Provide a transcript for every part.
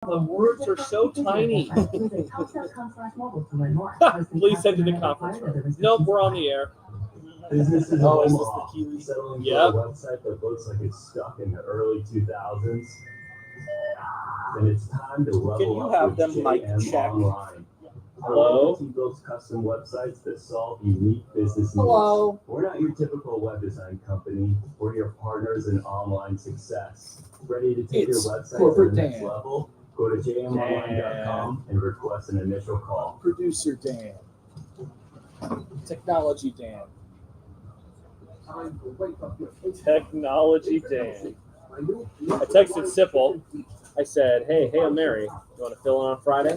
The words are so tiny. Please send to the conference room. Nope, we're on the air. Businesses Oh, is this Omaha the Kiwi? settling Yep. for a website that looks like it's stuck in the early 2000s. And it's time to level Can you up have with them mic JM check? Online. Hello? Our team builds custom websites that solve unique business needs. Hello. We're not your typical web design company. We're your partners in online success. Ready to take It's your website to Corporate the next Dan. level? Go to jmonline.com and request an initial call. Producer Dan. Technology Dan. Technology Dan. I texted Sipple. I said, hey, Hail Mary, you want to fill in on Friday?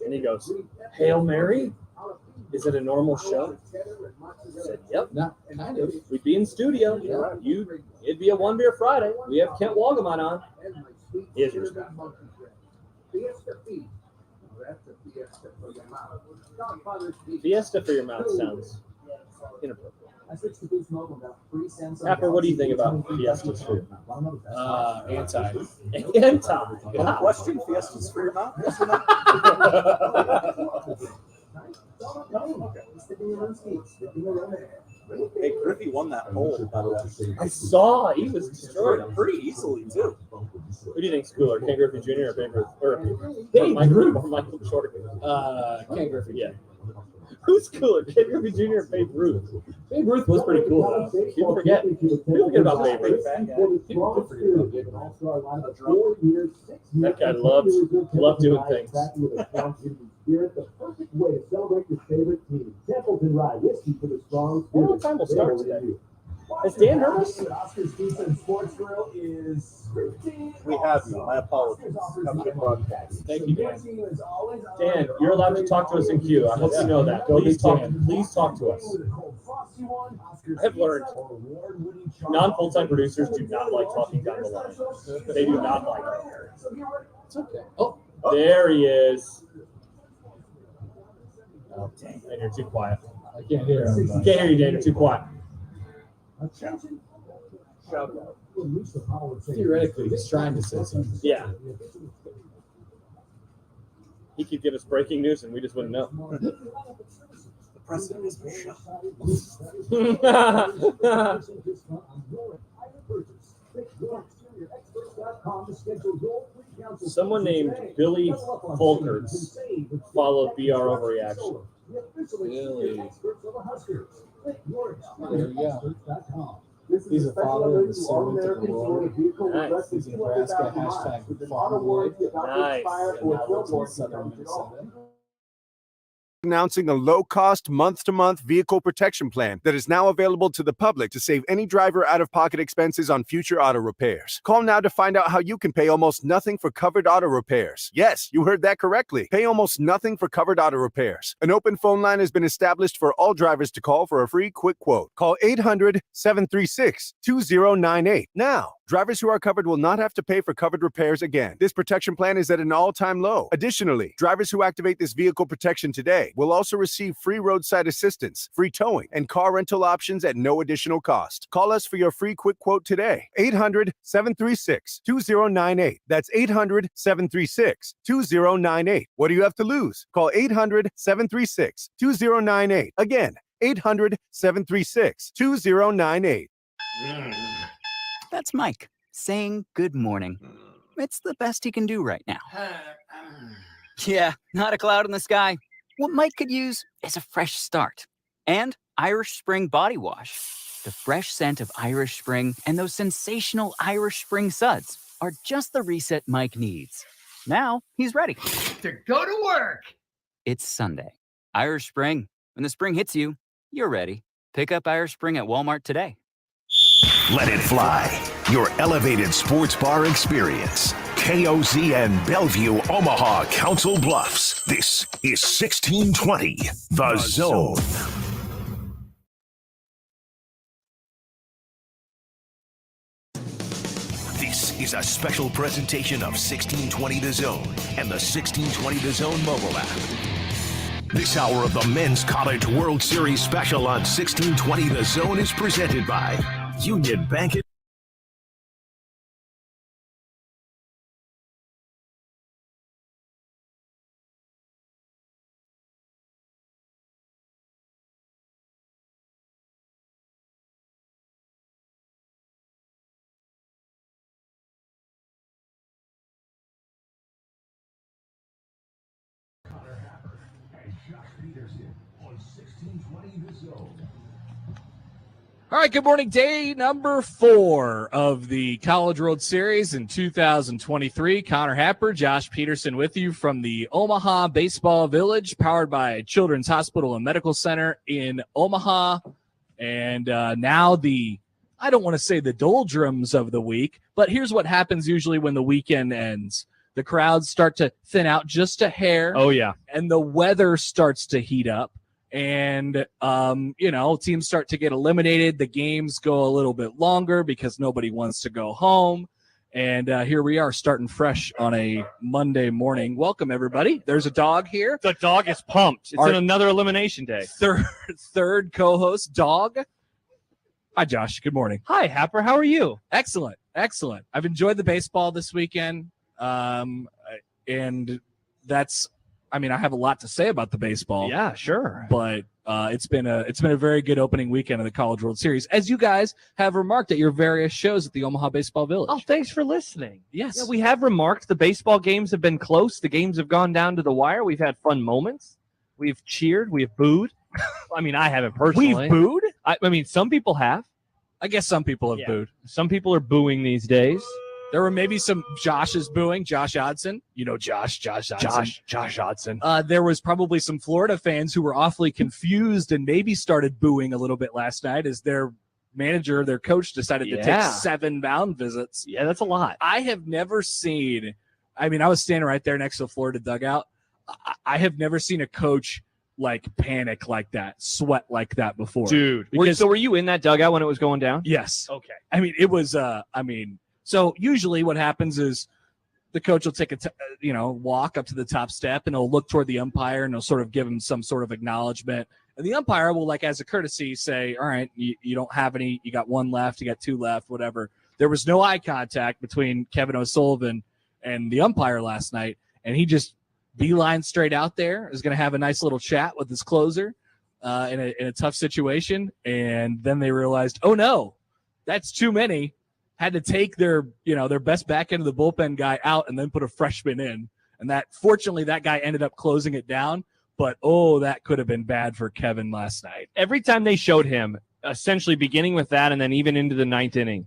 And he goes, Hail Mary? Is it a normal show? I said, yep. No, kind of. We'd be in studio. It'd be a One Beer Friday. We have Kent Wagaman on. He is respect. Fiesta for your mouth sounds inappropriate. Happer, what do you think about Fiestas for your mouth? Anti. Anti. One question, Fiesta's for your mouth? Yes or no? Hey, Griffey won that poll, by the way. I saw he was destroyed. Pretty easily, too. Who do you think's cooler, Ken Griffey Jr. or Babe Ruth? Or Michael Jordan? Ken Griffey. Yeah. Who's cooler, Ken Griffey Jr. or Babe Ruth? Babe Ruth was pretty cool, though. People forget about Babe Ruth. People do forget about Babe Ruth. That guy loved doing things. I don't know what time we'll start today. Has Dan heard us? We have you. My apologies. Have a good broadcast. Thank you, Dan. Dan, you're allowed to talk to us in queue. I hope you know that. Please talk to us. I've learned non-full-time producers do not like talking down the line. They do not like it. It's okay. Oh, there he is. Oh, dang. And you're too quiet. I can't hear him. Can't hear you, Dan. You're too quiet. Shout out. Theoretically, he's trying to say something. Yeah. He could give us breaking news and we just wouldn't know. The president is Michelle. Someone named Billy Volkerts followed BR Overreaction. Really? There you go. He's a father and a servant of the Lord. Nice. He's in Nebraska. Hashtag Father Boy. Nice. And now lives in southern Minnesota. Announcing a low-cost month-to-month vehicle protection plan that is now available to the public to save any driver out-of-pocket expenses on future auto repairs. Call now to find out how you can pay almost nothing for covered auto repairs. Yes, you heard that correctly. Pay almost nothing for covered auto repairs. An open phone line has been established for all drivers to call for a free quick quote. Call 800-736-2098 now. Drivers who are covered will not have to pay for covered repairs again. This protection plan is at an all-time low. Additionally, drivers who activate this vehicle protection today will also receive free roadside assistance, free towing, and car rental options at no additional cost. Call us for your free quick quote today. 800-736-2098. That's 800-736-2098. What do you have to lose? Call 800-736-2098. Again, 800-736-2098. That's Mike saying good morning. It's the best he can do right now. Yeah, not a cloud in the sky. What Mike could use is a fresh start. And Irish Spring Body Wash. The fresh scent of Irish Spring and those sensational Irish Spring suds are just the reset Mike needs. Now he's ready to go to work. It's Sunday. Irish Spring. When the spring hits you, you're ready. Pick up Irish Spring at Walmart today. Let it fly. Your elevated sports bar experience. KOZN Bellevue, Omaha, Council Bluffs. This is 1620, The Zone. This is a special presentation of 1620 The Zone and the 1620 The Zone mobile app. This hour of the Men's College World Series special on 1620 The Zone is presented by Union Bank. All right, good morning. Day number 4 of the College World Series in 2023. Connor Happer, Josh Peterson with you from the Omaha Baseball Village, powered by Children's Hospital and Medical Center in Omaha. And now I don't want to say the doldrums of the week, but here's what happens usually when the weekend ends. The crowds start to thin out just a hair. Oh, yeah. And the weather starts to heat up. And, teams start to get eliminated. The games go a little bit longer because nobody wants to go home. And here we are starting fresh on a Monday morning. Welcome, everybody. There's a dog here. The dog is pumped. It's in another elimination day. Third co-host, Dog. Hi, Josh. Good morning. Hi, Happer. How are you? Excellent. I've enjoyed the baseball this weekend. And that's... I have a lot to say about the baseball. Yeah, sure. But it's been a very good opening weekend of the College World Series, as you guys have remarked at your various shows at the Omaha Baseball Village. Oh, thanks for listening. Yes. Yeah, we have remarked the baseball games have been close. The games have gone down to the wire. We've had fun moments. We've cheered. We've booed. I haven't personally. We've booed? Some people have. I guess some people have booed. Some people are booing these days. There were maybe some Josh's booing, Josh Odson. You know Josh Odson. Josh Odson. There was probably some Florida fans who were awfully confused and maybe started booing a little bit last night as their manager, their coach decided to take 7 mound visits. Yeah, that's a lot. I have never seen – I was standing right there next to the Florida dugout. I have never seen a coach panic like that, sweat like that before. Dude. So were you in that dugout when it was going down? Yes. Okay. It was so usually what happens is the coach will take a walk up to the top step and he'll look toward the umpire and he'll sort of give him some sort of acknowledgement. And the umpire will, as a courtesy, say, all right, you don't have any, you got 1 left, you got 2 left, whatever. There was no eye contact between Kevin O'Sullivan and the umpire last night. And he just beeline straight out there, is going to have a nice little chat with his closer in a tough situation. And then they realized, oh no, that's too many. Had to take their best back end of the bullpen guy out and then put a freshman in. And fortunately, that guy ended up closing it down. But, that could have been bad for Kevin last night. Every time they showed him, essentially beginning with that and then even into the 9th inning,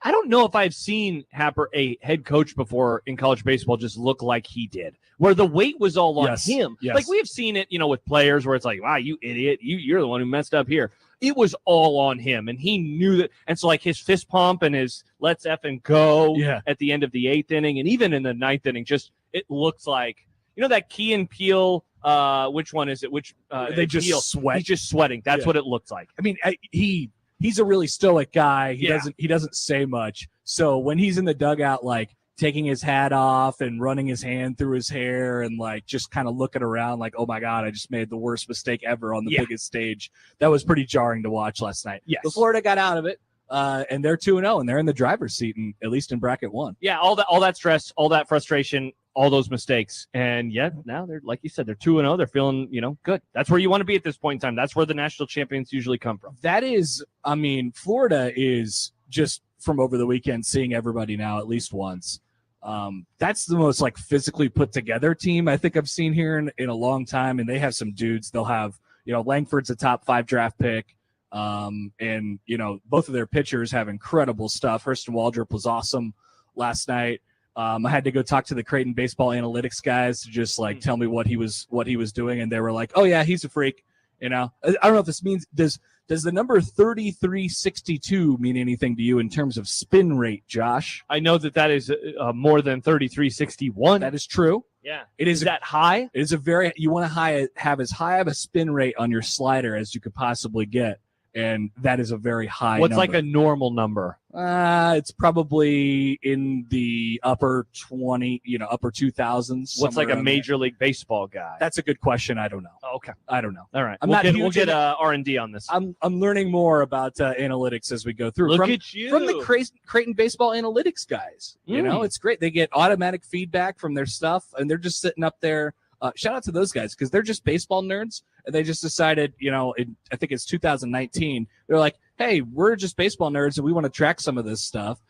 I don't know if I've seen Happer, a head coach before in college baseball, just look like he did, where the weight was all on him. Yes. We have seen it, with players where it's like, wow, you idiot, you're the one who messed up here. It was all on him, and he knew that. And so, his fist pump and his let's effing go at the end of the 8th inning, and even in the 9th inning, it looks like, that Key and Peele, which one is it? They just Peele, sweat. He's just sweating. That's what it looks like. He's a really stoic guy. He doesn't say much. So when he's in the dugout, taking his hat off and running his hand through his hair and just kind of looking around oh my God, I just made the worst mistake ever on the biggest stage. That was pretty jarring to watch last night. Yes. But Florida got out of it, and they're 2-0, and they're in the driver's seat, at least in bracket 1. Yeah, all that stress, all that frustration, all those mistakes. And yet now they're, like you said, they're 2-0. They're feeling, good. That's where you want to be at this point in time. That's where the national champions usually come from. That is, Florida is just from over the weekend seeing everybody now at least once. That's the most physically put together team I think I've seen here in a long time. And they have some dudes. They'll have, Langford's a top 5 draft pick. And both of their pitchers have incredible stuff. Hurston Waldrop was awesome last night. I had to go talk to the Creighton baseball analytics guys to just tell me what he was doing. And they were like, oh yeah, he's a freak. I don't know if this means, does the number 3362 mean anything to you in terms of spin rate, Josh? I know that is more than 3361. That is true. Yeah. Is that high? It is you want to have as high of a spin rate on your slider as you could possibly get. And that is a very high What's number. a normal number? It's probably in the upper 20, upper 2000s. What's a Major League Baseball guy? That's a good question. I don't know. Oh, okay. I don't know. All right. We'll get R&D on this. I'm learning more about analytics as we go through. Look at you. From the Creighton baseball analytics guys. It's great. They get automatic feedback from their stuff, and they're just sitting up there. Shout out to those guys because they're just baseball nerds, and they just decided, I think it's 2019. They're like, hey, we're just baseball nerds, and we want to track some of this stuff.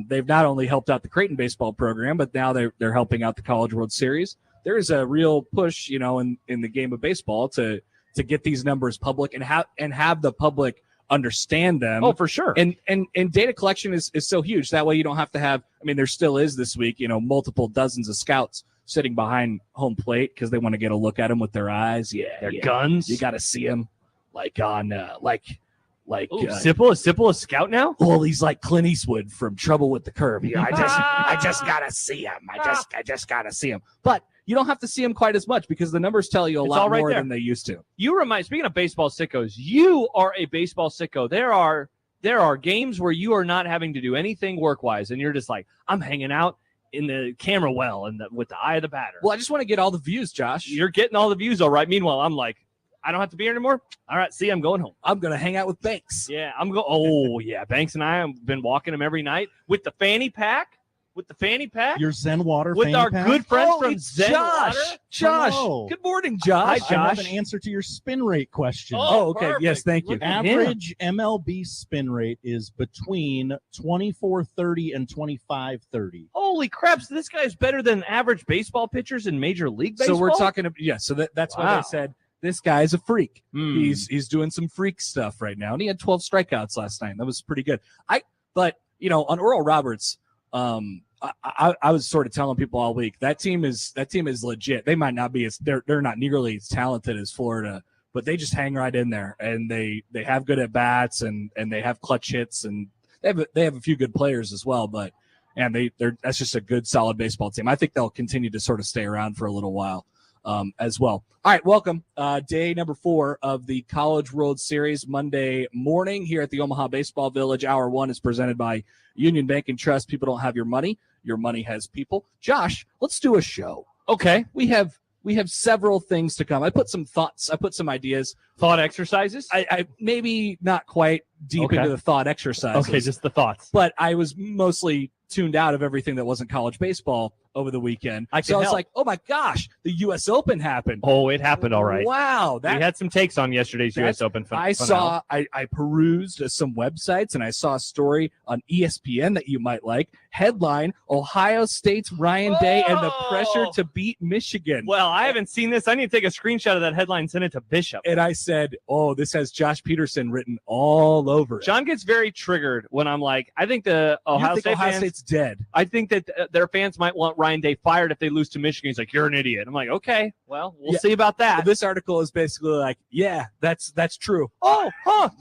They've not only helped out the Creighton baseball program, but now they're helping out the College World Series. There is a real push, in the game of baseball to to get these numbers public and have the public understand them. Oh, for sure. And data collection is so huge. That way you don't have to have, I mean, there still is this week, multiple dozens of scouts sitting behind home plate because they want to get a look at them with their eyes. Yeah. Their guns. You got to see them like on, Sipple? Is Sipple a scout now? well, he's like Clint Eastwood from Trouble with the Curve. I just got to see him. I just got to see him. But you don't have to see him quite as much because the numbers tell you a lot more than they used to. Speaking of baseball sickos, you are a baseball sicko. There are games where you are not having to do anything work-wise, and you're just like, I'm hanging out in the camera well and with the eye of the batter. Well, I just want to get all the views, Josh. You're getting all the views, all right. Meanwhile, I'm like, I don't have to be here anymore. All right, see, I'm going home. I'm going to hang out with Banks. Yeah, Oh, yeah. Banks and I have been walking him every night with the fanny pack. Your Zen Water with fanny our pack? good friends Oh, from it's Zen Josh. Water. Josh. Hello. Good morning, Josh. Hi, I have Josh. an answer to your spin rate question. Oh, okay. perfect. Yes, thank you. Look at him. Average MLB spin rate is between 24.30 and 25.30. Holy crap! So this guy's better than average baseball pitchers in Major League Baseball. So we're talking about, so that's why Wow. they said this guy's a freak. Hmm. He's doing some freak stuff right now. And he had 12 strikeouts last night. That was pretty good. But on Oral Roberts, I was sort of telling people all week that team is legit. They might not be they're not nearly as talented as Florida, but they just hang right in there and they have good at bats and they have clutch hits and they have a few good players as well. But that's just a good solid baseball team. I think they'll continue to sort of stay around for a little while as well. All right, welcome. Day number 4 of the College World Series, Monday morning here at the Omaha Baseball Village. Hour 1 is presented by Union Bank and Trust. People don't have your money has people. Josh, let's do a show. Okay. We have several things to come. I put some thoughts. I put some ideas. Thought exercises. I maybe not quite deep Okay. into the thought exercises. Okay, just the thoughts. But I was mostly tuned out of everything that wasn't college baseball over the weekend. I was help. like, oh my gosh, the U.S. Open happened. Oh, it happened all right. Wow. We had some takes on yesterday's U.S. Open. I perused some websites and I saw a story on ESPN that you might like. Headline, Ohio State's Ryan Day and the pressure to beat Michigan. Well, I haven't seen this. I need to take a screenshot of that headline and send it to Bishop. And I said, oh, this has Josh Peterson written all over it. John gets very triggered when I'm like, I think the Ohio State's dead. I think that their fans might want Ryan Day fired if they lose to Michigan. He's like, you're an idiot. I'm like, okay, well, we'll see about that. This article is basically like, yeah, that's true. Oh,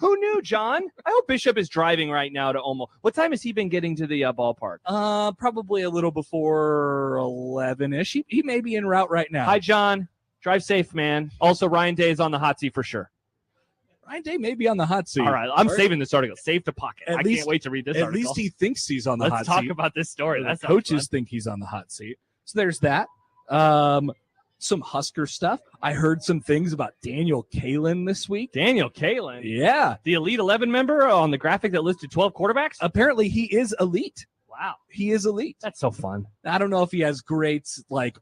who knew, John? I hope Bishop is driving right now to Omaha. What time has he been getting to the ballpark? Probably a little before 11-ish. He may be en route right now. Hi, John. Drive safe, man. Also, Ryan Day is on the hot seat for sure. Ryan Day may be on the hot seat. All right, I'm saving this article. Save to pocket. I can't wait to read this At article. least he thinks he's on the hot Let's seat. talk about this story. The coaches think he's on the hot seat. So there's that. Some Husker stuff. I heard some things about Daniel Kalen this week. Daniel Kalen? Yeah. The Elite 11 member on the graphic that listed 12 quarterbacks? Apparently he is elite. Wow. He is elite. That's so fun. I don't know if he has great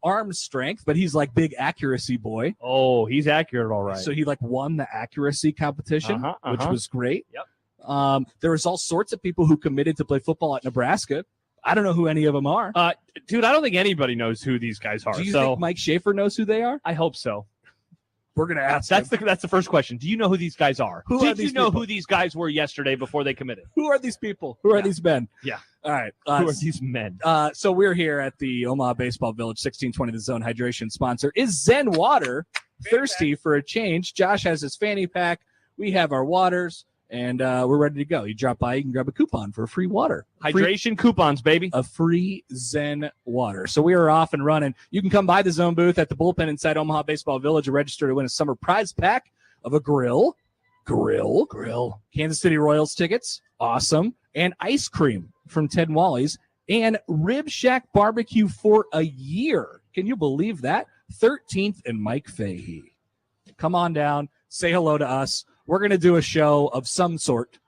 arm strength, but he's big accuracy boy. Oh, he's accurate all right. So he won the accuracy competition, which was great. Yep. There was all sorts of people who committed to play football at Nebraska. I don't know who any of them are. Dude, I don't think anybody knows who these guys are. Do you think Mike Schaefer knows who they are? I hope so. We're gonna ask. That's the first question. Do you know who these guys are? Did you know who these guys were yesterday before they committed? Who are these people? Who are these men? Yeah. All right. Who are these men? So we're here at the Omaha Baseball Village, 1620 The Zone hydration sponsor. Is Zen Water thirsty for a change? Josh has his fanny pack. We have our waters, and we're ready to go. You drop by, you can grab a coupon for free water. Hydration coupons, baby. A free Zen Water. So we are off and running. You can come by the Zone booth at the bullpen inside Omaha Baseball Village and register to win a summer prize pack of a grill. Kansas City Royals tickets. Awesome. And ice cream from Ted and Wally's. And Rib Shack barbecue for a year. Can you believe that? 13th and Mike Fahey. Come on down. Say hello to us. We're going to do a show of some sort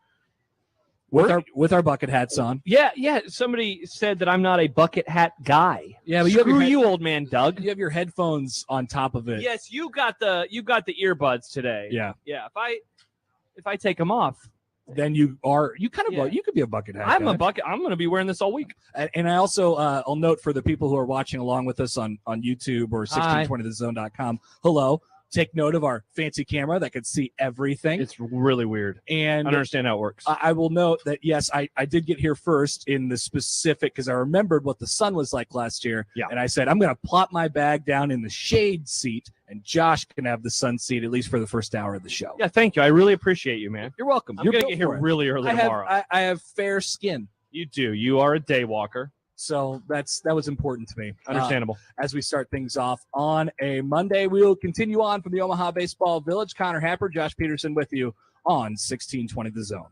with our bucket hats on. Yeah. Somebody said that I'm not a bucket hat guy. Yeah, but Screw you, old man Doug. You have your headphones on top of it. Yes, you got the earbuds today. Yeah. If I take them off, then you could be a bucket hat. I'm a bucket. I'm going to be wearing this all week. And I also I'll note for the people who are watching along with us on YouTube or 1620thezone.com. Hello. take note of our fancy camera that could see everything. It's really weird. I And don't understand how it works. I will note that, yes, I did get here first in the specific, because I remembered what the sun was like last year. Yeah. And I said, I'm going to plop my bag down in the shade seat, and Josh can have the sun seat, at least for the first hour of the show. Yeah, thank you. I really appreciate you, man. You're welcome. I'm You're going to built get here for it. really early tomorrow. I have fair skin. You do. You are a day walker. So that was important to me. Understandable. As we start things off on a Monday, we'll continue on from the Omaha Baseball Village. Connor Happer, Josh Peterson with you on 1620 The Zone.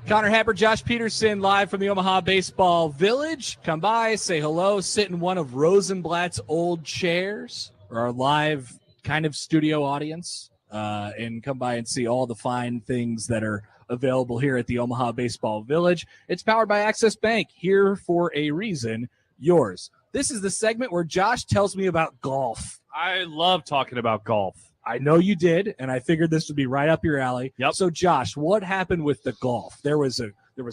Connor Happer, Josh Peterson, live from the Omaha Baseball Village. Come by, say hello, sit in one of Rosenblatt's old chairs for our live kind of studio audience, and come by and see all the fine things that are available here at the Omaha Baseball Village. It's powered by Access Bank, here for a reason, yours. This is the segment where Josh tells me about golf. I love talking about golf. I know you did, and I figured this would be right up your alley. Yep. So, Josh, what happened with the golf? There was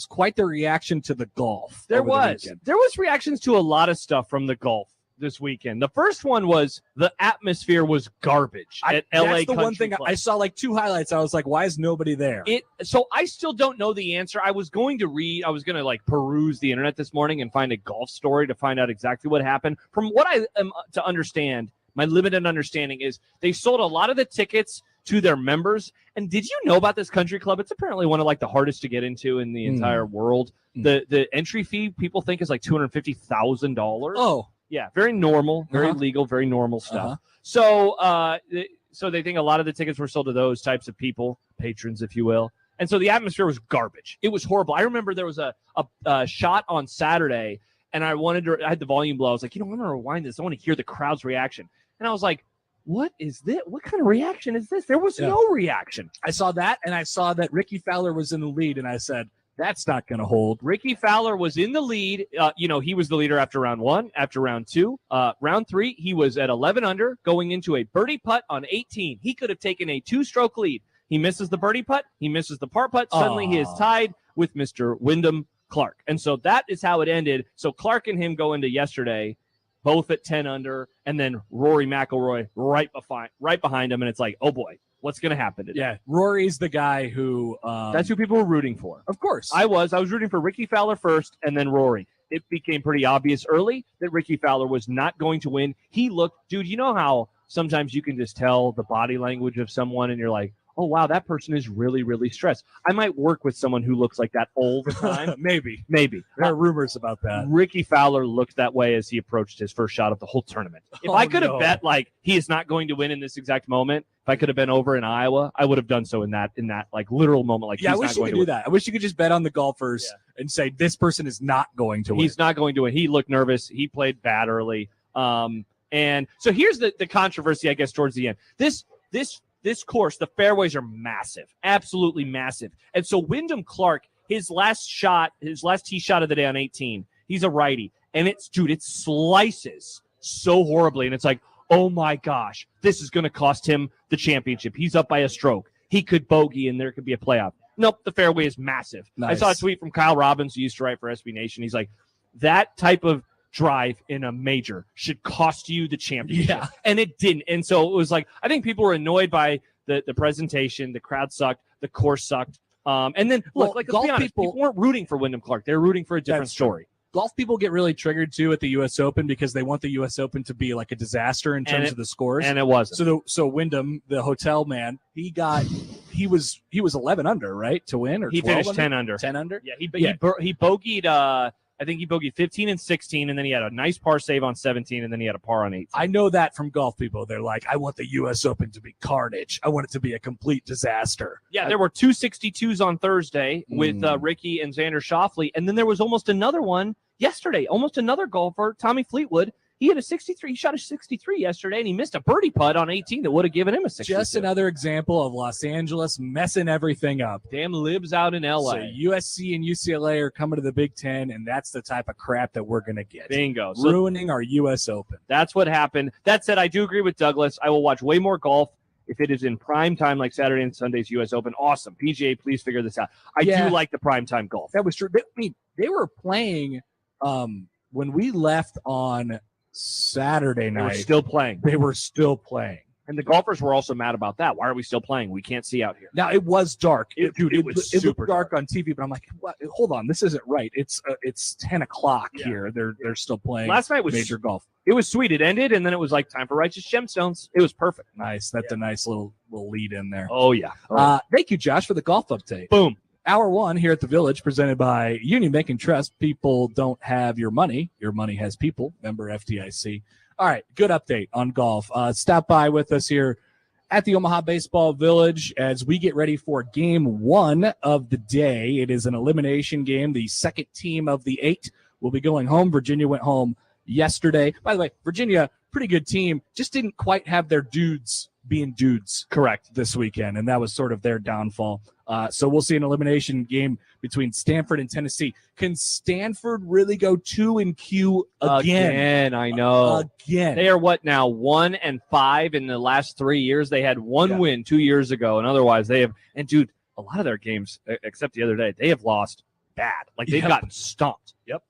quite the reaction to the golf. There over the was weekend. reactions to a lot of stuff from the golf this weekend. The first one was the atmosphere was garbage at LA That's the Country one thing Club. I saw, like 2 highlights. I was like, why is nobody there? So I still don't know the answer. I was going to like peruse the internet this morning and find a golf story to find out exactly what happened. From what I am to understand, my limited understanding is they sold a lot of the tickets to their members. And did you know about this country club? It's apparently one of like the hardest to get into in the entire world. The entry fee people think is like $250,000. Oh, yeah, very normal, very legal, very normal stuff. So so they think a lot of the tickets were sold to those types of people, patrons, if you will. And so the atmosphere was garbage. It was horrible. I remember there was a shot on Saturday, and I had the volume low. I was like, I'm going to rewind this. I want to hear the crowd's reaction. And I was like, what is this? What kind of reaction is this? There was no reaction. I saw that, and I saw that Ricky Fowler was in the lead, and I said, that's not going to hold. Ricky Fowler was in the lead. He was the leader after round 1, after round 2. Round 3, he was at 11 under, going into a birdie putt on 18. He could have taken a 2-stroke lead. He misses the birdie putt. He misses the par putt. Suddenly he is tied with Mr. Wyndham Clark. And so that is how it ended. So Clark and him go into yesterday, both at 10 under, and then Rory McIlroy right behind him. And it's like, oh boy, what's going to happen today? Yeah, Rory's the guy who... that's who people were rooting for. Of course. I was rooting for Ricky Fowler first and then Rory. It became pretty obvious early that Ricky Fowler was not going to win. He looked, dude, you know how sometimes you can just tell the body language of someone and you're like, oh, wow, that person is really, really stressed. I might work with someone who looks like that all the time. Maybe. There are rumors about that. Ricky Fowler looked that way as he approached his first shot of the whole tournament. If I could have bet, like, he is not going to win in this exact moment, if I could have been over in Iowa, I would have done so in that like literal moment. Like, I wish you could do that. I wish you could just bet on the golfers and say this person is not going to win. He's not going to win. He looked nervous. He played bad early. And so here's the controversy, I guess, towards the end. This course, the fairways are massive, absolutely massive. And so Wyndham Clark, his last tee shot of the day on 18, he's a righty. And it slices so horribly. And it's like, oh my gosh, this is going to cost him the championship. He's up by a stroke. He could bogey and there could be a playoff. Nope, the fairway is massive. Nice. I saw a tweet from Kyle Robbins, who used to write for SB Nation. He's like, that type of drive in a major should cost you the championship. Yeah. And it didn't. And so it was like, I think people were annoyed by the presentation. The crowd sucked. The course sucked. And then, look, let's be honest, people weren't rooting for Wyndham Clark. They were rooting for a different story. Golf people get really triggered, too, at the U.S. Open because they want the U.S. Open to be like a disaster in terms of the scores. And it wasn't. So Wyndham, the hotel man, he was 11 under, right, to win? Or he finished 10 under. 10 under? Yeah, he bogeyed... I think he bogeyed 15 and 16, and then he had a nice par save on 17, and then he had a par on 18. I know that from golf people. They're like, I want the U.S. Open to be carnage. I want it to be a complete disaster. Yeah, there were 262s on Thursday with Ricky and Xander Schauffele, and then there was almost another one yesterday. Almost another golfer, Tommy Fleetwood. He had a 63. He shot a 63 yesterday, and he missed a birdie putt on 18 that would have given him a 62. Just another example of Los Angeles messing everything up. Damn libs out in L.A. So USC and UCLA are coming to the Big Ten, and that's the type of crap that we're going to get. Bingo. Ruining our U.S. Open. That's what happened. That said, I do agree with Douglas. I will watch way more golf if it is in prime time like Saturday and Sunday's U.S. Open. Awesome. PGA, please figure this out. I do like the prime time golf. That was true. They were playing when we left on Saturday night. They were still playing. They were still playing. And the golfers were also mad about that. Why are we still playing? We can't see out here. Now, it was dark. It was super dark on TV, but I'm like, what? Hold on, this isn't right. It's 10 o'clock here. They're still playing. Last night was major golf. It was sweet. It ended, and then it was like time for Righteous Gemstones. It was perfect. Nice. That's a nice little lead in there. Oh, yeah. Thank you, Josh, for the golf update. Boom. Hour 1 here at the Village, presented by Union Bank and Trust. People don't have your money. Your money has people. Member FDIC. All right, good update on golf. Stop by with us here at the Omaha Baseball Village as we get ready for game 1 of the day. It is an elimination game. The second team of the 8 will be going home. Virginia went home yesterday. By the way, Virginia, pretty good team, just didn't quite have their dudes being dudes correct this weekend, and that was sort of their downfall. So we'll see an elimination game between Stanford and Tennessee. Can Stanford really go 2-Q again? I know. Again. They are what now? 1-5 in the last 3 years. They had one win 2 years ago, and otherwise they have. And dude, a lot of their games, except the other day, they have lost bad. Like they've gotten stomped. Yep.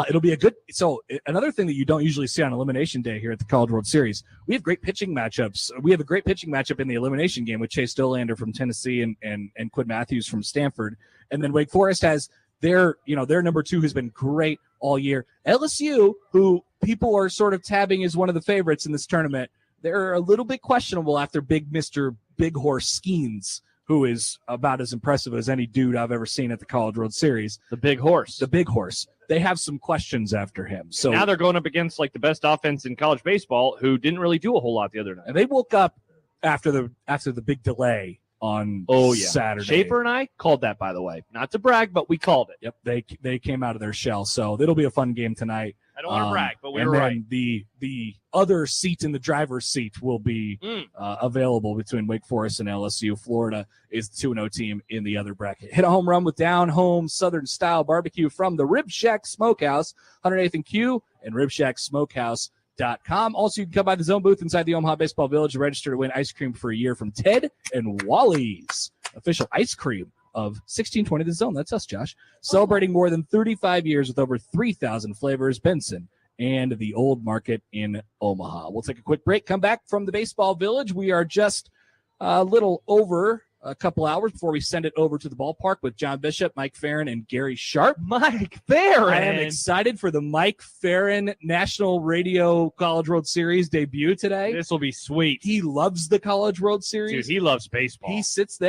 It'll be a good. So another thing that you don't usually see on Elimination Day here at the College World Series, we have great pitching matchups. We have a great pitching matchup in the elimination game with Chase Dollander from Tennessee and Quinn Matthews from Stanford, and then Wake Forest has their number 2 who's been great all year. LSU, who people are sort of tabbing as one of the favorites in this tournament, they're a little bit questionable after Big Mr. Big Horse Skeens, who is about as impressive as any dude I've ever seen at the College World Series. The Big Horse. The Big Horse. They have some questions after him. So now they're going up against like the best offense in college baseball, who didn't really do a whole lot the other night. And they woke up after the big delay on Saturday. Schaefer and I called that, by the way. Not to brag, but we called it. Yep, they came out of their shell. So it'll be a fun game tonight. I don't want to brag, but we and were then right. The other seat in the driver's seat will be available between Wake Forest and LSU. Florida is the 2-0 team in the other bracket. Hit a home run with down-home Southern-style barbecue from the Rib Shack Smokehouse, 108th and Q, and RibShackSmokehouse.com. Also, you can come by the Zone booth inside the Omaha Baseball Village to register to win ice cream for a year from Ted and Wally's, official ice cream of 1620 The Zone. That's us, Josh. Celebrating more than 35 years with over 3,000 flavors. Benson and the Old Market in Omaha. We'll take a quick break. Come back from the Baseball Village. We are just a little over a couple hours before we send it over to the ballpark with John Bishop, Mike Farron, and Gary Sharp. Mike Farron! I am excited for the Mike Farron National Radio College World Series debut today. This will be sweet. He loves the College World Series. Dude, he loves baseball. He sits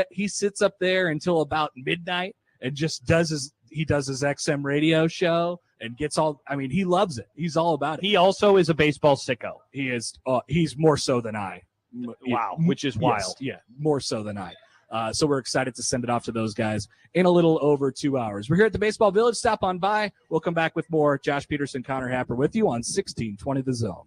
up there until about midnight and just does his XM radio show and gets all. I mean, he loves it. He's all about it. He also is a baseball sicko. He is. He's more so than I. Wow, which is wild. Yes, yeah, more so than I. So we're excited to send it off to those guys in a little over 2 hours. We're here at the Baseball Village. Stop on by. We'll come back with more. Josh Peterson, Connor Happer with you on 1620 The Zone.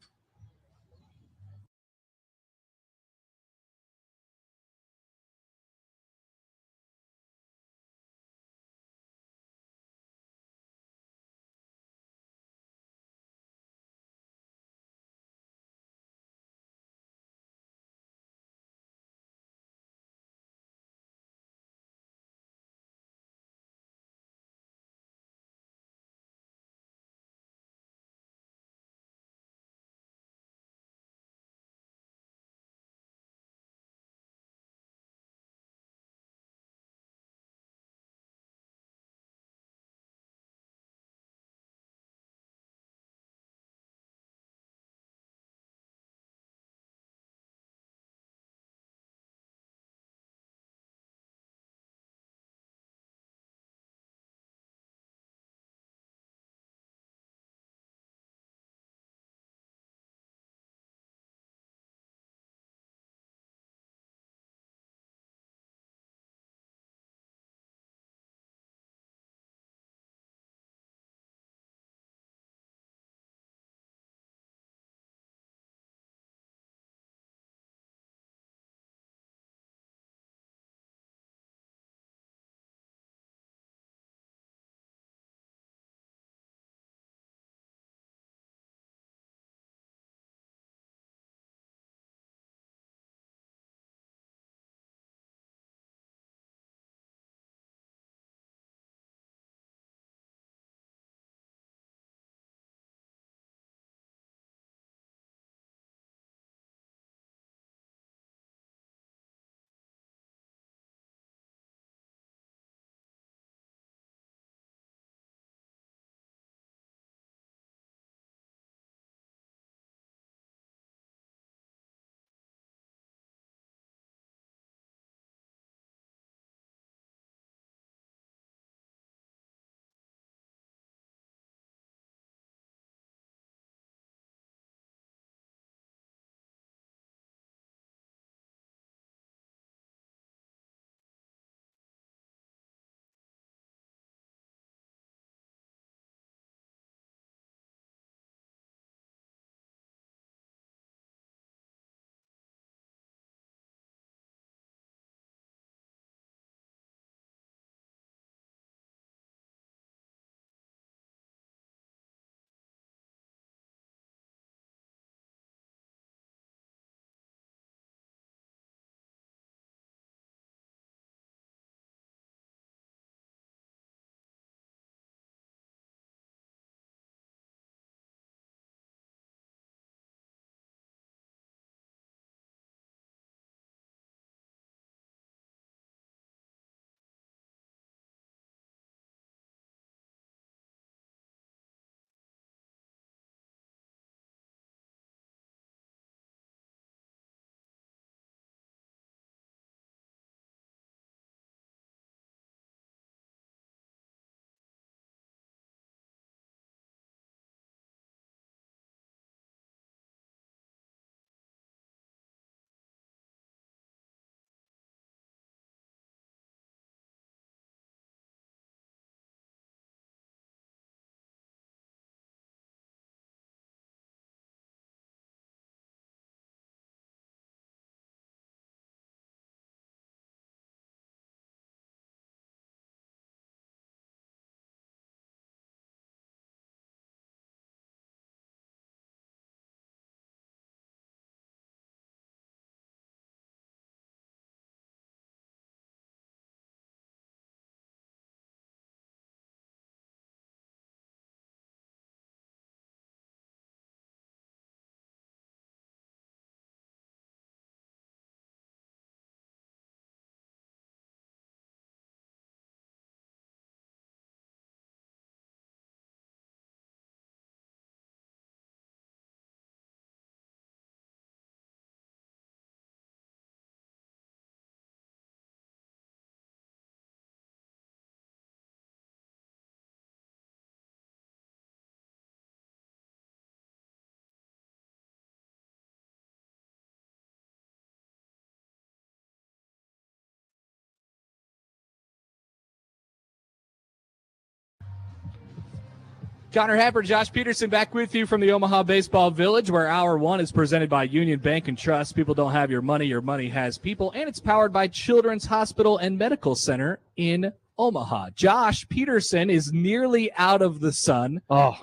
Connor Happer, Josh Peterson back with you from the Omaha Baseball Village, where Hour 1 is presented by Union Bank and Trust. People don't have your money has people, and it's powered by Children's Hospital and Medical Center in Omaha. Josh Peterson is nearly out of the sun. Oh,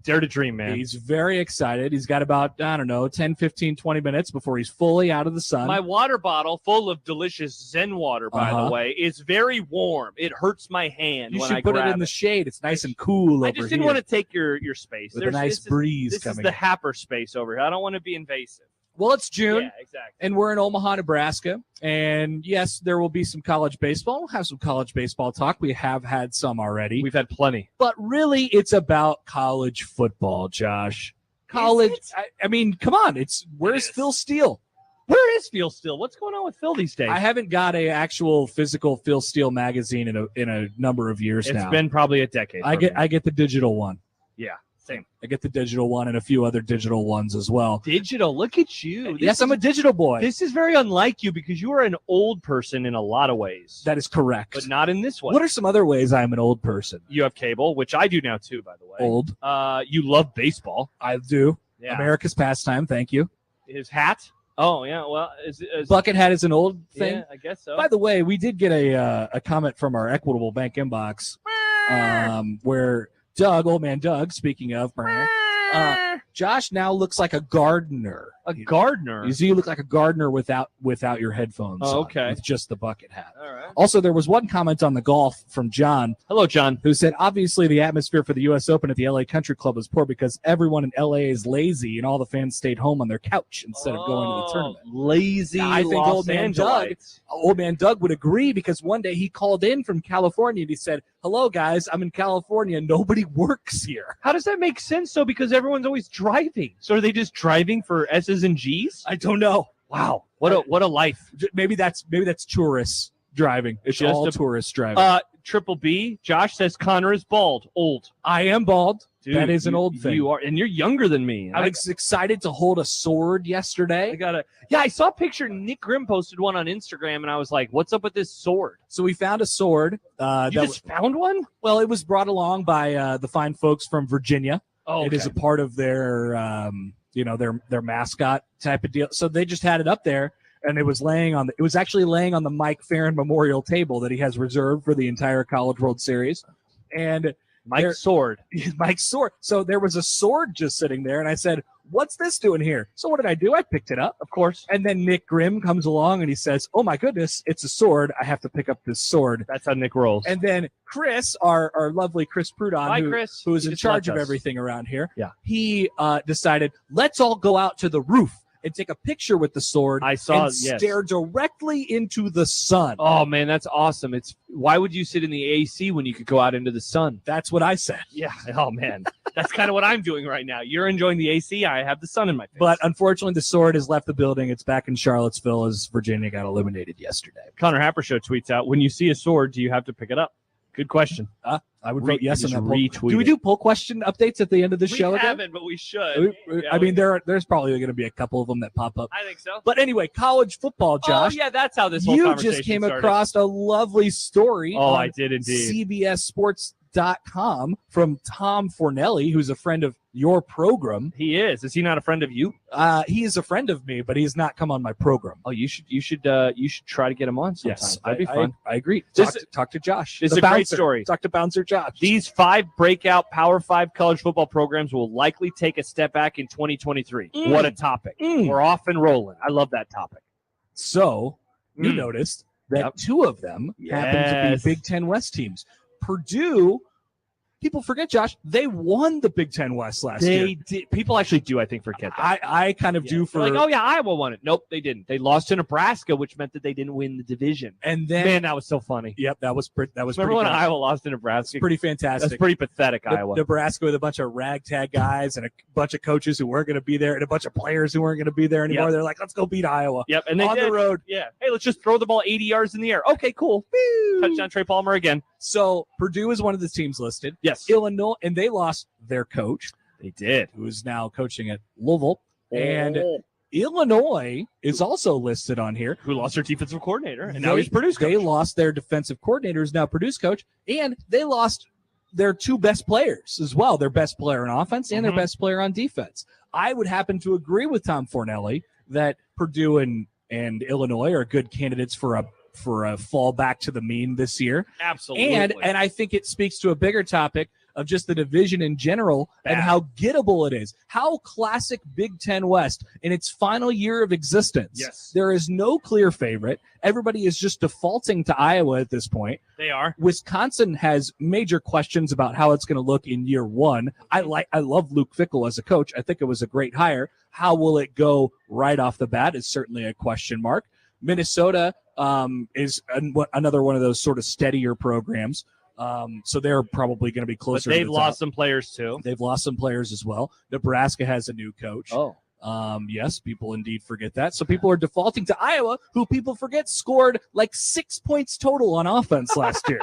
dare to dream, man. He's very excited. He's got about, 10, 15, 20 minutes before he's fully out of the sun. My water bottle, full of delicious Zen water, by the way, is very warm. It hurts my hand You when should I put it grab in the shade. It's nice and cool I over just didn't here want to take your space. with a nice breeze This is coming the in. Happer space over here. I don't want to be invasive. Well, it's June. Yeah, exactly. And we're in Omaha, Nebraska. And yes, there will be some college baseball. We'll have some college baseball talk. We have had some already. We've had plenty. But really, it's about college football, Josh. College. I mean, come on. Where's Phil Steele? Where is Phil Steele? What's going on with Phil these days? I haven't got a actual physical Phil Steele magazine in a number of years now. It's been probably a decade. I get the digital one. Yeah, same. I get the digital one and a few other digital ones as well. Digital. Look at you. Yes, I'm a digital boy. This is very unlike you because you are an old person in a lot of ways. That is correct. But not in this way. What are some other ways I'm an old person? You have cable, which I do now too, by the way. Old. You love baseball. I do. Yeah. America's pastime. Thank you. His hat. Oh, yeah. Well, Bucket hat is an old thing. Yeah, I guess so. By the way, we did get a comment from our Equitable Bank inbox where Doug, old man Doug, speaking of, Josh now looks like a gardener. A gardener? You see, you look like a gardener without your headphones on, okay. with just the bucket hat. All right. Also, there was one comment on the golf from John. Hello, John. Who said, obviously, the atmosphere for the U.S. Open at the L.A. Country Club is poor because everyone in L.A. is lazy and all the fans stayed home on their couch instead of going to the tournament. Lazy I think Los Angeles. old man Doug would agree because one day he called in from California and he said, hello, guys, I'm in California. Nobody works here. How does that make sense, though? Because everyone's always driving. So are they just driving for S's and G's? I don't know. Wow. What a life. Maybe that's tourists driving. It's Just all a- tourists driving. Triple B, Josh says Connor is bald. Old. I am bald. Dude, that is an old thing. You are, and you're younger than me. I was excited to hold a sword yesterday. I saw a picture. Nick Grimm posted one on Instagram, and I was like, what's up with this sword? So we found a sword. You just found one? Well, it was brought along by the fine folks from Virginia. Oh, It is a part of their, their mascot type of deal. So they just had it up there, and it was actually laying on the Mike Farron Memorial table that he has reserved for the entire College World Series. And Mike's sword. Mike's sword. So there was a sword just sitting there, and I said, what's this doing here? So what did I do? I picked it up, of course. And then Nick Grimm comes along and he says, oh my goodness, it's a sword. I have to pick up this sword. That's how Nick rolls. And then Chris, our lovely Chris Prudon, Chris. who is He in just charge left of us. everything around here, Yeah. he decided, let's all go out to the roof and take a picture with the sword. I saw, and yes. stare directly into the sun. Oh, man, that's awesome. Why would you sit in the AC when you could go out into the sun? That's what I said. Yeah. Oh, man. That's kind of what I'm doing right now. You're enjoying the AC. I have the sun in my face. But unfortunately, the sword has left the building. It's back in Charlottesville as Virginia got eliminated yesterday. Connor Happer Show tweets out, when you see a sword, do you have to pick it up? Good question. I would vote yes on that poll. Retweet Do we it. do poll question updates at the end of the show? We again? haven't, but we should. I mean, there's probably going to be a couple of them that pop up. I think so. But anyway, college football, Josh. Oh, yeah, that's how this whole You conversation just came started. across a lovely story. Oh, on I did indeed. CBSSports.com from Tom Fornelli, who's a friend of your program. He is. Is he not a friend of you? He is a friend of me, but he's not come on my program. Oh, you should try to get him on sometime. Yes, That'd be fun. I agree. This- Talk to Josh. This The is a great bouncer. story. Talk to Bouncer Josh. These 5 breakout Power 5 college football programs will likely take a step back in 2023. What a topic. We're off and rolling. I love that topic. So you noticed that Yep. 2 of them happen to Yes. be Big Ten West teams. Purdue, people forget, Josh, they won the Big Ten West last year. They did. People actually do, I think, forget that. I kind of do for They're like, oh, yeah, Iowa won it. Nope, they didn't. They lost to Nebraska, which meant that they didn't win the division. and then Man, that was so funny. yep, that was Remember pretty when fast. Iowa lost to Nebraska? Pretty fantastic. That's pretty pathetic, Iowa. Nebraska with a bunch of ragtag guys and a bunch of coaches who weren't going to be there and a bunch of players who weren't going to be there anymore. Yep. They're like, let's go beat Iowa. Yep, and they on did. the road. Yeah. Hey, let's just throw the ball 80 yards in the air. Okay, cool. Touchdown, Trey Palmer again. So Purdue is one of the teams listed. Yes. Illinois, and they lost their coach, They did. who is now coaching at Louisville. And Illinois is also listed on here. Who lost their defensive coordinator, and now They- he's Purdue's coach. They lost their defensive coordinator, is now Purdue's coach, and they lost their two best players as well. Their best player on offense and their Mhm. best player on defense. I would happen to agree with Tom Fornelli that Purdue and Illinois are good candidates for a fall back to the mean this year. Absolutely. And I think it speaks to a bigger topic of just the division in general and Bad. how gettable it is. How classic Big Ten West in its final year of existence. Yes. There is no clear favorite. Everybody is just defaulting to Iowa at this point. They are. Wisconsin has major questions about how it's going to look in year one. I love Luke Fickell as a coach. I think it was a great hire. How will it go right off the bat is certainly a question mark. Minnesota is another one of those sort of steadier programs. So they're probably going to be But closer. they've to the lost top. some players too. They've lost some players as well. Nebraska has a new coach. Oh. Yes, people indeed forget that. So people are defaulting to Iowa, who people forget scored like 6 points total on offense last year.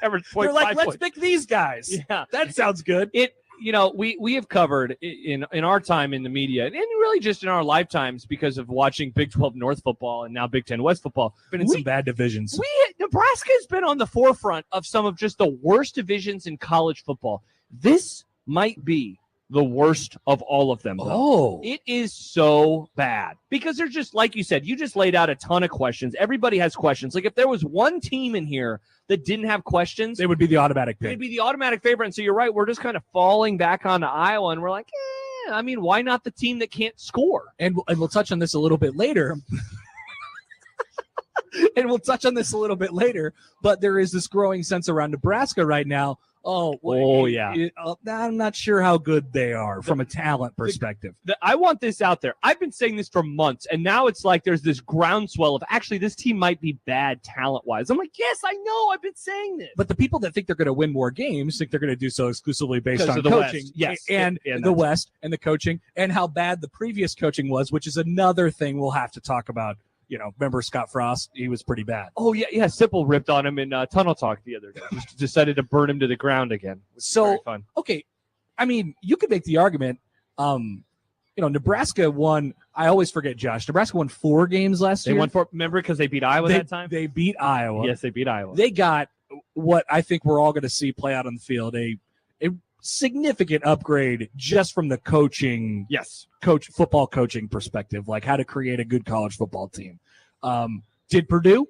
Average They're 0.5 like, let's points. pick these guys. Yeah. That sounds good. We have covered in our time in the media and really just in our lifetimes because of watching Big 12 North football and now Big 10 West football. Been in some bad divisions. Nebraska has been on the forefront of some of just the worst divisions in college football. This might be the worst of all of them. Though. Oh. It is so bad because they're just, like you said, you just laid out a ton of questions. Everybody has questions. Like if there was one team in here that didn't have questions, They would be the automatic pick. they'd be the automatic favorite. And so you're right. We're just kind of falling back onto Iowa and we're like, I mean, why not the team that can't score? And we'll touch on this a little bit later. But there is this growing sense around Nebraska right now. I'm not sure how good they are from a talent perspective. I want this out there. I've been saying this for months, and now it's like there's this groundswell of actually this team might be bad talent-wise. I'm like, yes, I know. I've been saying this. But the people that think they're going to win more games think they're going to do so exclusively based Because on of the coaching. West. Yes. And And the that's- West and the coaching and how bad the previous coaching was, which is another thing we'll have to talk about. Remember Scott Frost? He was pretty bad. Oh, yeah. Sipple ripped on him in Tunnel Talk the other day. Just decided to burn him to the ground again. Which is very fun. Okay, I mean, you could make the argument. Nebraska won. I always forget, Josh. Nebraska won 4 games last They year. won remember, because they beat Iowa that time? They beat Iowa. Yes, they beat Iowa. They got what I think we're all going to see play out on the field, a significant upgrade just from the coaching, football coaching perspective, like how to create a good college football team. Did Purdue?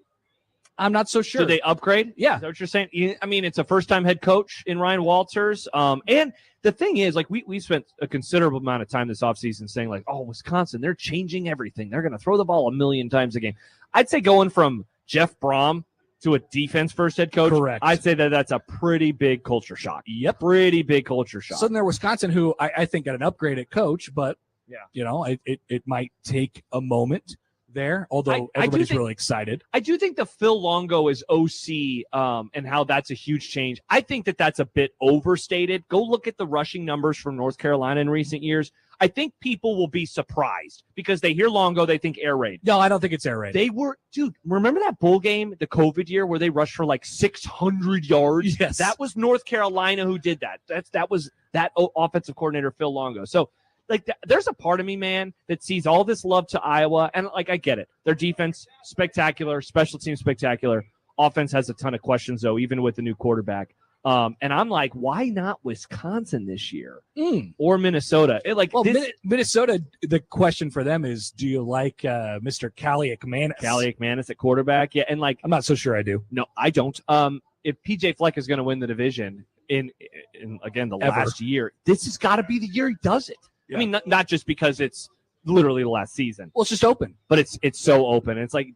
I'm not so sure. Did they upgrade? Yeah. Is that what you're saying? I mean, it's a first-time head coach in Ryan Walters. And the thing is, like, we spent a considerable amount of time this offseason saying, like, oh, Wisconsin, they're changing everything. They're going to throw the ball 1,000,000 times a game. I'd say going from Jeff Brom to a defense-first head coach, correct. I'd say that's a pretty big culture shock. Yep. Pretty big culture shock. So then there Wisconsin, who I think got an upgrade at coach, but, it might take a moment there, although everybody's really excited. I do think the Phil Longo is OC and how that's a huge change. I think that's a bit overstated. Go look at the rushing numbers from North Carolina in recent years. I think people will be surprised because they hear Longo, they think air raid. No, I don't think it's air raid. Remember that bowl game, the COVID year, where they rushed for like 600 yards? Yes. That was North Carolina who did that. That was that offensive coordinator, Phil Longo. So, there's a part of me, man, that sees all this love to Iowa, and, I get it. Their defense, spectacular. Special teams, spectacular. Offense has a ton of questions, though, even with the new quarterback. And I'm like, why not Wisconsin this year or Minnesota? Minnesota, the question for them is, do you like Mr. Callie McManus? Callie McManus at quarterback. Yeah, and I'm not so sure I do. No, I don't. If PJ Fleck is going to win the division in again, the last year, this has got to be the year he does it. Yeah. I mean, not just because it's literally the last season. Well, it's just open. But it's so open. It's like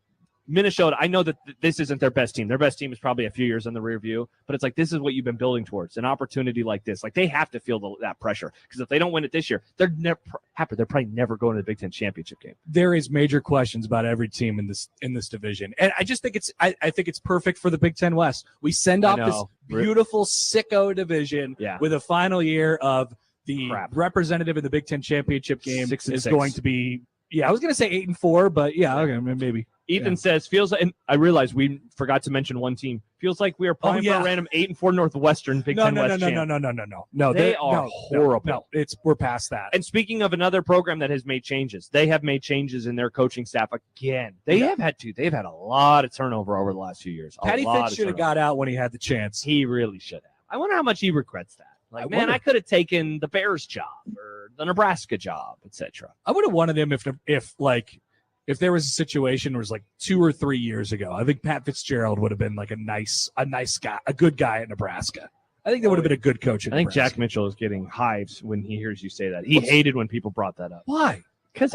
Minnesota, I know that this isn't their best team. Their best team is probably a few years in the rear view, but it's like this is what you've been building towards, an opportunity like this. Like they have to feel that pressure because if they don't win it this year, they're probably never going to the Big Ten championship game. There is major questions about every team in this division, and I just think I think it's perfect for the Big Ten West. We send off this beautiful sicko division with a final year of the representative in the Big Ten championship game is going to be Yeah, I was gonna say 8-4, but yeah, okay, maybe. Ethan Yeah. says, feels like, and I realize we forgot to mention one team. Feels like we are playing for a random 8-4 Northwestern Big Ten West champ. No, They are horrible. No, we're past that. And speaking of another program that has made changes, they have made changes in their coaching staff again. They've had a lot of turnover over the last few years. Patty Fitz should have got out when he had the chance. He really should have. I wonder how much he regrets that. Like, I could have taken the Bears job or the Nebraska job, etc. I would have wanted him if there was a situation where it was like 2 or 3 years ago. I think Pat Fitzgerald would have been like a nice guy, a good guy at Nebraska. I think that would have been a good coach. I think Jack Mitchell is getting hives when he hears you say that. He hated when people brought that up. Why? Because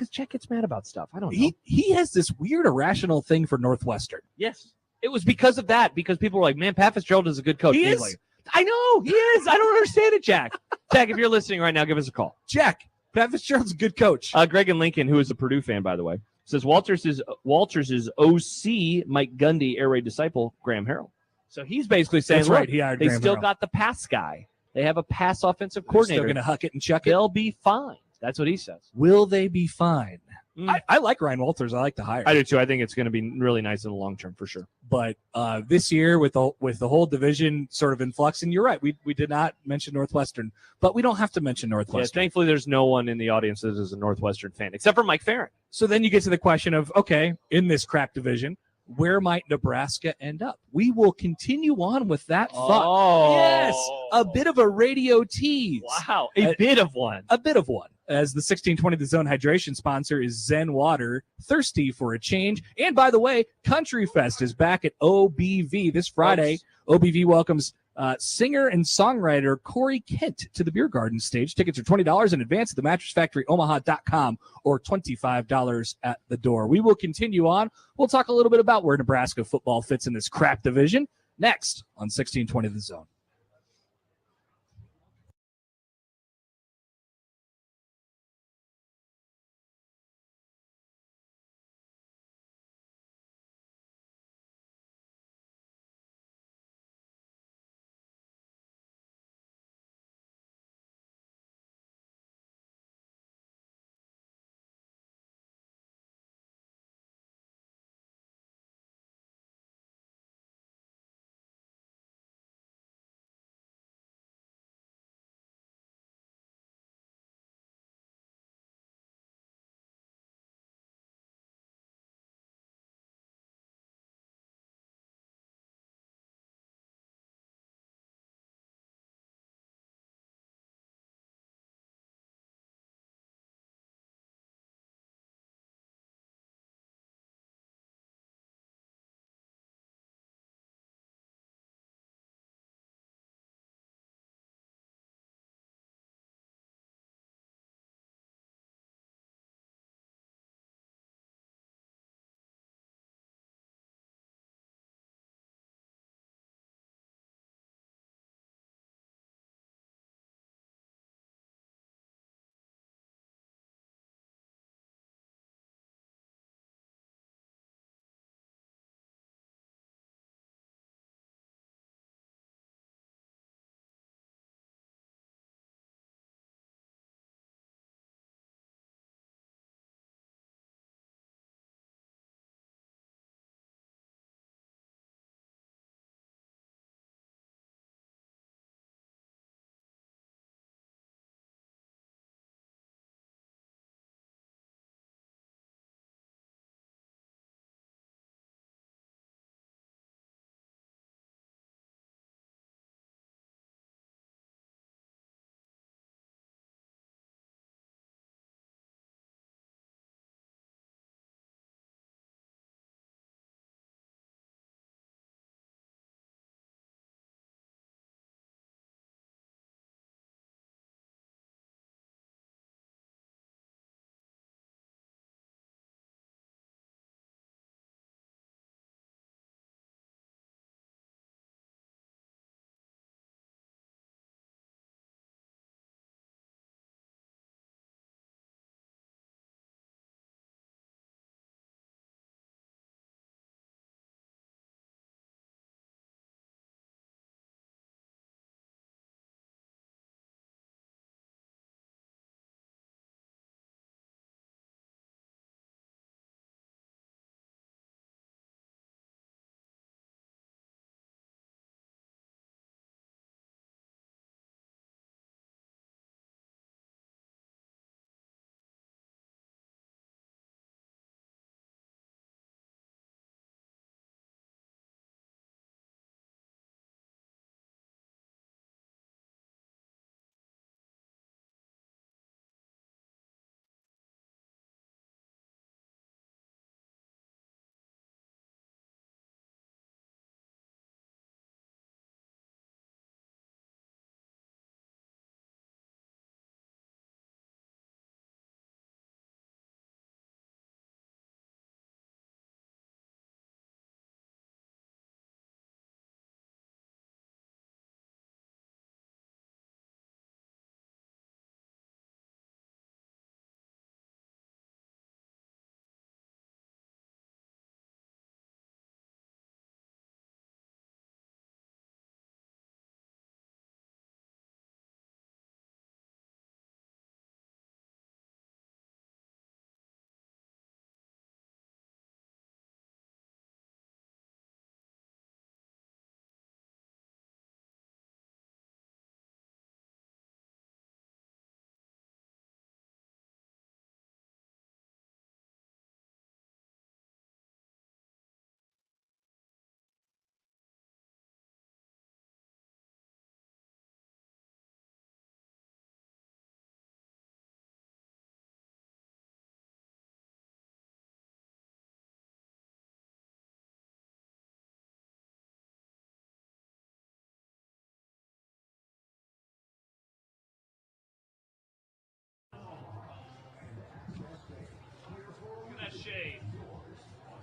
Jack gets mad about stuff. I don't know. He has this weird irrational thing for Northwestern. Yes. It was because of that, because people were like, man, Pat Fitzgerald is a good coach. He He's is. Like, I know, he is. I don't understand it, Jack. Jack, if you're listening right now, give us a call. Jack, Pat Fitzgerald's a good coach. Greg and Lincoln, who is a Purdue fan, by the way, says Walters is OC, Mike Gundy, air raid disciple, Graham Harrell. So he's basically saying, That's right. He hired they Graham still Harrell. got the pass guy. They have a pass offensive They're coordinator. still going to huck it and chuck it. They'll be fine. That's what he says. Will they be fine? Mm. I like Ryan Walters. I like the hire. I do too. I think it's going to be really nice in the long term for sure. But this year, with the whole division sort of in flux, and you're right, we did not mention Northwestern, but we don't have to mention Yeah, Northwestern. thankfully, there's no one in the audience that is a Northwestern fan except for Mike Farron. So then you get to the question of, okay, in this crap division, where might Nebraska end up? We will continue on with that thought. Oh, Yes, a bit of a radio tease. Wow, a bit of one. A bit of one. As the 1620 The Zone hydration sponsor is Zen Water, thirsty for a change. And by the way, Country Fest is back at OBV this Friday. OBV welcomes singer and songwriter Corey Kent to the Beer Garden stage. Tickets are $20 in advance at themattressfactoryomaha.com or $25 at the door. We will continue on. We'll talk a little bit about where Nebraska football fits in this crap division next on 1620 The Zone.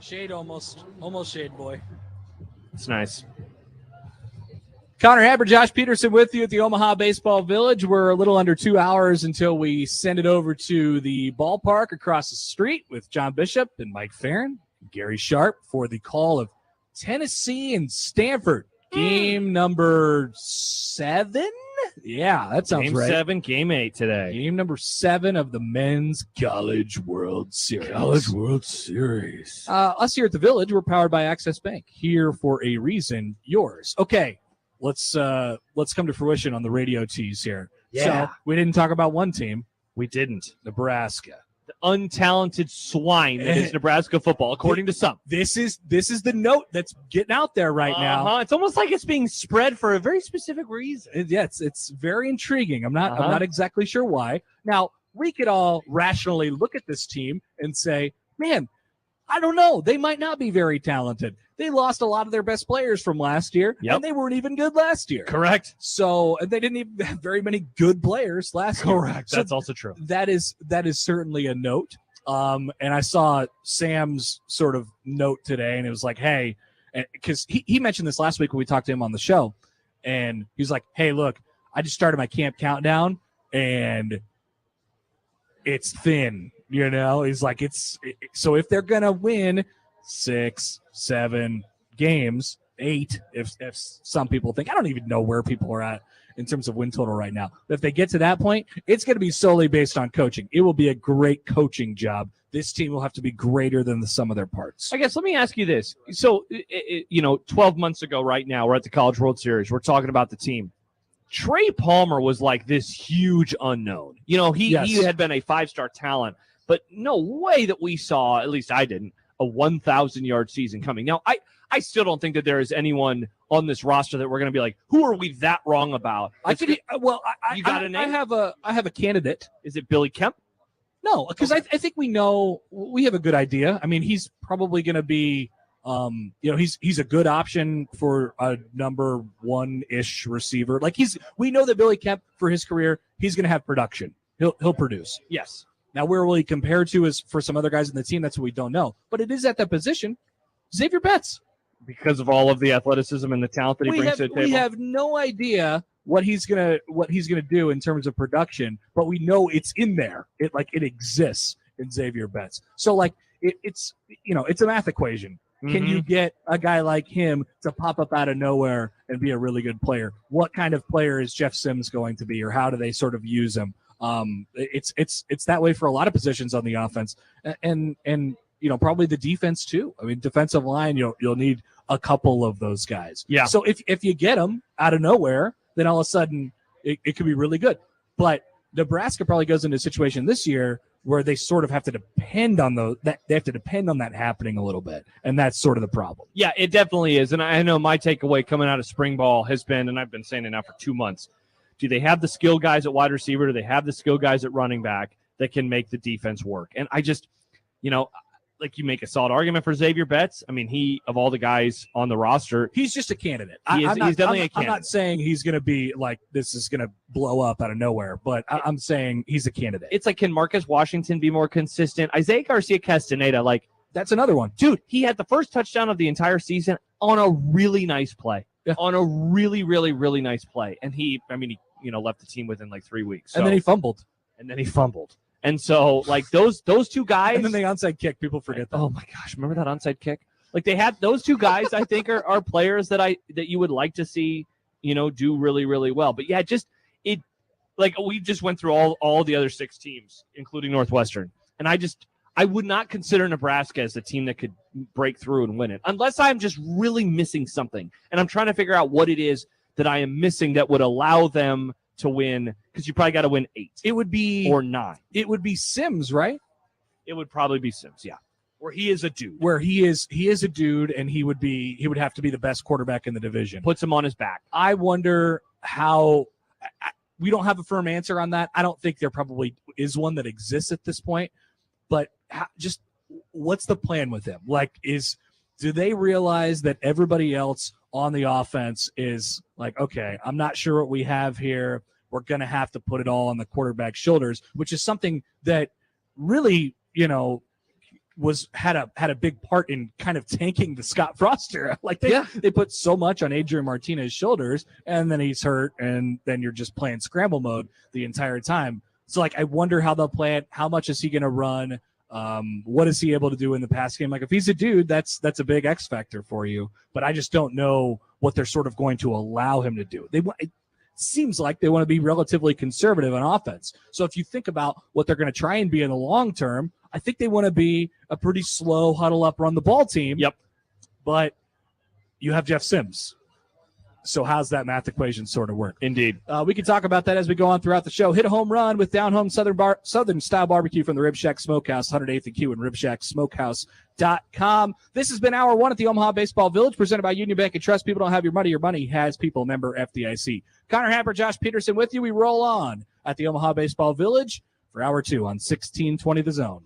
Shade almost shade boy. It's nice. Connor Happer, Josh Peterson with you at the Omaha Baseball Village. We're a little under 2 hours until we send it over to the ballpark across the street with John Bishop and Mike Farron, Gary Sharp for the call of Tennessee and Stanford. Game number 7? Yeah, that sounds Game right. 7, Game 8 today. Game number 7 of the Men's College World Series. Us here at the Village, we're powered by Access Bank. Here for a reason, yours. Okay, let's come to fruition on the radio tease here. Yeah. So we didn't talk about one team. We didn't. Nebraska. The untalented swine that is Nebraska football, according to some. This is the note that's getting out there right now. It's almost like it's being spread for a very specific reason. It's very intriguing. I'm not exactly sure why. Now, we could all rationally look at this team and say, man, I don't know. They might not be very talented. They lost a lot of their best players from last year, and they weren't even good last year. Correct. So they didn't even have very many good players last year. Correct. That's also true. That is certainly a note. And I saw Sam's sort of note today, and it was like, hey, because he mentioned this last week when we talked to him on the show, and he was like, hey, look, I just started my camp countdown, and it's thin. You know, he's like, so if they're gonna win 6, 7 games, 8, if some people think, I don't even know where people are at in terms of win total right now. But if they get to that point, it's going to be solely based on coaching. It will be a great coaching job. This team will have to be greater than the sum of their parts. I guess let me ask you this. So, 12 months ago right now, we're at the College World Series. We're talking about the team. Trey Palmer was like this huge unknown. He had been a 5-star talent, but no way that we saw, at least I didn't, a 1,000-yard season coming. Now, I still don't think that there is anyone on this roster that we're going to be like, who are we that wrong about? I have a candidate. Is it Billy Kemp? No, because I think we have a good idea. I mean, he's probably going to be, he's a good option for a number 1-ish receiver. Like we know that Billy Kemp for his career, he's going to have production. He'll produce. Yes. Now, where will he compare to is for some other guys in the team? That's what we don't know. But it is at that position. Xavier Betts. Because of all of the athleticism and the talent that he brings to the table. We have no idea what he's gonna do in terms of production, but we know it's in there. It exists in Xavier Betts. So it's a math equation. Mm-hmm. Can you get a guy like him to pop up out of nowhere and be a really good player? What kind of player is Jeff Sims going to be, or how do they sort of use him? It's that way for a lot of positions on the offense, and probably the defense too. I mean, defensive line, you'll need a couple of those guys. Yeah. So if you get them out of nowhere, then all of a sudden it could be really good. But Nebraska probably goes into a situation this year where they sort of have to depend on that happening a little bit, and that's sort of the problem. Yeah, it definitely is. And I know my takeaway coming out of spring ball has been, and I've been saying it now for 2 months. Do they have the skill guys at wide receiver? Do they have the skill guys at running back that can make the defense work? And I just, like you make a solid argument for Xavier Betts. I mean, he, of all the guys on the roster, he's just a candidate. He's definitely a candidate. I'm not saying he's going to be like, this is going to blow up out of nowhere, but I'm saying he's a candidate. It's like, can Marcus Washington be more consistent? Isaiah Garcia-Castaneda, that's another one. Dude, he had the first touchdown of the entire season on a really nice play. Yeah. On a really, really, really nice play. And he left the team within 3 weeks. So. And then he fumbled. And so, those two guys. And then the onside kick, people forget that. Oh, my gosh. Remember that onside kick? They had those two guys, I think, are players that you would like to see, do really, really well. But, yeah, we just went through all the other 6 teams, including Northwestern. And I would not consider Nebraska as a team that could break through and win it, unless I'm just really missing something. And I'm trying to figure out what it is that I am missing that would allow them to win, because you probably got to win 8. It would be or 9. It would be Sims, right? It would probably be Sims, yeah. Where he is a dude. Where he is a dude, and he would have to be the best quarterback in the division. Puts him on his back. I wonder how. We don't have a firm answer on that. I don't think there probably is one that exists at this point. But just what's the plan with him? Do they realize that everybody else on the offense is like, okay, I'm not sure what we have here. We're going to have to put it all on the quarterback's shoulders, which is something that really, had a big part in kind of tanking the Scott Frost era. Like they put so much on Adrian Martinez's shoulders, and then he's hurt, and then you're just playing scramble mode the entire time. So like, I wonder how they'll play it. How much is he going to run? What is he able to do in the pass game? Like, if he's a dude, that's a big X factor for you. But I just don't know what they're sort of going to allow him to do. It seems like they want to be relatively conservative on offense. So if you think about what they're going to try and be in the long term, I think they want to be a pretty slow, huddle up, run the ball team. Yep. But you have Jeff Sims. So how's that math equation sort of work? Indeed. We can talk about that as we go on throughout the show. Hit a home run with Down Home Southern style barbecue from the Rib Shack Smokehouse, 108th and Q and ribshacksmokehouse.com. This has been Hour 1 at the Omaha Baseball Village, presented by Union Bank and Trust. People don't have your money. Your money has people. Member FDIC. Connor Happer, Josh Peterson with you. We roll on at the Omaha Baseball Village for Hour 2 on 1620 The Zone.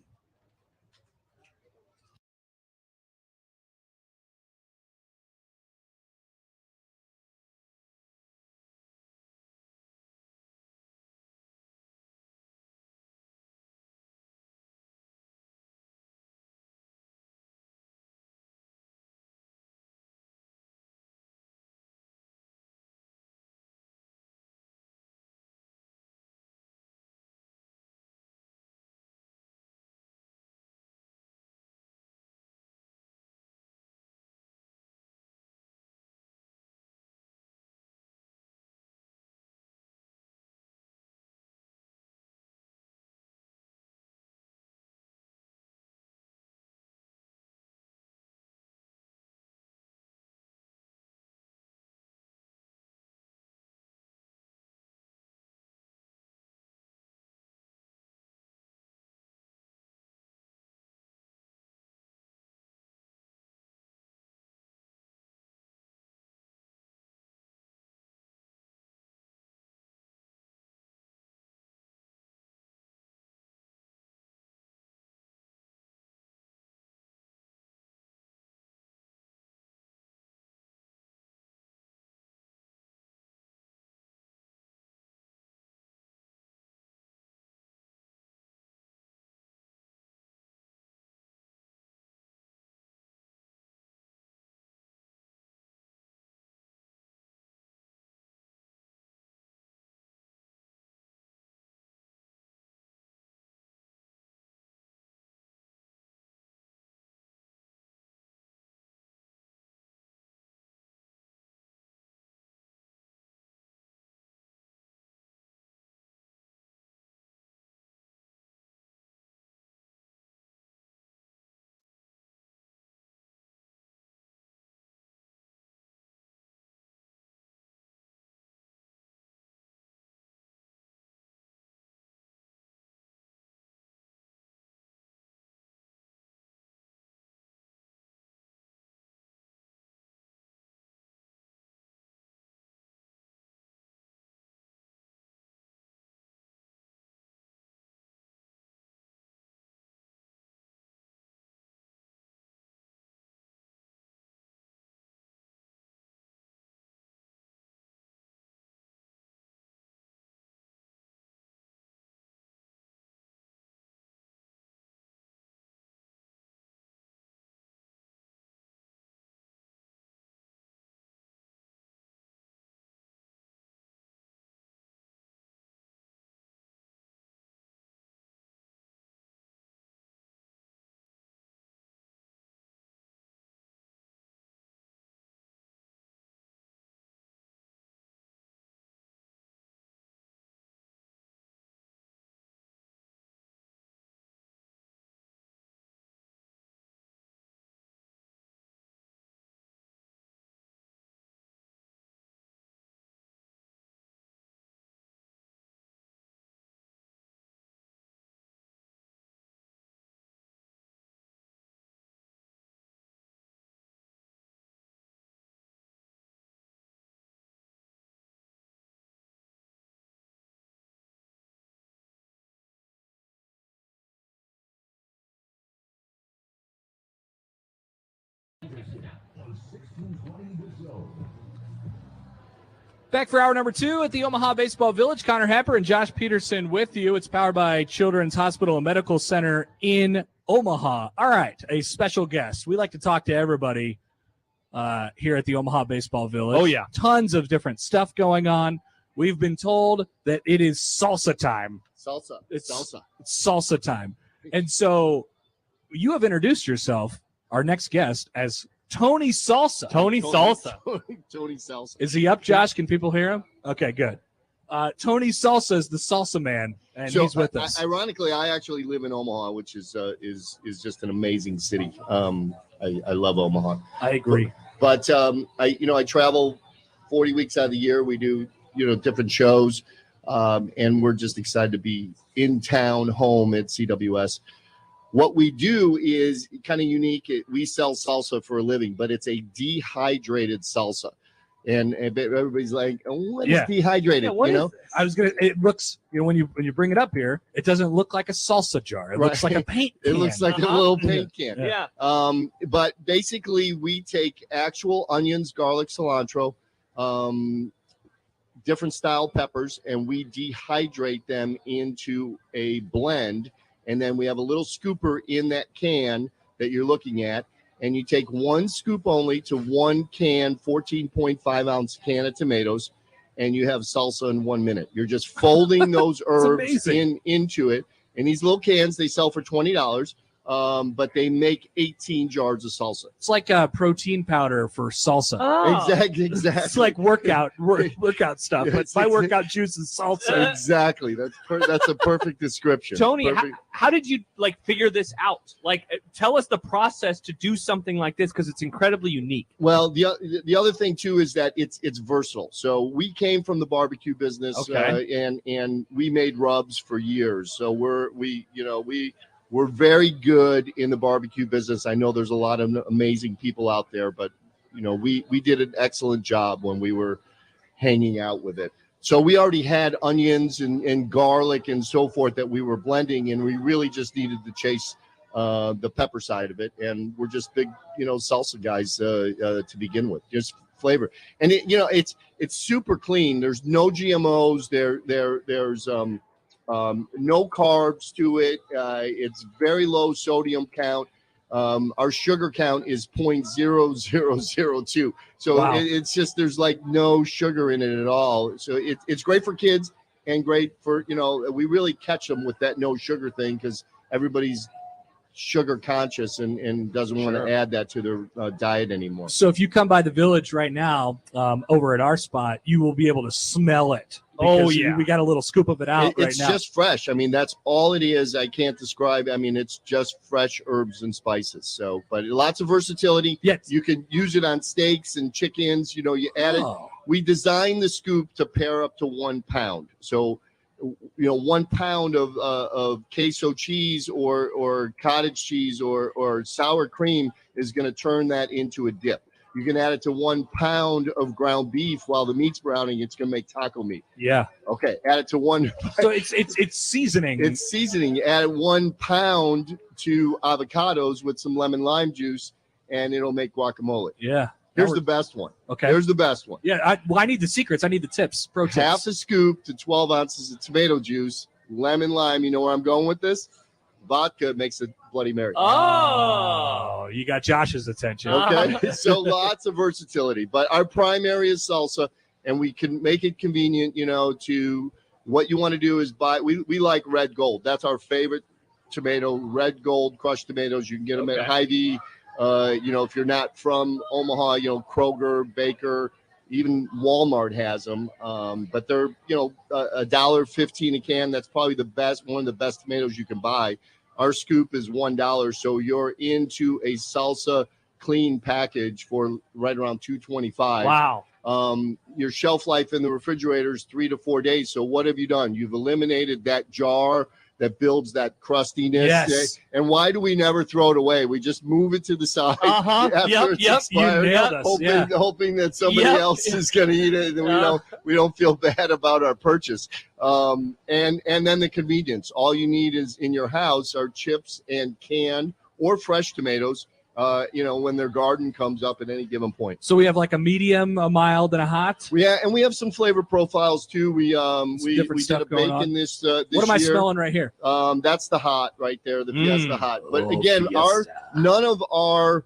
Back for hour number 2 at the Omaha Baseball Village. Connor Happer and Josh Peterson with you. It's powered by Children's Hospital and Medical Center in Omaha. All right, a special guest. We like to talk to everybody here at the Omaha Baseball Village. Oh, yeah. Tons of different stuff going on. We've been told that it is salsa time. Salsa. It's salsa time. And so you have introduced yourself, our next guest, as Tony Salsa. Tony Salsa. Tony Salsa. Is he up, Josh? Can people hear him? Okay, good. Tony Salsa is the salsa man, and he's with us. Ironically, I actually live in Omaha, which is just an amazing city. I love Omaha. I agree. But I travel 40 weeks out of the year. We do different shows, and we're just excited to be in town, home at CWS. What we do is kind of unique. We sell salsa for a living, but it's a dehydrated salsa. And everybody's like, what is dehydrated? Yeah, it looks, when you bring it up here, it doesn't look like a salsa jar. It looks like a paint can. It looks like a little paint can. Yeah. But basically we take actual onions, garlic, cilantro, different style peppers, and we dehydrate them into a blend. And then we have a little scooper in that can that you're looking at. And you take one scoop only to 1 can, 14.5 ounce can of tomatoes, and you have salsa in 1 minute. You're just folding those herbs into it. And these little cans, they sell for $20, but they make 18 jars of salsa. It's like a protein powder for salsa. Oh. Exactly. It's like workout stuff, but my workout juice is salsa. Exactly. That's a perfect description. Tony, Perfect. how did you figure this out? Tell us the process to do something like this, because it's incredibly unique. Well, the other thing too is that it's versatile. So we came from the barbecue business, and we made rubs for years. So we're very good in the barbecue business. I know there's a lot of amazing people out there, but we did an excellent job when we were hanging out with it. So we already had onions and garlic and so forth that we were blending, and we really just needed to chase the pepper side of it. And we're just big, salsa guys to begin with, just flavor. And it's super clean. There's no GMOs. There's no carbs to it. It's very low sodium count. Our sugar count is 0.0002. So wow. It's just, there's no sugar in it at all. So it's great for kids and great for, we really catch them with that no sugar thing, because everybody's sugar conscious and doesn't want to add that to their diet anymore. So if you come by the village right now, over at our spot, you will be able to smell it. Oh, yeah. We got a little scoop of it out right now. It's just fresh. I mean, that's all it is. I can't describe. I mean, it's just fresh herbs and spices. So, but lots of versatility. Yes. You can use it on steaks and chickens. You add it. We designed the scoop to pair up to 1 pound. So, 1 pound of queso cheese or cottage cheese or sour cream is going to turn that into a dip. You can add it to 1 pound of ground beef while the meat's browning. It's going to make taco meat. Yeah. Okay. Add it to 1. So it's seasoning. It's seasoning. Add 1 pound to avocados with some lemon lime juice, and it'll make guacamole. Yeah. Here's the best one. Okay. Here's the best one. Yeah. I need the secrets. I need the tips. Pro tips. Half a scoop to 12 ounces of tomato juice, lemon lime. You know where I'm going with this? Vodka makes a Bloody Mary. Oh, you got Josh's attention. Okay. So lots of versatility, but our primary is salsa, and we can make it convenient, to what you want to do is buy. We like Red Gold. That's our favorite tomato, Red Gold crushed tomatoes. You can get them at Hy-Vee. If you're not from Omaha, Kroger, Baker, even Walmart has them. But they're, $1.15 a can. That's probably one of the best tomatoes you can buy. Our scoop is $1, so you're into a salsa clean package for right around $2.25. Wow. Your shelf life in the refrigerator is 3 to 4 days. So what have you done? You've eliminated that jar that builds that crustiness. Yes. And why do we never throw it away? We just move it to the side after it's expired, you nailed us. hoping that somebody else is going to eat it, and we don't feel bad about our purchase. And then the convenience. All you need is in your house are chips and canned or fresh tomatoes. when their garden comes up at any given point. So we have like a medium, a mild, and a hot. And we have some flavor profiles too. We did stuff a going bacon on. this What am I year. smelling right here? That's the hot right there, the Fiesta hot. But Oh, again, Fiesta. none of our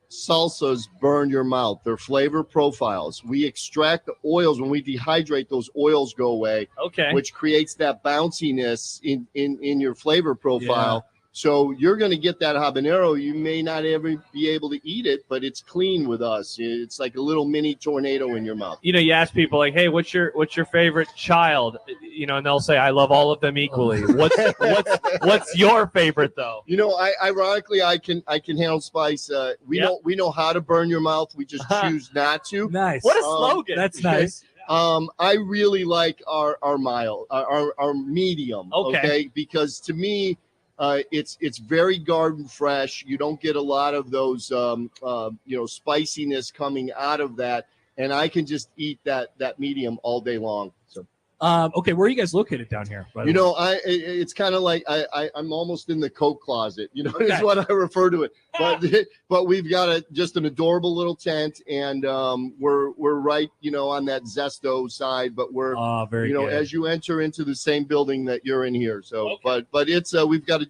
salsas burn your mouth. They're flavor profiles. We extract the oils. When we dehydrate, those oils go away. Okay. Which creates that bounciness in your flavor profile. So you're going to get that habanero. You may not ever be able to eat it, but it's clean with us. It's like a little mini tornado in your mouth. You ask people like, "Hey, what's your favorite child?" And they'll say, "I love all of them equally." What's your favorite though? Ironically, I can handle spice. We know how to burn your mouth. We just choose not to. Nice. What a slogan. That's nice. I really like our mild, our medium. Okay. Because to me, it's very garden fresh. You don't get a lot of those spiciness coming out of that, and I can just eat that medium all day long. So Okay, where are you guys located down here? By the way? it's kind of like I'm almost in the Coke closet. Okay. Is what I refer to it. But we've got just an adorable little tent, and we're right on that Zesto side. But we're very good. as you enter into the same building that you're in here. So but it's we've got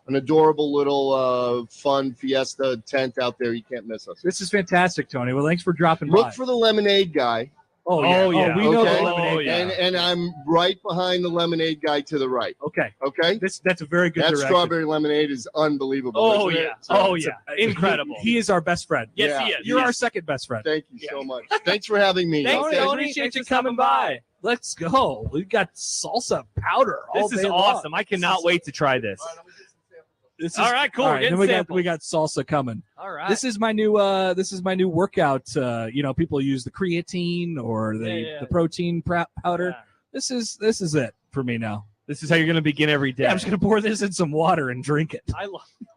an adorable little fun Fiesta tent out there. You can't miss us. This is fantastic, Tony. Well, thanks for dropping by. Look for the lemonade guy. Oh yeah. We know the Okay. lemonade. guy. And I'm right behind the lemonade guy to the right. Okay. Okay. That's a very good That direction. strawberry lemonade is unbelievable. Oh isn't it? yeah. So, Incredible. He is our best friend. Yes, Yeah. he is. You're Yes. our second best friend. Thank you so much. Thanks for having me. Thanks, Okay? Tony. Appreciate you coming by. Let's go. We've got salsa powder. All This is day long. awesome. I cannot wait to try this. This is, All right, cool. All We're right, getting then we got salsa coming. All right. This is my new workout. People use the creatine or the protein powder. Yeah. This is it for me now. This is how you're going to begin every day. Yeah, I'm just gonna pour this in some water and drink it.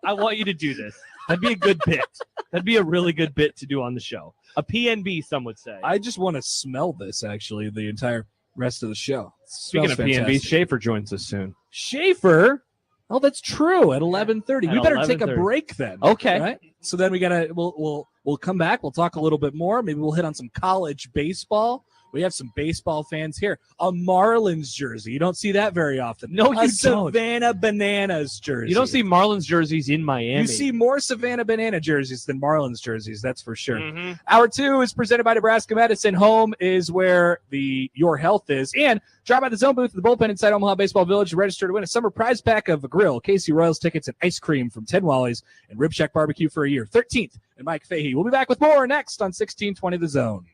I want you to do this. That'd be a good bit. That'd be a really good bit to do on the show. A PNB, some would say. I just want to smell this actually the entire rest of the show. Speaking of PNB, Schaefer joins us soon. Schaefer. Oh, that's true. At 11:30, we better take a 11:30. break then. Okay. Right. So then we'll come back. We'll talk a little bit more. Maybe we'll hit on some college baseball. We have some baseball fans here. A Marlins jersey. You don't see that very often. No, you a don't. Savannah Bananas jersey. You don't see Marlins jerseys in Miami. You see more Savannah Banana jerseys than Marlins jerseys. That's for sure. Mm-hmm. Hour 2 is presented by Nebraska Medicine. Home is where your health is. And drop by the zone booth at the bullpen inside Omaha Baseball Village to register to win a summer prize pack of a grill, KC Royals tickets, and ice cream from Ted Wally's and Rib Shack Barbecue for a year. 13th and Mike Fahey. We'll be back with more next on 1620 The Zone.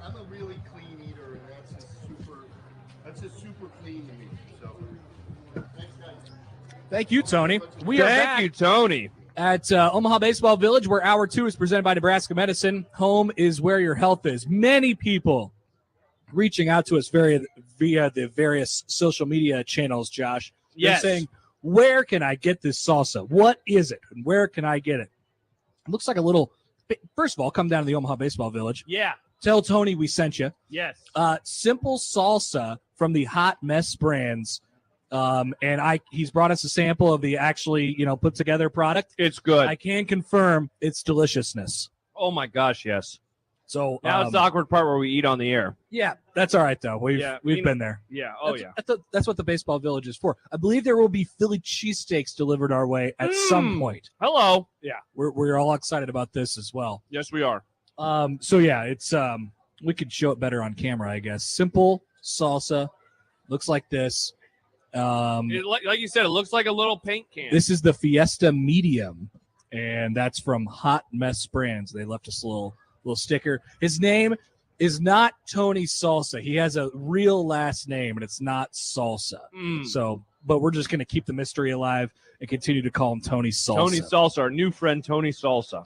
I'm a really clean eater, and that's just super clean to me. So, thanks, guys. Thank you, Tony. We are back Thank you, Tony. at Omaha Baseball Village, where Hour 2 is presented by Nebraska Medicine. Home is where your health is. Many people reaching out to us via the various social media channels, Josh. They're Yes. saying, where can I get this salsa? What is it? And where can I get it? It looks like a little, first of all, come down to the Omaha Baseball Village. Yeah. Tell Tony we sent you. Yes. Simple salsa from the Hot Mess brands. And he's brought us a sample of the actually, put together product. It's good. I can confirm its deliciousness. Oh my gosh, yes. So Now it's the awkward part where we eat on the air. Yeah, that's all right though. We've been there. Yeah. That's what the Baseball Village is for. I believe there will be Philly cheesesteaks delivered our way at some point. Hello. Yeah, we're all excited about this as well. Yes, we are. So yeah, it's we could show it better on camera, I guess. Simple salsa, looks like this. Like you said, it looks like a little paint can. This is the Fiesta Medium, and that's from Hot Mess Brands. They left us a little sticker. His name is not Tony Salsa. He has a real last name, and it's not Salsa. So, but we're just going to keep the mystery alive and continue to call him Tony Salsa. Tony Salsa, our new friend Tony Salsa.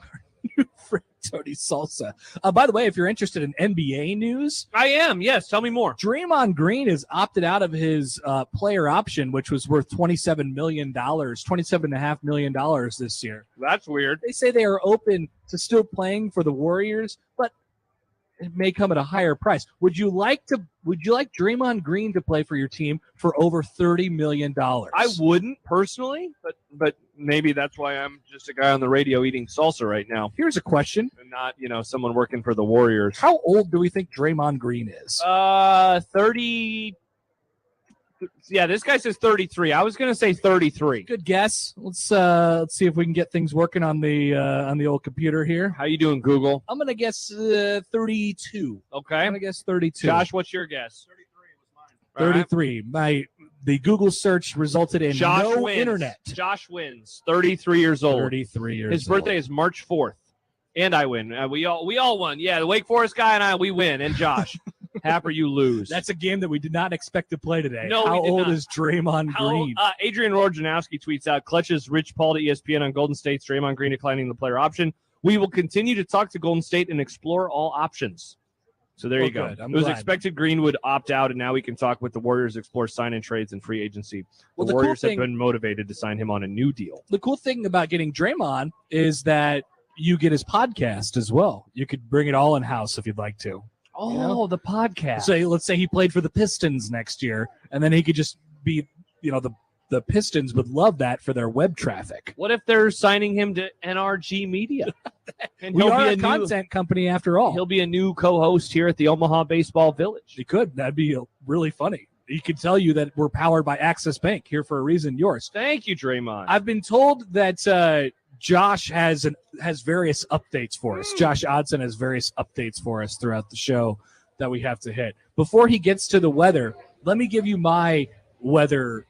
Tony Salsa. By the way, if you're interested in NBA news, I am. Yes, tell me more. Draymond Green has opted out of his player option, which was worth $27.5 million this year. That's weird. They say they are open to still playing for the Warriors, but it may come at a higher price. Would you like Draymond Green to play for your team for over $30 million? I wouldn't personally, but maybe that's why I'm just a guy on the radio eating salsa right now. Here's a question. And not, someone working for the Warriors. How old do we think Draymond Green is? 30. Yeah, this guy says 33. I was going to say 33. Good guess. Let's see if we can get things working on the old computer here. How you doing, Google? I'm going to guess 32. Okay. I'm going to guess 32. Josh, what's your guess? 33. The Google search resulted in no wins. internet. Josh wins. 33 years old. 33 years His birthday is March 4th. And I win. We all won. Yeah, the Wake Forest guy and I, we win. And Josh, Happer, you lose. That's a game that we did not expect to play today. No, How we did old not. is Draymond Green? Adrian Wojnarowski tweets out, clutches Rich Paul to ESPN on Golden State's Draymond Green declining the player option. We will continue to talk to Golden State and explore all options. So there you go. Good. It was expected Green would opt out, and now we can talk with the Warriors, explore sign-in trades and free agency. The Warriors have been motivated to sign him on a new deal. The cool thing about getting Draymond is that you get his podcast as well. You could bring it all in-house if you'd like to. Oh, the podcast. So let's say he played for the Pistons next year, and then he could just be, the Pistons would love that for their web traffic. What if they're signing him to NRG Media? And We are a content company after all. He'll be a new co-host here at the Omaha Baseball Village. He could. That'd be really funny. He could tell you that we're powered by Access Bank, here for a reason, yours. Thank you, Draymond. I've been told that Josh has various updates for us. Josh Odson has various updates for us throughout the show that we have to hit. Before he gets to the weather, let me give you my weather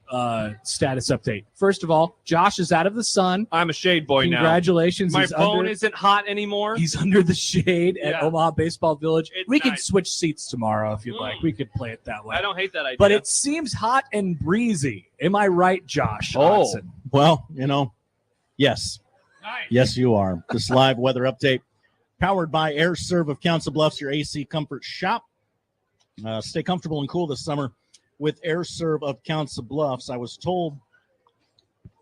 status update. First of all, Josh is out of the sun. I'm a shade boy now. Congratulations. My phone isn't hot anymore. He's under the shade at Omaha Baseball Village. We can nice. switch seats tomorrow if you'd like. We could play it that way. I don't hate that idea. But it seems hot and breezy. Am I right, Josh? Oh, Odson? well, yes. Nice. Yes, you are. This live weather update powered by Air Serv of Council Bluffs, your AC comfort shop. Stay comfortable and cool this summer with Air Serv of Council Bluffs. I was told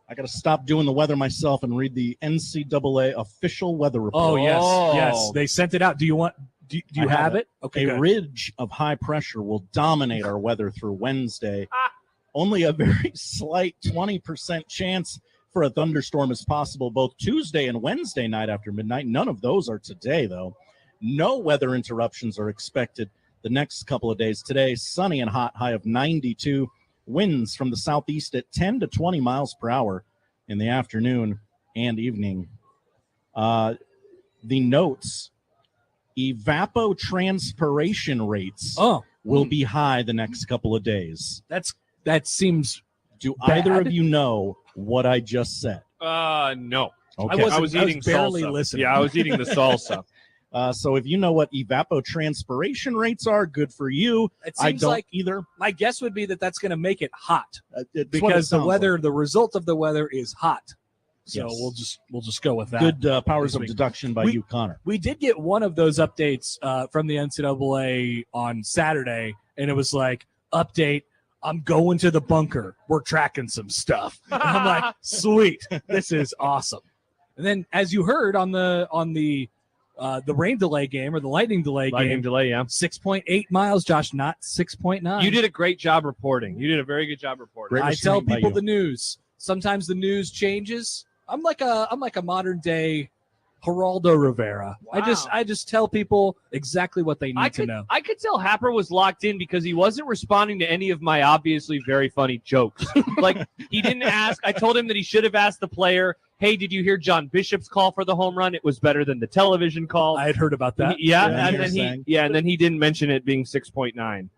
I got to stop doing the weather myself and read the NCAA official weather report. Oh, yes. They sent it out. Do you have it? Okay. A good. ridge of high pressure will dominate our weather through Wednesday. Only a very slight 20% chance for a thunderstorm is possible both Tuesday and Wednesday night after midnight. None of those are today, though. No weather interruptions are expected the next couple of days. Today, sunny and hot, high of 92. Winds from the southeast at 10 to 20 miles per hour in the afternoon and evening. The notes, evapotranspiration rates will be high the next couple of days. That seems Do bad. either of you know what I just said? No. Okay. I was eating barely salsa. listening. Yeah, I was eating the salsa. So if you know what evapotranspiration rates are, good for you. It I seems don't like either. my guess would be that that's going to make it hot It's what it because the sounds weather, like. the result of the weather is hot. So Yes. we'll just go with that. Good powers this of week. deduction by you, Connor. We did get one of those updates from the NCAA on Saturday, and it was like, update, I'm going to the bunker. We're tracking some stuff. And I'm like, sweet, this is awesome. And then, as you heard on the rain delay game or the lightning delay game, 6.8 miles, Josh, not 6.9. You did a great job reporting. You did a very good job reporting. I tell people the news. Sometimes the news changes. I'm like a modern day Geraldo Rivera. Wow. I just tell people exactly what they need to know. I could tell Happer was locked in because he wasn't responding to any of my obviously very funny jokes. Like, he didn't ask. I told him that he should have asked the player, hey, did you hear John Bishop's call for the home run? It was better than the television call. I had heard about that. And then he didn't mention it being 6.9.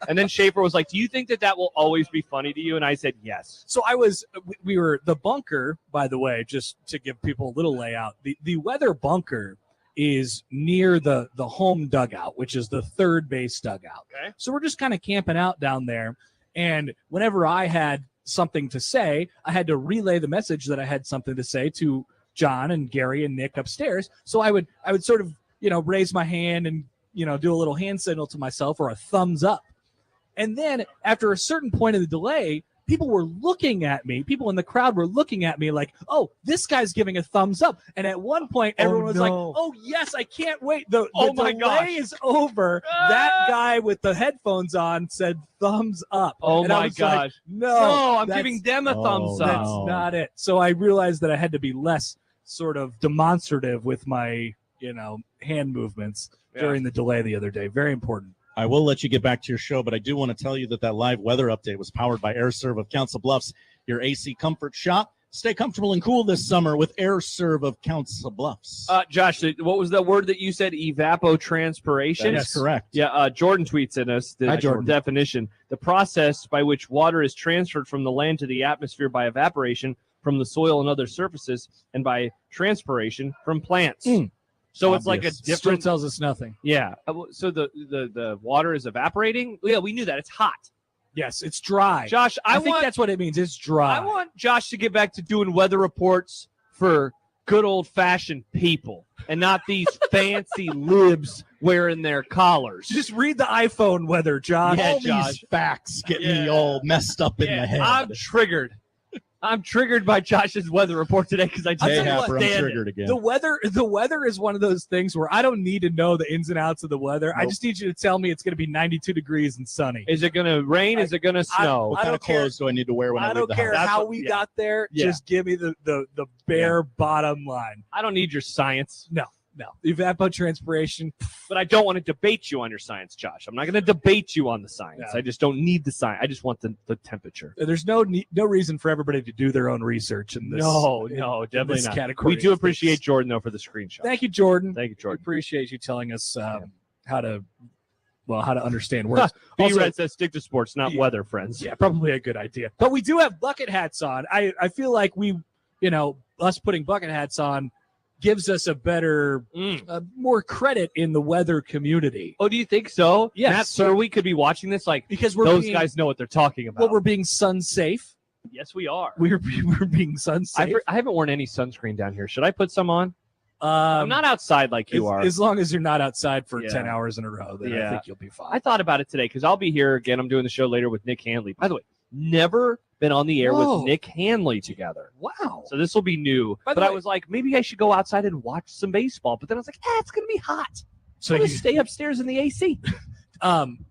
And then Schaefer was like, do you think that will always be funny to you? And I said yes. So we were the bunker, by the way, just to give people a little layout. The weather bunker is near the home dugout, which is the third base dugout. Okay. So we're just kind of camping out down there. And whenever I had something to say, I had to relay the message that I had something to say to John and Gary and Nick upstairs. So I would sort of, raise my hand and, do a little hand signal to myself or a thumbs up. And then after a certain point of the delay, people were looking at me. People in the crowd were looking at me like, oh, this guy's giving a thumbs up. And at one point, everyone was like, oh, yes, I can't wait. The delay is over. That guy with the headphones on said thumbs up. Oh, and my I was gosh. like, no, I'm giving them a thumbs up. That's not it. So I realized that I had to be less sort of demonstrative with my, hand movements during the delay the other day. Very important. I will let you get back to your show, but I do want to tell you that live weather update was powered by AirServe of Council Bluffs, your AC comfort shop. Stay comfortable and cool this summer with AirServe of Council Bluffs. Josh, what was the word that you said? Evapotranspiration? That's correct. Yeah, Jordan tweets at us the Jordan. definition. The process by which water is transferred from the land to the atmosphere by evaporation from the soil and other surfaces, and by transpiration from plants. So it's like a Still different. tells us nothing. Yeah. So the water is evaporating. Yeah, we knew that. It's hot. Yes, it's dry. Josh, I think that's what it means. It's dry. I want Josh to get back to doing weather reports for good old-fashioned people and not these fancy libs wearing their collars. Just read the iPhone weather, Josh. Yeah, All Josh. these Facts get me all messed up in the head. I'm triggered. I'm triggered by Josh's weather report today because I just Hey, can't Happer, I'm stand triggered it. again. The weather is one of those things where I don't need to know the ins and outs of the weather. I just need you to tell me it's going to be 92 degrees and sunny. Is it going to rain? Is it going to snow? What kind of clothes do I need to wear when I leave don't the care house? how we got there. Yeah. Just give me the bare bottom line. I don't need your science, No. Evapotranspiration. but I don't want to debate you on your science, Josh. I'm not going to debate you on the science. No. I just don't need the science. I just want the temperature. There's no reason for everybody to do their own research in this. No, in definitely this not. category. We do appreciate Jordan, though, for the screenshot. Thank you, Jordan. Thank you, We Jordan. appreciate you telling us how to understand words. B Also- Red says stick to sports, not Yeah. weather, friends. Yeah, probably a good idea. But we do have bucket hats on. I feel like us putting bucket hats on gives us a better, more credit in the weather community. Oh, do you think so? Yes. Matt Serwe could be watching this like, Because those guys know what they're talking about. Well, we're being sun safe. Yes, we are. We're being sun safe. I haven't worn any sunscreen down here. Should I put some on? I'm not outside like you are. As long as you're not outside for Yeah. 10 hours in a row, then I Yeah. think you'll be fine. I thought about it today because I'll be here again. I'm doing the show later with Nick Hanley. By the way, never been on the air Whoa. with Nick Hanley together. Wow. So this will be new. By the But I way- was like, maybe I should go outside and watch some baseball. But then I was like, it's going to be hot. So I'm you, going to stay upstairs in the AC. I'm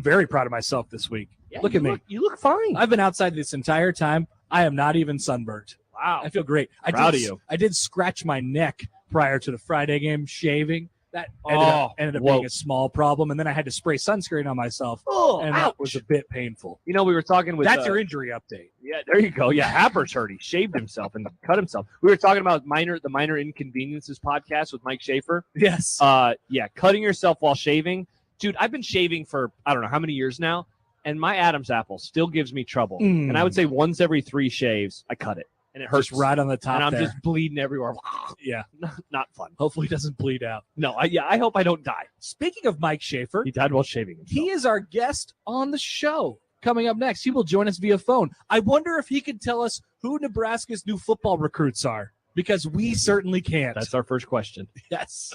very proud of myself this week. Yeah, Look you at me. You look fine. I've been outside this entire time. I am not even sunburnt. Wow. I feel great. Proud of you. I did scratch my neck prior to the Friday game shaving. That ended up whoa. being a small problem, and then I had to spray sunscreen on myself, Oh, and that was a bit painful. You know, we were talking with That's your injury update. Yeah, there you go. Yeah, Happer's hurt. He shaved himself and cut himself. We were talking about the Minor Inconveniences podcast with Mike Schaefer. Yes. Yeah, cutting yourself while shaving. Dude, I've been shaving for I don't know how many years now, and my Adam's apple still gives me trouble. And I would say once every 3 shaves, I cut it. and it hurts Just right on the top and I'm there. just bleeding everywhere. Yeah. Not fun. Hopefully, he doesn't bleed out. No, I hope I don't die. Speaking of Mike Schaefer, He died while shaving himself. he is our guest on the show. Coming up next, he will join us via phone. I wonder if he could tell us who Nebraska's new football recruits are, because we certainly can't. That's our first question. Yes.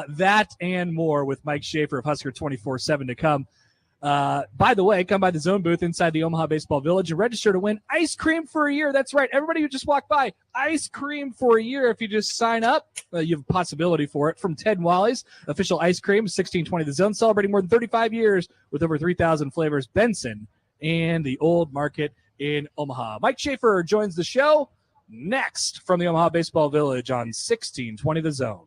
That and more with Mike Schaefer of Husker 24/7 to come. By the way, come by the Zone booth inside the Omaha Baseball Village and register to win ice cream for a year. That's right. Everybody who just walked by, ice cream for a year. If you just sign up, you have a possibility for it from Ted and Wally's official ice cream, 1620 The Zone, celebrating more than 35 years with over 3,000 flavors. Benson and the Old Market in Omaha. Mike Schaefer joins the show next from the Omaha Baseball Village on 1620 The Zone.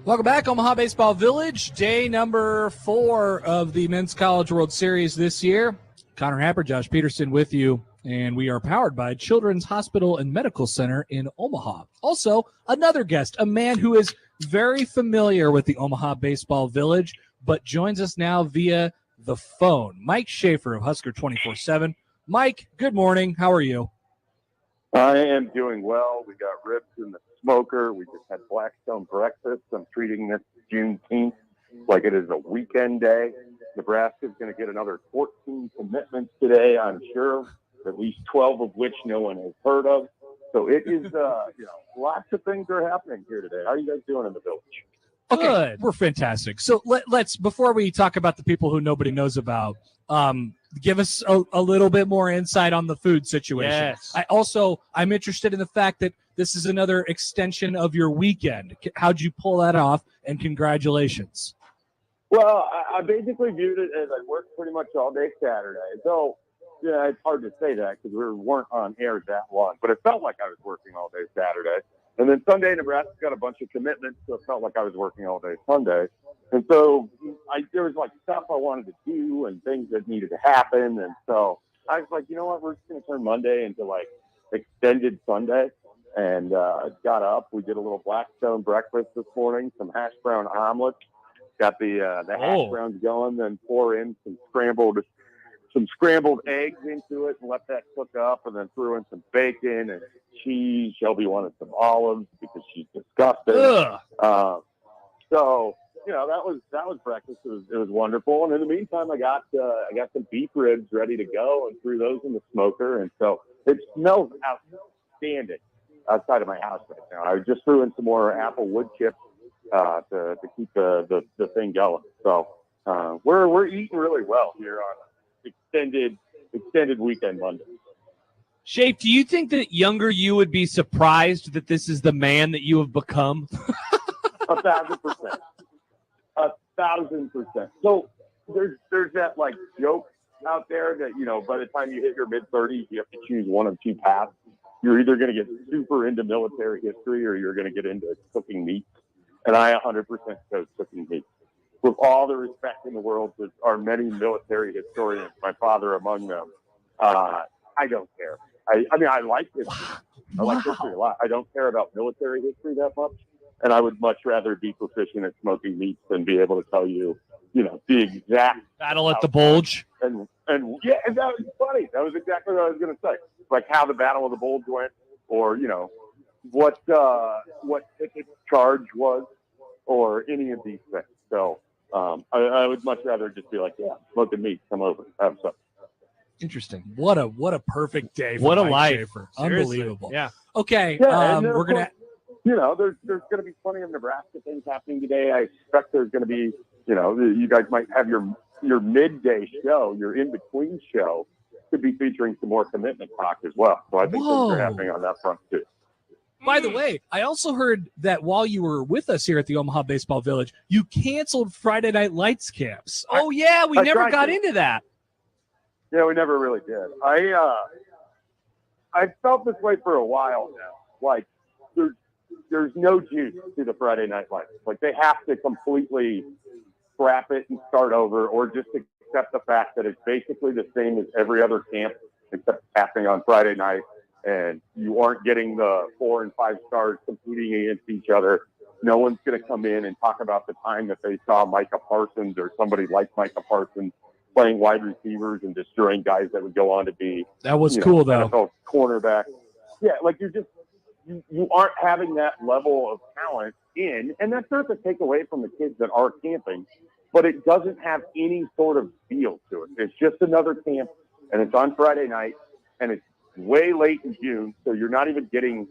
Welcome back, Omaha Baseball Village. Day number 4 of the Men's College World Series this year. Connor Happer, Josh Peterson with you, and we are powered by Children's Hospital and Medical Center in Omaha. Also, another guest, a man who is very familiar with the Omaha Baseball Village, but joins us now via the phone. Mike Schaefer of Husker 24/7. Mike, good morning. How are you? I am doing well. We got ribs in the smoker. We just had Blackstone breakfast. I'm treating this Juneteenth like it is a weekend day. Nebraska's going to get another 14 commitments today, I'm sure, at least 12 of which no one has heard of. So it is, lots of things are happening here today. How are you guys doing in the village? Okay, Good. we're fantastic. So let's, before we talk about the people who nobody knows about, give us a little bit more insight on the food situation. Yes. I'm interested in the fact that this is another extension of your weekend. How'd you pull that off? And congratulations. Well, I basically viewed it as I worked pretty much all day Saturday. So, yeah, it's hard to say that because we weren't on air that long, but it felt like I was working all day Saturday. And then Sunday, Nebraska got a bunch of commitments, so it felt like I was working all day Sunday. And so there was like stuff I wanted to do and things that needed to happen. And so I was like, you know what, we're just going to turn Monday into like extended Sunday. And got up. We did a little Blackstone breakfast this morning, some hash brown omelets. Got the hash browns going, then pour in some scrambled eggs into it and let that cook up, and then threw in some bacon and cheese. Shelby wanted some olives because she's disgusting. So that was breakfast. It was wonderful. And in the meantime, I got some beef ribs ready to go and threw those in the smoker. And so it smells outstanding outside of my house right now. I just threw in some more apple wood chips to keep the thing going. So we're eating really well here on extended weekend Monday. Shape, do you think that younger you would be surprised that this is the man that you have become? 1,000%. 1,000%. So there's that like joke out there that, by the time you hit your mid-30s, you have to choose one of two paths. You're either going to get super into military history or you're going to get into cooking meat. And I 100% chose cooking meat. With all the respect in the world to our many military historians, my father among them, I don't care. I like history. I like history a lot. I don't care about military history that much. And I would much rather be proficient at smoking meats than be able to tell you, the exact Battle at the Bulge. And yeah, and that was funny. That was exactly what I was going to say. Like how the Battle of the Bulge went, or what Pickett's charge was, or any of these things. So I would much rather just be like, yeah, smoking meat, come over, have some. Interesting. What a perfect day. For What a Mike life. Schaefer. Seriously. Unbelievable. Yeah. Okay. Yeah, We're gonna. There's going to be plenty of Nebraska things happening today. I expect there's going to be, you guys might have your midday show, your in-between show, could be featuring some more commitment talk as well. So I think things are happening on that front too. By the way, I also heard that while you were with us here at the Omaha Baseball Village, you canceled Friday Night Lights camps. Oh yeah, we never got into that. Yeah, we never really did. I felt this way for a while now. Like there's no juice to the Friday Night Lights. Like they have to completely scrap it and start over, or just accept the fact that it's basically the same as every other camp, except it's happening on Friday night, and you aren't getting the 4 and 5 stars competing against each other. No one's going to come in and talk about the time that they saw Micah Parsons or somebody like Micah Parsons playing wide receivers and destroying guys that would go on to be cool though. NFL cornerback. Yeah, like you aren't having that level of talent in, and that's not to take away from the kids that are camping, but it doesn't have any sort of feel to it. It's just another camp, and it's on Friday night, and it's way late in June, so you're not even getting,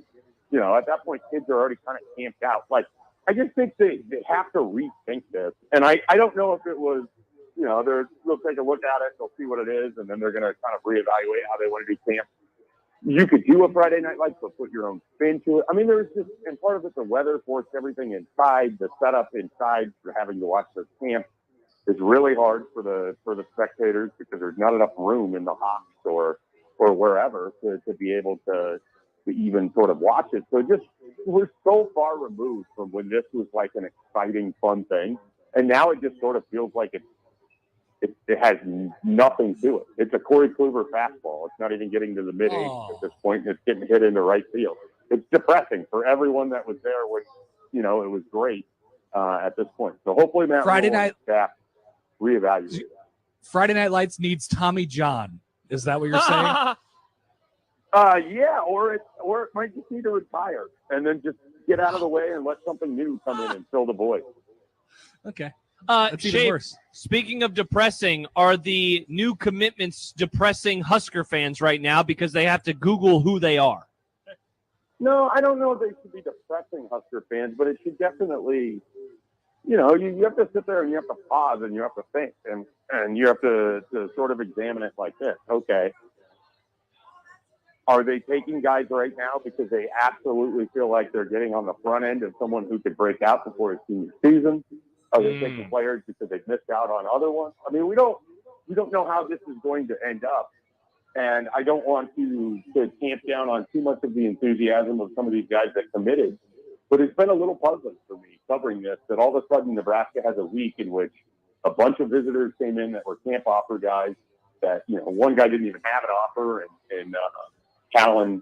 at that point, kids are already kind of camped out. Like, I just think they have to rethink this, and I don't know if it was, they'll take a look at it, they'll see what it is, and then they're going to kind of reevaluate how they want to do camp. You could do a Friday Night Lights, but put your own spin to it. I mean, there's just, and part of it, the weather forced everything inside. The setup inside for having to watch this camp is really hard for the spectators because there's not enough room in the hops or wherever to be able to even sort of watch it. So we're so far removed from when this was like an exciting, fun thing. And now it just sort of feels like it has nothing to it. It's a Corey Kluber fastball. It's not even getting to the mid-80s at this point, and it's getting hit into right field. It's depressing for everyone that was there when, it was great at this point. So hopefully Matt Friday Rule and night staff reevaluate. Friday Night Lights needs Tommy John. Is that what you're saying? Yeah, or it might just need to retire and then just get out of the way and let something new come in and fill the void. Okay. That's even Shape, worse. speaking of depressing, are the new commitments depressing Husker fans right now because they have to Google who they are? No, I don't know if they should be depressing Husker fans, but it should definitely, you have to sit there and you have to pause and you have to think and you have to sort of examine it like this. Okay. Are they taking guys right now because they absolutely feel like they're getting on the front end of someone who could break out before his senior season? Are they taking players because they've missed out on other ones? I mean, we don't know how this is going to end up. And I don't want to tamp down on too much of the enthusiasm of some of these guys that committed. But it's been a little puzzling for me covering this, that all of a sudden Nebraska has a week in which a bunch of visitors came in that were camp offer guys that, one guy didn't even have an offer and Callan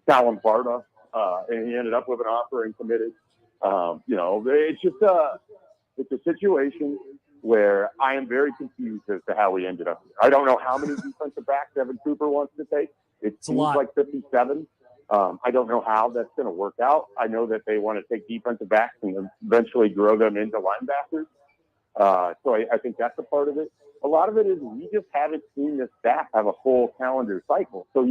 Barta, and he ended up with an offer and committed. It's just it's a situation where I am very confused as to how we ended up here. I don't know how many defensive backs Evan Cooper wants to take. It seems like 57. I don't know how that's going to work out. I know that they want to take defensive backs and eventually grow them into linebackers. So I think that's a part of it. A lot of it is we just haven't seen this staff have a full calendar cycle. So,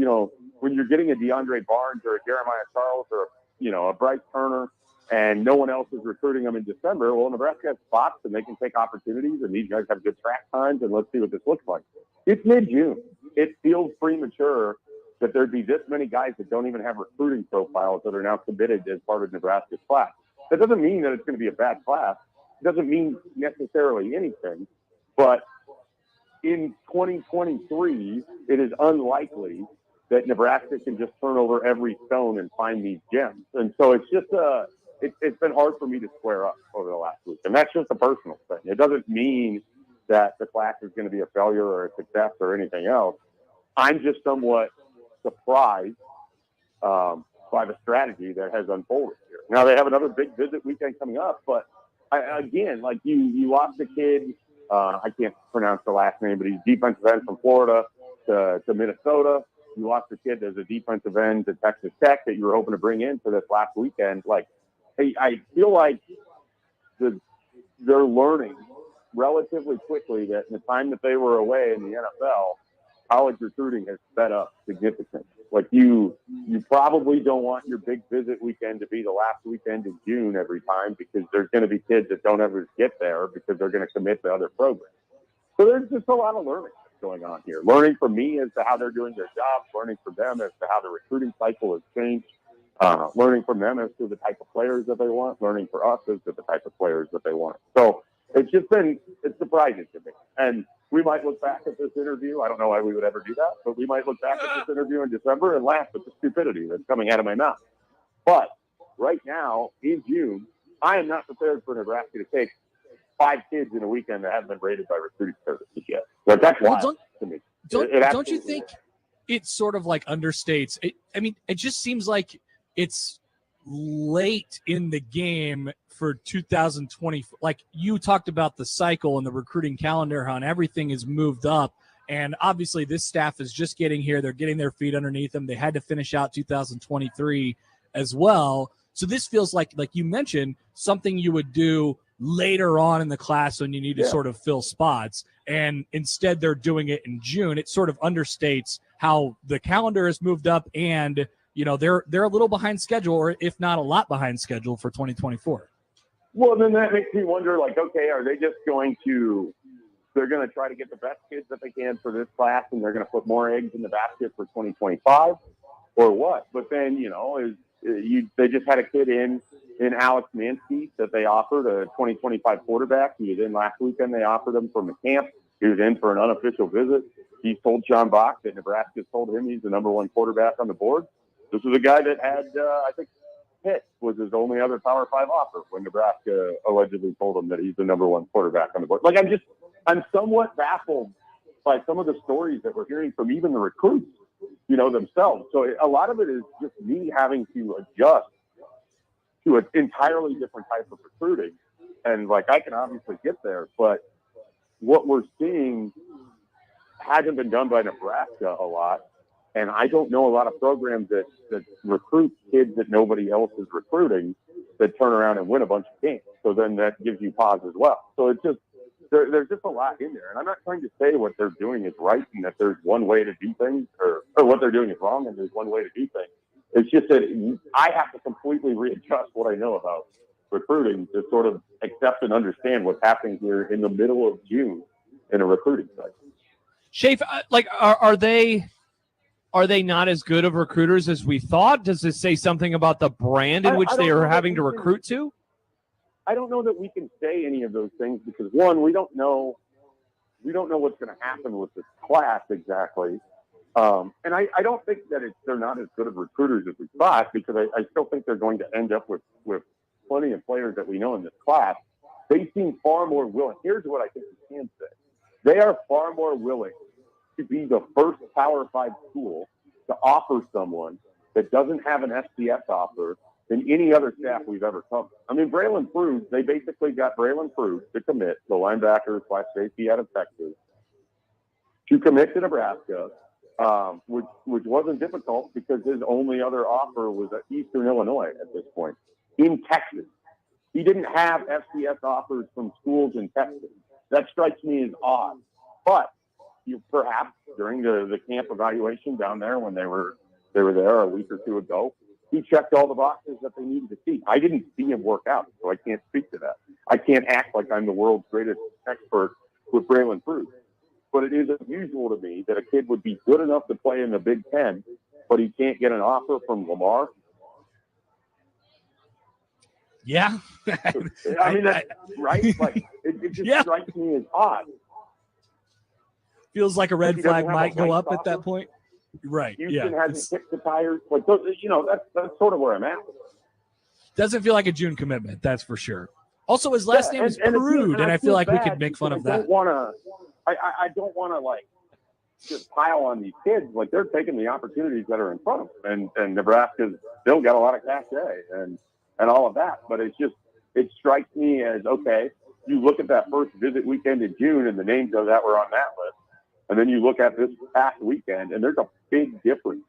when you're getting a DeAndre Barnes or a Jeremiah Charles or, a Bryce Turner and no one else is recruiting them in December, well, Nebraska has spots and they can take opportunities and these guys have good track times and let's see what this looks like. It's mid-June. It feels premature that there'd be this many guys that don't even have recruiting profiles that are now committed as part of Nebraska's class. That doesn't mean that it's going to be a bad class. It doesn't mean necessarily anything, but in 2023, it is unlikely that Nebraska can just turn over every stone and find these gems. And so it's just it's been hard for me to square up over the last week. And that's just a personal thing. It doesn't mean that the class is going to be a failure or a success or anything else. I'm just somewhat surprised by the strategy that has unfolded here. Now, they have another big visit weekend coming up, but you lost a kid. I can't pronounce the last name, but he's defensive end from Florida to Minnesota. You lost a kid as a defensive end to Texas Tech that you were hoping to bring in for this last weekend. I feel like they're learning relatively quickly that in the time that they were away in the NFL, college recruiting has sped up significantly. You probably don't want your big visit weekend to be the last weekend in June every time because there's going to be kids that don't ever get there because they're going to commit to other programs. So there's just a lot of learning going on here. Learning from me as to how they're doing their jobs, learning from them as to how the recruiting cycle has changed, learning from them as to the type of players that they want, learning for us as to the type of players that they want. So it's surprising to me. And we might look back at this interview. I don't know why we would ever do that, but we might look back at this interview in December and laugh at the stupidity that's coming out of my mouth. But right now, in June, I am not prepared for Nebraska to take 5 kids in a weekend that haven't been rated by recruiting services yet. But that's wild to me. Don't you think it sort of understates? It just seems like it's late in the game for 2020. You talked about the cycle and the recruiting calendar, how everything is moved up. And obviously this staff is just getting here. They're getting their feet underneath them. They had to finish out 2023 as well. So this feels like you mentioned, something you would do later on in the class when you need to sort of fill spots. And instead they're doing it in June. It sort of understates how the calendar has moved up and, they're a little behind schedule, or if not a lot behind schedule for 2024. Well, then that makes me wonder, okay, are they just they're going to try to get the best kids that they can for this class and they're going to put more eggs in the basket for 2025 or what? But then, they just had a kid in Alex Mansky that they offered, a 2025 quarterback. He was in last weekend. They offered him from the camp. He was in for an unofficial visit. He's told John Bach that Nebraska's told him he's the number 1 quarterback on the board. This was a guy that had, I think, Pitt was his only other Power 5 offer when Nebraska allegedly told him that he's the number 1 quarterback on the board. Like, I'm somewhat baffled by some of the stories that we're hearing from even the recruits, themselves. So a lot of it is just me having to adjust to an entirely different type of recruiting. And, like, I can obviously get there, but what we're seeing hasn't been done by Nebraska a lot. And I don't know a lot of programs that recruit kids that nobody else is recruiting that turn around and win a bunch of games. So then that gives you pause as well. So it's just, there's just a lot in there. And I'm not trying to say what they're doing is right and that there's one way to do things or what they're doing is wrong and there's one way to do things. It's just that I have to completely readjust what I know about recruiting to sort of accept and understand what's happening here in the middle of June in a recruiting cycle. Shafe, like, are they not as good of recruiters as we thought? Does this say something about the brand in which they are having to recruit to? I don't know that we can say any of those things because, one, we don't know what's going to happen with this class exactly. And I don't think that they're not as good of recruiters as we thought because I still think they're going to end up with plenty of players that we know in this class. They seem far more willing. Here's what I think we can say. They are far more willing to be the first Power 5 school to offer someone that doesn't have an FCS offer than any other staff we've ever covered. I mean, Braylon Prue, they basically got Braylon Prue to commit, the linebacker / safety out of Texas, to commit to Nebraska, which wasn't difficult because his only other offer was at Eastern Illinois at this point, in Texas. He didn't have FCS offers from schools in Texas. That strikes me as odd. But perhaps during the camp evaluation down there when they were there a week or two ago, he checked all the boxes that they needed to see. I didn't see him work out, so I can't speak to that. I can't act like I'm the world's greatest expert with Braylon Prue. But it is unusual to me that a kid would be good enough to play in the Big Ten, but he can't get an offer from Lamar. Yeah. I mean, that's right? Like, it just strikes me as odd. Feels like a red flag might go up at that point. Right. Houston hasn't kicked the tires. Like, that's sort of where I'm at. Doesn't feel like a June commitment, that's for sure. Also, his last name is Prude, and I feel like we could make fun of that. I don't want to like just pile on these kids. Like, they're taking the opportunities that are in front of them, and Nebraska's still got a lot of cachet and all of that. But it strikes me as, okay, you look at that first visit weekend in June, and the names of that were on that list. And then you look at this past weekend, and there's a big difference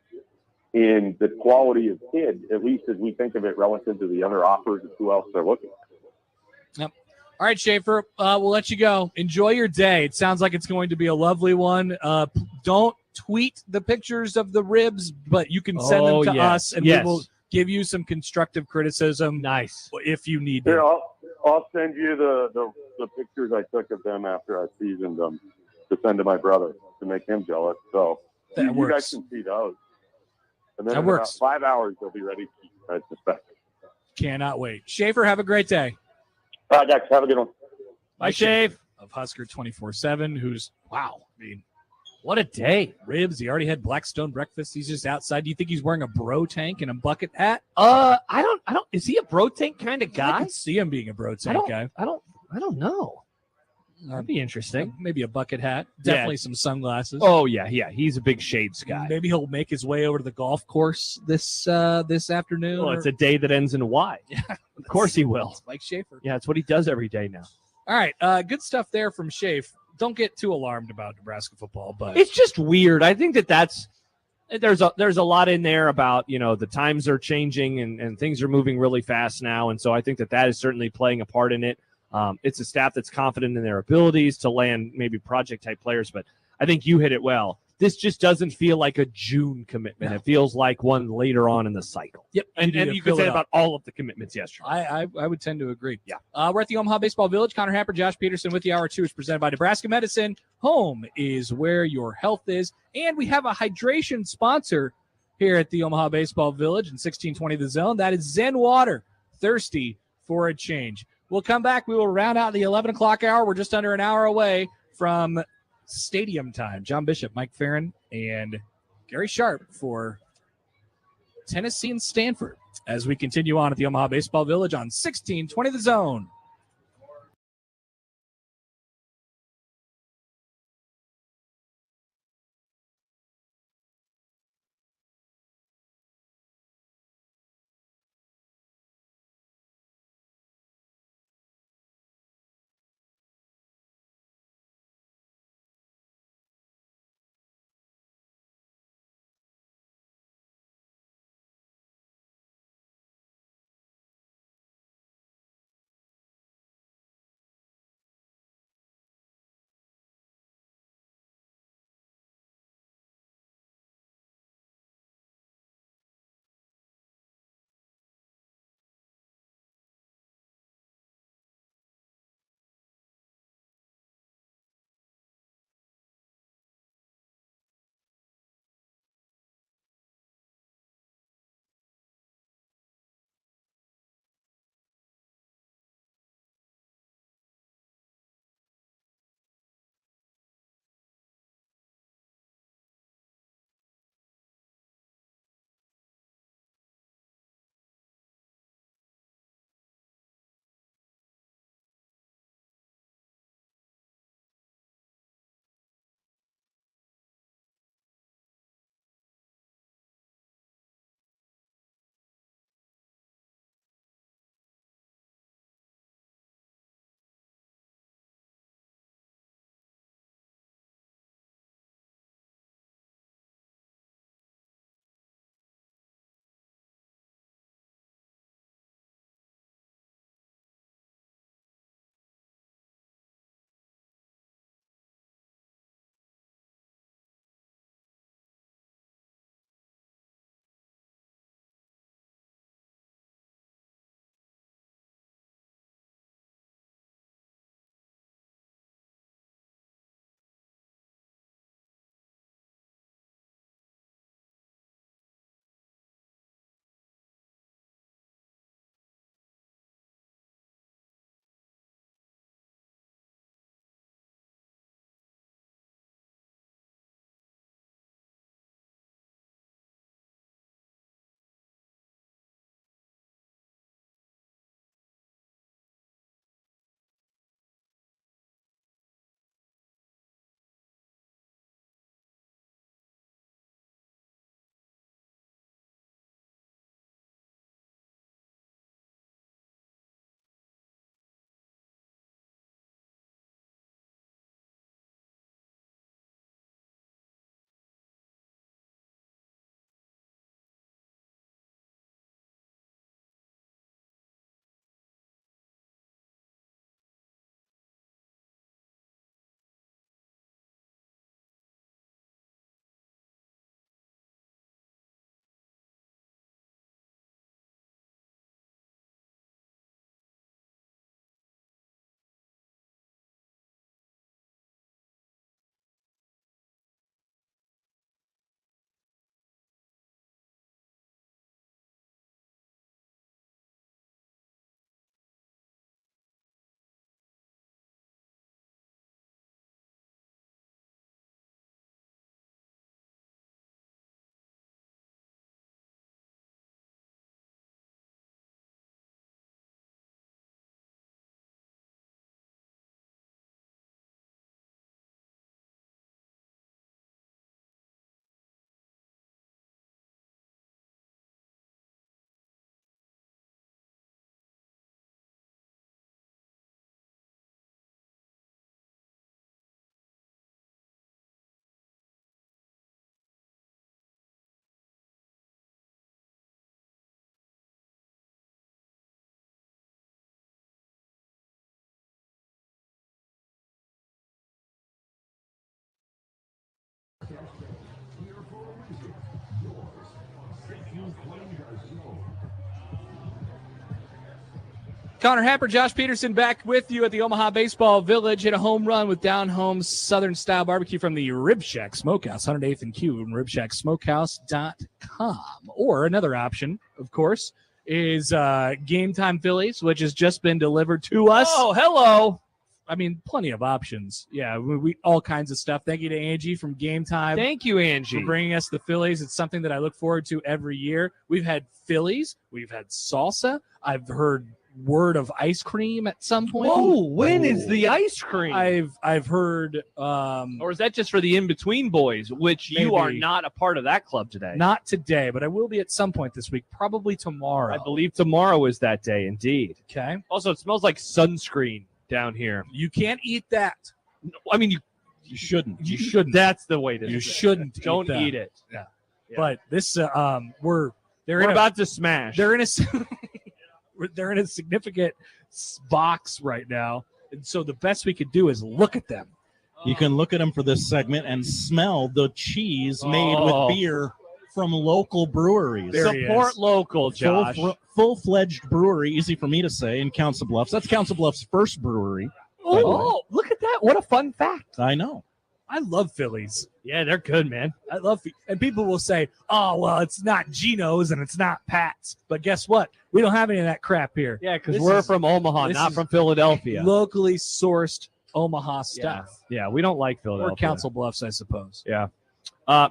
in the quality of kid, at least as we think of it relative to the other offers and who else they're looking at. Yep. All right, Schaefer, we'll let you go. Enjoy your day. It sounds like it's going to be a lovely one. Don't tweet the pictures of the ribs, but you can send them to us, and we will give you some constructive criticism. Nice. If you need Here, to. I'll send you the pictures I took of them after I seasoned them to send to my brother to make him jealous. So you guys can see those. And then in about 5 hours, they'll be ready to eat, I suspect. Cannot wait. Schaefer, have a great day. All right, guys, have a good one. Bye, Shave of Husker 24/7, who's, wow, I mean, what a day. Ribs, he already had Blackstone breakfast. He's just outside. Do you think he's wearing a bro tank and a bucket hat? I don't, is he a bro tank kind of guy? I can see him being a bro tank guy. I don't know. That'd be interesting. Maybe a bucket hat. Definitely some sunglasses. Oh, yeah. He's a big shades guy. Maybe he'll make his way over to the golf course this afternoon. Well, it's a day that ends in Y. Yeah, of course he will. It's Mike Schaefer. Yeah, it's what he does every day now. All right. Good stuff there from Schaefer. Don't get too alarmed about Nebraska football, but it's just weird. I think that's there's a lot in there about, the times are changing and things are moving really fast now. And so I think that is certainly playing a part in it. It's a staff that's confident in their abilities to land maybe project-type players, but I think you hit it well. This just doesn't feel like a June commitment. No. It feels like one later on in the cycle. Yep. And you could say about all of the commitments yesterday. I would tend to agree. Yeah. We're at the Omaha Baseball Village. Connor Happer, Josh Peterson with you. Hour 2 is presented by Nebraska Medicine. Home is where your health is. And we have a hydration sponsor here at the Omaha Baseball Village in 1620 The Zone. That is Zen Water. Thirsty for a change. We'll come back. We will round out the 11 o'clock hour. We're just under an hour away from stadium time. John Bishop, Mike Farron, and Gary Sharp for Tennessee and Stanford as we continue on at the Omaha Baseball Village on 1620 The Zone. Connor Happer, Josh Peterson back with you at the Omaha Baseball Village. Hit a home run with down home Southern style barbecue from the Rib Shack Smokehouse, 108th and Q, and ribshacksmokehouse.com. Or another option, of course, is Game Time Phillies, which has just been delivered to us. Oh, hello. I mean, plenty of options. Yeah, we all kinds of stuff. Thank you to Angie from Game Time. Thank you, Angie, for bringing us the Phillies. It's something that I look forward to every year. We've had Phillies. We've had salsa. I've heard word of ice cream at some point. Whoa, when is the ice cream? I've heard. Or is that just for the in-between boys, which you are not a part of that club today? Not today, but I will be at some point this week, probably tomorrow. I believe tomorrow is that day, indeed. Okay. Also, it smells like sunscreen down here. You can't eat that. No, I mean, You shouldn't. You shouldn't. That's the way to. You shouldn't. Don't eat eat it. Yeah. Yeah. But this, we're about to smash. They're in a they're in a significant box right now, and so the best we could do is look at them. You can look at them for this segment and smell the cheese made with beer from local breweries. Support local, Josh. Full-fledged brewery, easy for me to say, in Council Bluffs. That's Council Bluffs' first brewery. Oh, look at that. What a fun fact. I know. I love Phillies. Yeah, they're good, man. I love, and people will say, "Oh, well, it's not Geno's and it's not Pat's." But guess what? We don't have any of that crap here. Yeah, because we're from Omaha, not from Philadelphia. Locally sourced Omaha stuff. Yeah, we don't like Philadelphia. Or Council Bluffs, I suppose. Yeah.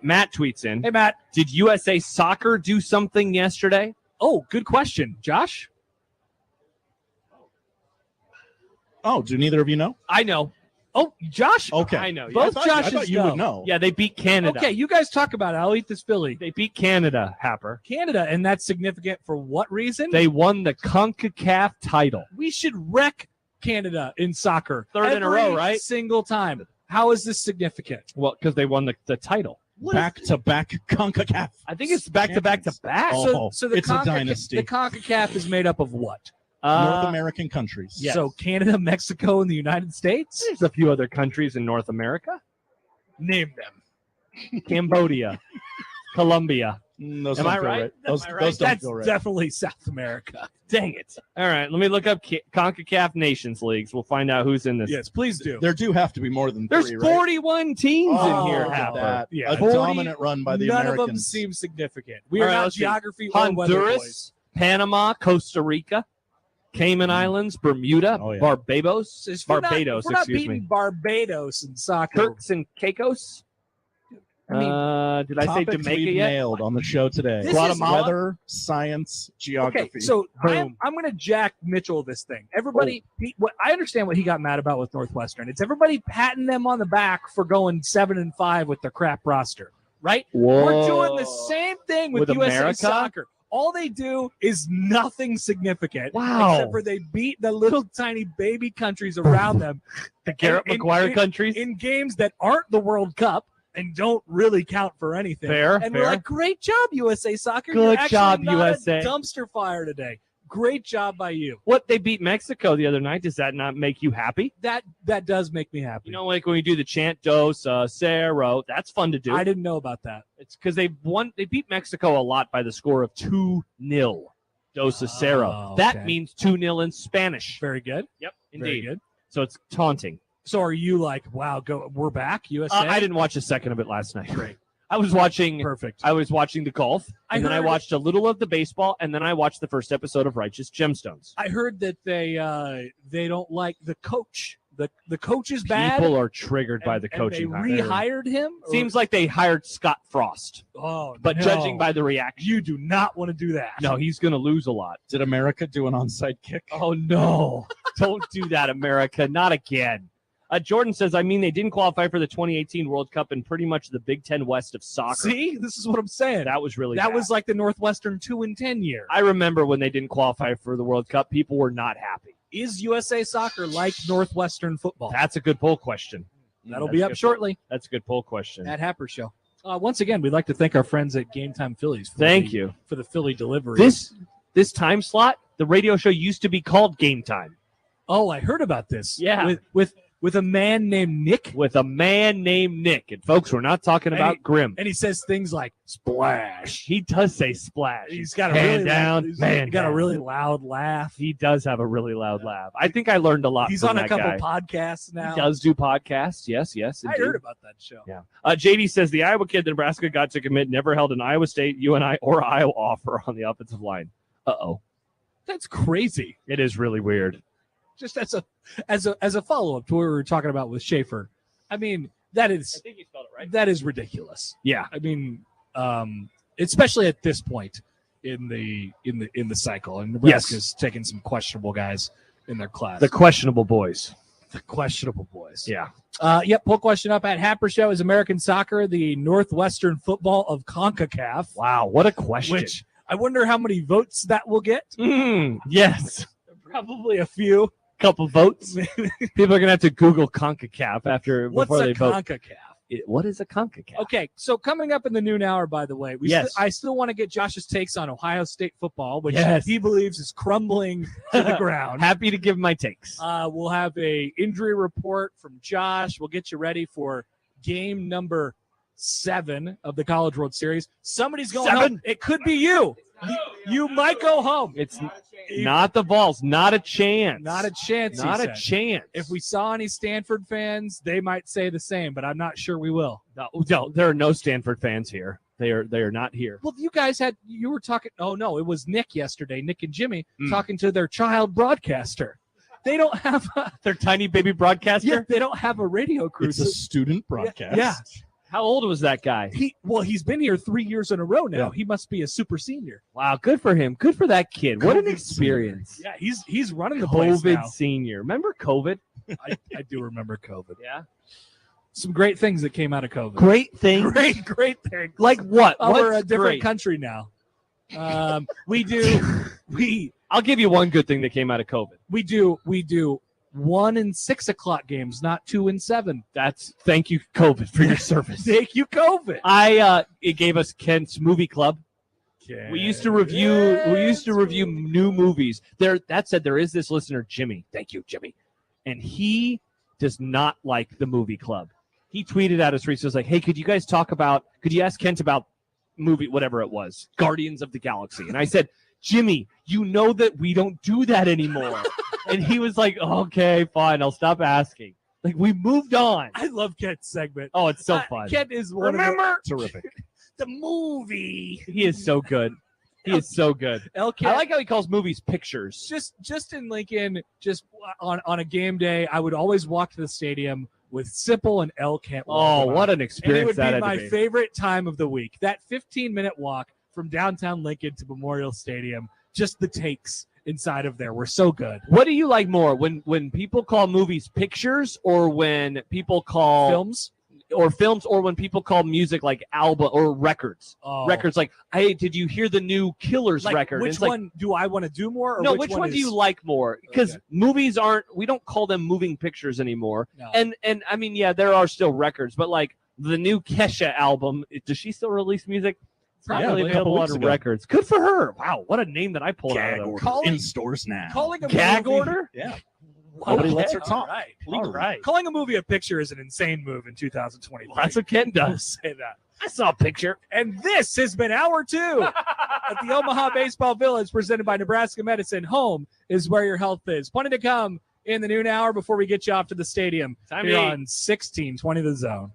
Matt tweets in. Hey, Matt. Did USA Soccer do something yesterday? Oh, good question. Josh? Oh, do neither of you know? I know. Oh, Josh? Okay. I know. Both I Joshes thought you would know. Yeah, they beat Canada. Okay, you guys talk about it. I'll eat this Philly. They beat Canada, Happer. Canada, and that's significant for what reason? They won the CONCACAF title. We should wreck Canada in soccer. Third in a row, right? Single time. How is this significant? Well, because they won the title. Back-to-back CONCACAF. I think it's back-to-back-to-back. Oh, So the it's a dynasty. The CONCACAF is made up of what? North American countries. Yes. So Canada, Mexico, and the United States? There's a few other countries in North America. Name them. Cambodia, Colombia. Those Am don't I feel right? Those, Am I right? those don't That's feel right. definitely South America. Dang it. All right, let me look up CONCACAF Nations Leagues. We'll find out who's in this. Yes, please do. There do have to be more than There's three, right? 41 teams Oh, in here, look at Happer. that. Yeah, A 40 dominant run by the None Americans. of them seem significant. We All are right, not let's see. geography or weather boys. Honduras, Panama, Costa Rica, Cayman Islands, Bermuda, Oh, yeah. Barbados, If we're not excuse beating me. Barbados in soccer. Turks and Caicos. I mean, did I say Topics Jamaica we've yet? nailed on the show today. This is- Guatemala, weather, science, geography. Okay, so Boom. I'm going to Jack Mitchell this thing. Everybody, I understand what he got mad about with Northwestern. It's everybody patting them on the back for going 7-5 with their crap roster, right? Whoa. We're doing the same thing with USA America? Soccer. All they do is nothing significant. Wow. Except for they beat the little tiny baby countries around them. The Garrett in- McGuire in- countries. In games that aren't the World Cup and don't really count for anything. Fair, And fair. we're like, great job, USA Soccer. Good You're actually job, not USA. A dumpster fire today. Great job by you. What, they beat Mexico the other night. Does that not make you happy? That does make me happy. You know, like when we do the chant Dos Cero, that's fun to do. I didn't know about that. It's because they beat Mexico a lot by the score of 2-0. Dos Cero. Oh, That okay. means 2-0 in Spanish. Very good. Yep, Very indeed. good. So it's taunting. So are you like, wow, we're back, USA? I didn't watch a second of it last night. Great. I was watching Perfect. I was watching the golf, and then I heard- watched a little of the baseball, and then I watched the first episode of Righteous Gemstones. I heard that they don't like the coach. The coach is bad. People are triggered by the and coaching. they rehired him. Or- Seems like they hired Scott Frost, Oh, but no. judging by the reaction, you do not want to do that. no, he's going to lose a lot. Did America do an onside kick? Oh no! Don't do that, America! Not again. Jordan says, I mean, they didn't qualify for the 2018 World Cup in pretty much the Big Ten West of soccer. See, this is what I'm saying. That was really That bad. was like the Northwestern 2-10 year. I remember when they didn't qualify for the World Cup, people were not happy. Is USA Soccer like Northwestern football? That's a good poll question. That'll That's be a up good shortly. poll. That's a good poll question. At Happer Show. Once again, we'd like to thank our friends at Game Time Phillies. Thank you. For the Philly delivery. This time slot, the radio show used to be called Game Time. Oh, I heard about this. Yeah. With a man named Nick. With a man named Nick. And folks, we're not talking And about he- Grim. And he says things like splash. He does say splash. He's got a Man really down, he's man got a down. really loud laugh. He does have a really loud laugh. I think I learned a lot He's from on a that couple guy. podcasts now. He does do podcasts. Yes. I indeed. heard about that show. Yeah. JD says the Iowa kid that Nebraska got to commit never held an Iowa State, UNI, or Iowa offer on the offensive line. Uh-oh. That's crazy. It is really weird. just as a follow up to what we were talking about with Schaefer. I mean, I think you spelled it right. that is ridiculous. Yeah. I mean, especially at this point in the cycle, and Nebraska's taking some questionable guys in their class. The questionable boys. The questionable boys. Yeah. Yep. Poll question up at Happer Show: is American soccer the Northwestern football of CONCACAF? Wow, what a question. Which I wonder how many votes that will get. Yes. Probably a few. Couple votes. People are gonna have to Google CONCACAF What's before a they vote. CONCACAF? What is a CONCACAF? Okay, so coming up in the noon hour, by the way, I still want to get Josh's takes on Ohio State football, which he believes is crumbling to the ground. Happy to give my takes. We'll have a injury report from Josh. We'll get you ready for game number 7 of the College World Series. Somebody's going home. It could be you. You might go home. It's not the Vols. Not a chance. Not a chance. Not a chance. If we saw any Stanford fans, they might say the same, but I'm not sure we will. No, there are no Stanford fans here. They are not here. Well, you were talking. Oh no, it was Nick yesterday. Nick and Jimmy talking to their child broadcaster. They don't have their tiny baby broadcaster. Yeah, they don't have a radio crew. It's a student broadcast. Yeah. How old was that guy? He's been here 3 years in a row now. Yeah. He must be a super senior. Wow, good for him. Good for that kid. What an COVID experience. Yeah, he's running the place COVID now. senior. Remember COVID? I do remember COVID. Yeah. Some great things that came out of COVID. Great things. Great things. Like what? We're a What's different great? country now. I'll give you one good thing that came out of COVID. We do 1 and 6 o'clock games, not 2 and 7. Thank you, COVID, for your service. Thank you, COVID. It gave us Kent's movie club. Okay. We used to review new movies. That said, there is this listener, Jimmy. Thank you, Jimmy. And he does not like the movie club. He tweeted at us recently, like, hey, could you ask Kent about movie, whatever it was, Guardians of the Galaxy? And I said, Jimmy, you know that we don't do that anymore. And he was like, okay, fine, I'll stop asking. Like, we moved on. I love Kent's segment. Oh, it's so fun. Kent is Terrific. The movie. He is so good. He is so good. I like how he calls movies pictures. Just in Lincoln, just on a game day, I would always walk to the stadium with Sipple and El Kent. Oh, what an experience and it would that be had my to be. favorite time of the week. That 15-minute walk from downtown Lincoln to Memorial Stadium, just the takes inside of there were so good. What do you like more, when people call movies pictures, or when people call Films, or when people call music like album or records? Oh. Records like, hey, did you hear the new Killers like, record? Which one do I want to do more? Or No, which one do you like more? Because movies we don't call them moving pictures anymore. No. And I mean, yeah, there are still records, but like the new Kesha album, does she still release music? It's not really like a couple available weeks on ago. records. Good for her. Wow, what a name that I pulled Gag out of order there. in stores now. Calling a Gag movie, order? Yeah. Wow. Nobody lets her All talk. right. All right. Calling a movie a picture is an insane move in 2023. That's what Ken I'll does. say that. I saw a picture. And this has been hour 2 at the Omaha Baseball Village, presented by Nebraska Medicine. Home is where your health is. Plenty to come in the noon hour before we get you off to the stadium. Time here to eat. on 1620 The Zone.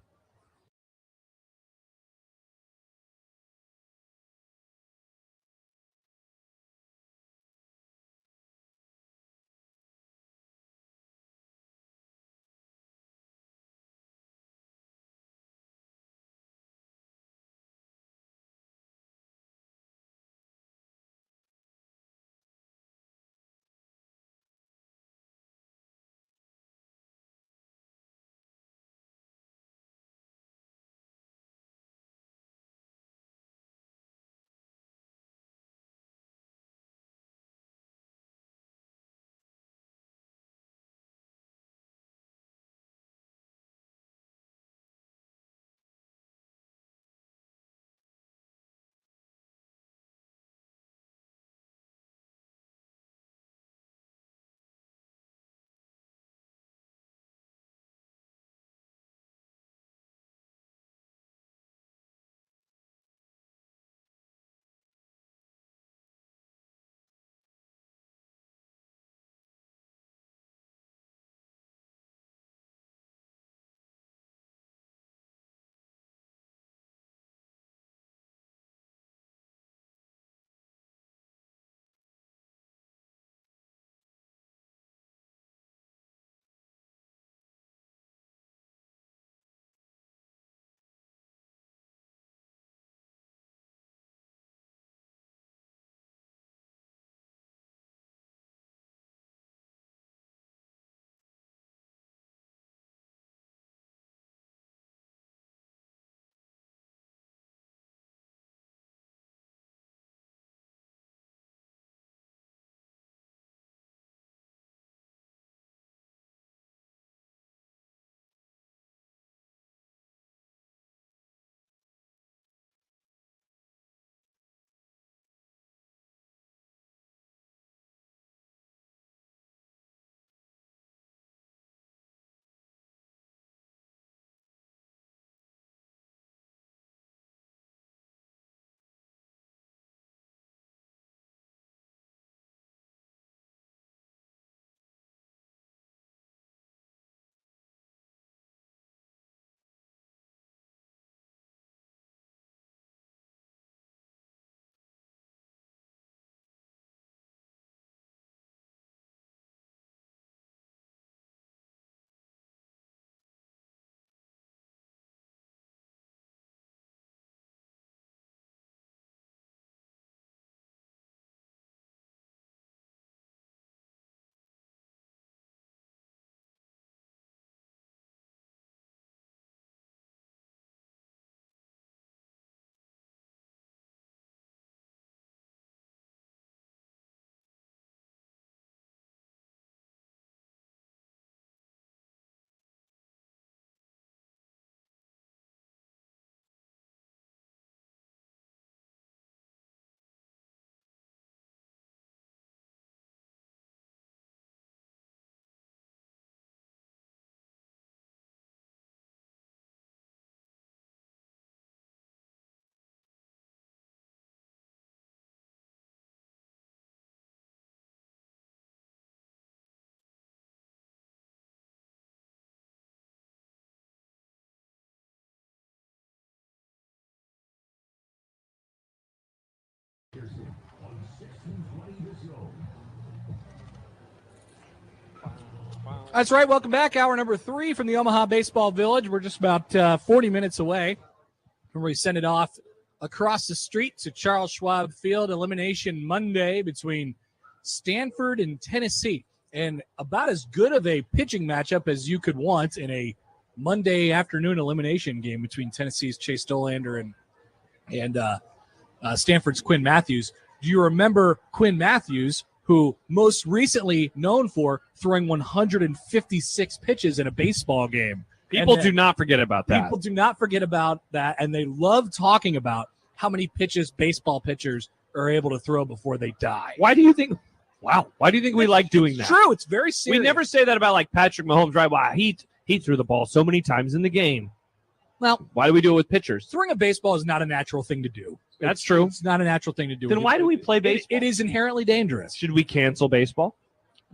That's right. Welcome back. Hour number 3 from the Omaha Baseball Village. We're just about 40 minutes away from where we send it off across the street to Charles Schwab Field. Elimination Monday between Stanford and Tennessee. And about as good of a pitching matchup as you could want in a Monday afternoon elimination game between Tennessee's Chase Dolander and Stanford's Quinn Matthews. Do you remember Quinn Matthews, who most recently known for throwing 156 pitches in a baseball game? People do not forget about that. People do not forget about that, and they love talking about how many pitches baseball pitchers are able to throw before they die. Why do you think? Wow. Why do you think we like doing that? True. It's very serious. We never say that about like Patrick Mahomes, right? Wow, he threw the ball so many times in the game. Well, why do we do it with pitchers? Throwing a baseball is not a natural thing to do. That's true. It's not a natural thing to do. Then why do we play baseball? It is inherently dangerous. Should we cancel baseball?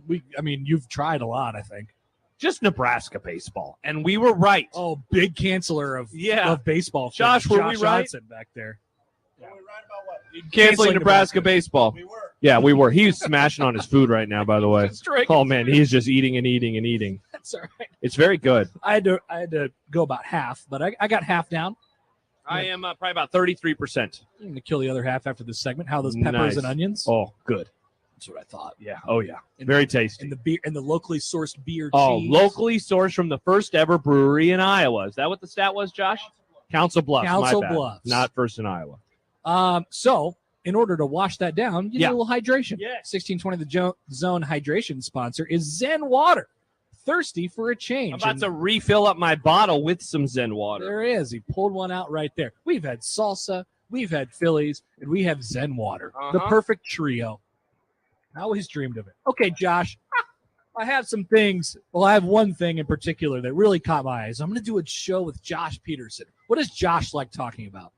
You've tried a lot, I think. Just Nebraska baseball, and we were right. Oh, big canceller of baseball. Josh, were we right? Johnson back there. Yeah. Were we right about what? Canceling Nebraska baseball. We were. Yeah, we were. He's smashing on his food right now, by the way. Oh, man, he's just eating and eating and eating. That's all right. It's very good. I had to go about half, but I got half down. I am probably about 33%. I'm going to kill the other half after this segment. How those peppers and onions? Oh, good. That's what I thought. Yeah. Oh, yeah. Very tasty. And the beer and the locally sourced beer. Oh, cheese. locally sourced from the first ever brewery in Iowa. Is that what the stat was, Josh? Council Bluffs. Council my bad. Bluffs. Not first in Iowa. So in order to wash that down, you need a little hydration. Yeah. 1620 the Zone hydration sponsor is Zen Water. Thirsty for a change. I'm about to refill up my bottle with some Zen water. There is. He pulled one out right there. We've had salsa, we've had Phillies, and we have Zen Water. The perfect trio. I always dreamed of it. Okay, Josh, I have some things. Well, I have one thing in particular that really caught my eyes. I'm going to do a show with Josh Peterson. What does Josh like talking about?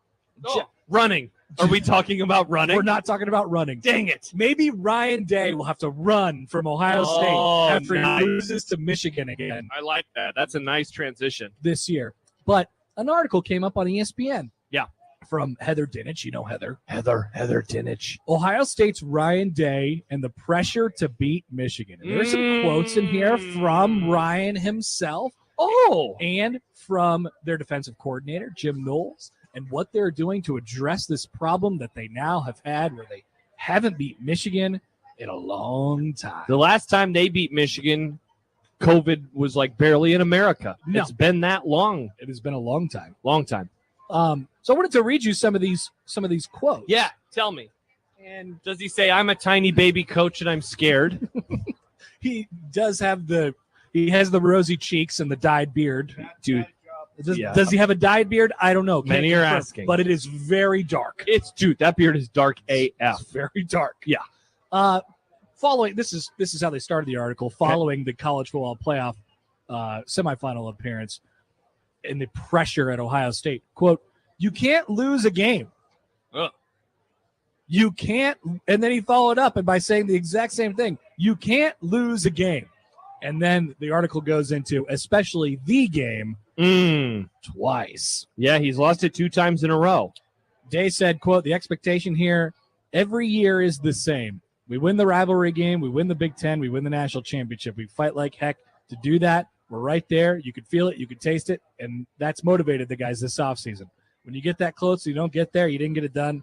Running. Are we talking about running? We're not talking about running. Dang it. Maybe Ryan Day will have to run from Ohio State after he loses to Michigan again. I like that. That's a nice transition. This year. But an article came up on ESPN. Yeah. From Heather Dinich. You know Heather. Heather Dinich. Ohio State's Ryan Day and the pressure to beat Michigan. And there's some quotes in here from Ryan himself. And from their defensive coordinator, Jim Knowles, and what they're doing to address this problem that they now have had where they haven't beat Michigan in a long time. The last time they beat Michigan, COVID was like barely in America. No. It's been that long. It has been a long time. Long time. So I wanted to read you some of these quotes. Yeah, tell me. And does he say, I'm a tiny baby coach and I'm scared? He does have he has the rosy cheeks and the dyed beard. Dude. Does he have a dyed beard? I don't know. Many are asking. But it is very dark. Dude, that beard is dark AF. It's very dark. Yeah. Following this is how they started the article. Following the college football playoff semifinal appearance and the pressure at Ohio State. Quote, you can't lose a game. You can't. And then he followed up and by saying the exact same thing. You can't lose a game. And then the article goes into especially the game twice. Yeah, he's lost it 2 times in a row. Day said, quote, the expectation here every year is the same. We win the rivalry game. We win the Big Ten. We win the national championship. We fight like heck to do that. We're right there. You could feel it. You could taste it. And that's motivated the guys this offseason. When you get that close, you don't get there. You didn't get it done.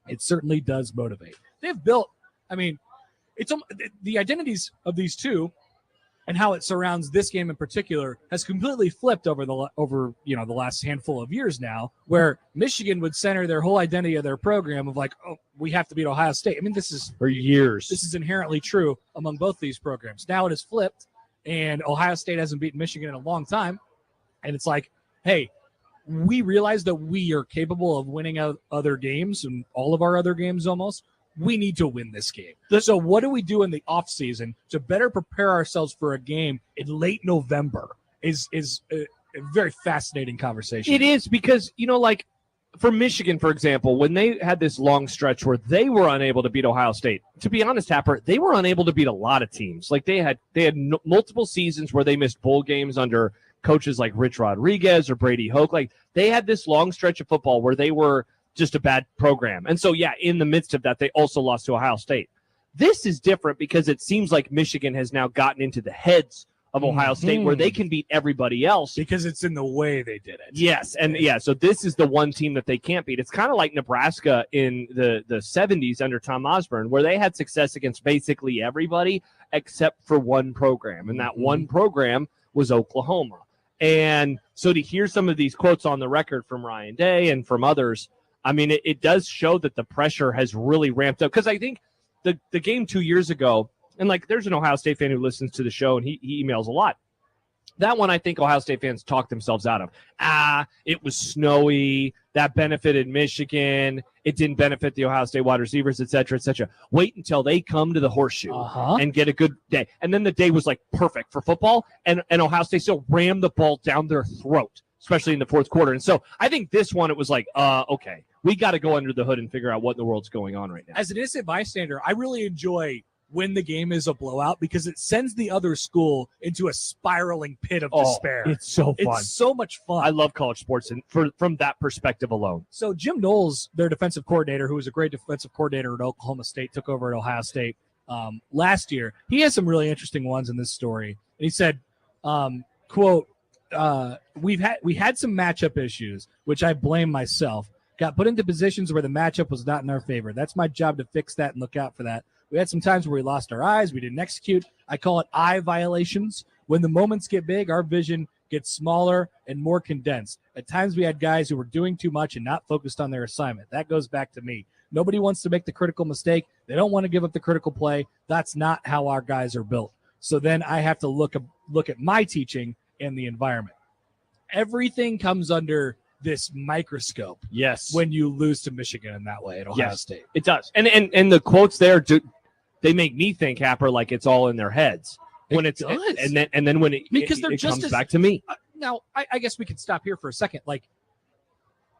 It certainly does motivate. They've built, it's the identities of these two and how it surrounds this game in particular has completely flipped over the last handful of years now, where Michigan would center their whole identity of their program of like, oh, we have to beat Ohio State. This is for years. This is inherently true among both these programs. Now it has flipped, and Ohio State hasn't beaten Michigan in a long time, and it's like, hey, we realize that we are capable of winning other games and all of our other games almost. We need to win this game. So what do we do in the offseason to better prepare ourselves for a game in late November is a very fascinating conversation. It is because, like for Michigan, for example, when they had this long stretch where they were unable to beat Ohio State, to be honest, Happer, they were unable to beat a lot of teams. Like they had multiple seasons where they missed bowl games under coaches like Rich Rodriguez or Brady Hoke. Like they had this long stretch of football where they were just a bad program. And so, in the midst of that, they also lost to Ohio State. This is different because it seems like Michigan has now gotten into the heads of Ohio State where they can beat everybody else. Because it's in the way they did it. Yes, and so this is the one team that they can't beat. It's kind of like Nebraska in the 70s under Tom Osborne, where they had success against basically everybody except for one program, and that one program was Oklahoma. And so to hear some of these quotes on the record from Ryan Day and from others, I mean, it does show that the pressure has really ramped up. Because I think the game 2 years ago, and like there's an Ohio State fan who listens to the show, and he emails a lot. That one I think Ohio State fans talked themselves out of. It was snowy. That benefited Michigan. It didn't benefit the Ohio State wide receivers, et cetera, et cetera. Wait until they come to the horseshoe and get a good day. And then the day was like perfect for football, and Ohio State still rammed the ball down their throat, especially in the fourth quarter. And so I think this one, it was like, okay, we got to go under the hood and figure out what in the world's going on right now. As an innocent bystander, I really enjoy when the game is a blowout because it sends the other school into a spiraling pit of despair. It's so fun. It's so much fun. I love college sports and from that perspective alone. So Jim Knowles, their defensive coordinator, who was a great defensive coordinator at Oklahoma State, took over at Ohio State last year. He has some really interesting ones in this story. And he said, quote, we had some matchup issues, which I blame myself. Got put into positions where the matchup was not in our favor. That's my job to fix that and look out for that. We had some times where we lost our eyes. We didn't execute. I call it eye violations. When the moments get big, our vision gets smaller and more condensed. At times we had guys who were doing too much and not focused on their assignment. That goes back to me. Nobody wants to make the critical mistake. They don't want to give up the critical play. That's not how our guys are built. So then I have to look at my teaching and the environment. Everything comes under this microscope. Yes. When you lose to Michigan in that way at Ohio State. It does. And the quotes there, they make me think, Happer, like it's all in their heads. When it does. And then when it comes back to me. Now, I guess we could stop here for a second. Like,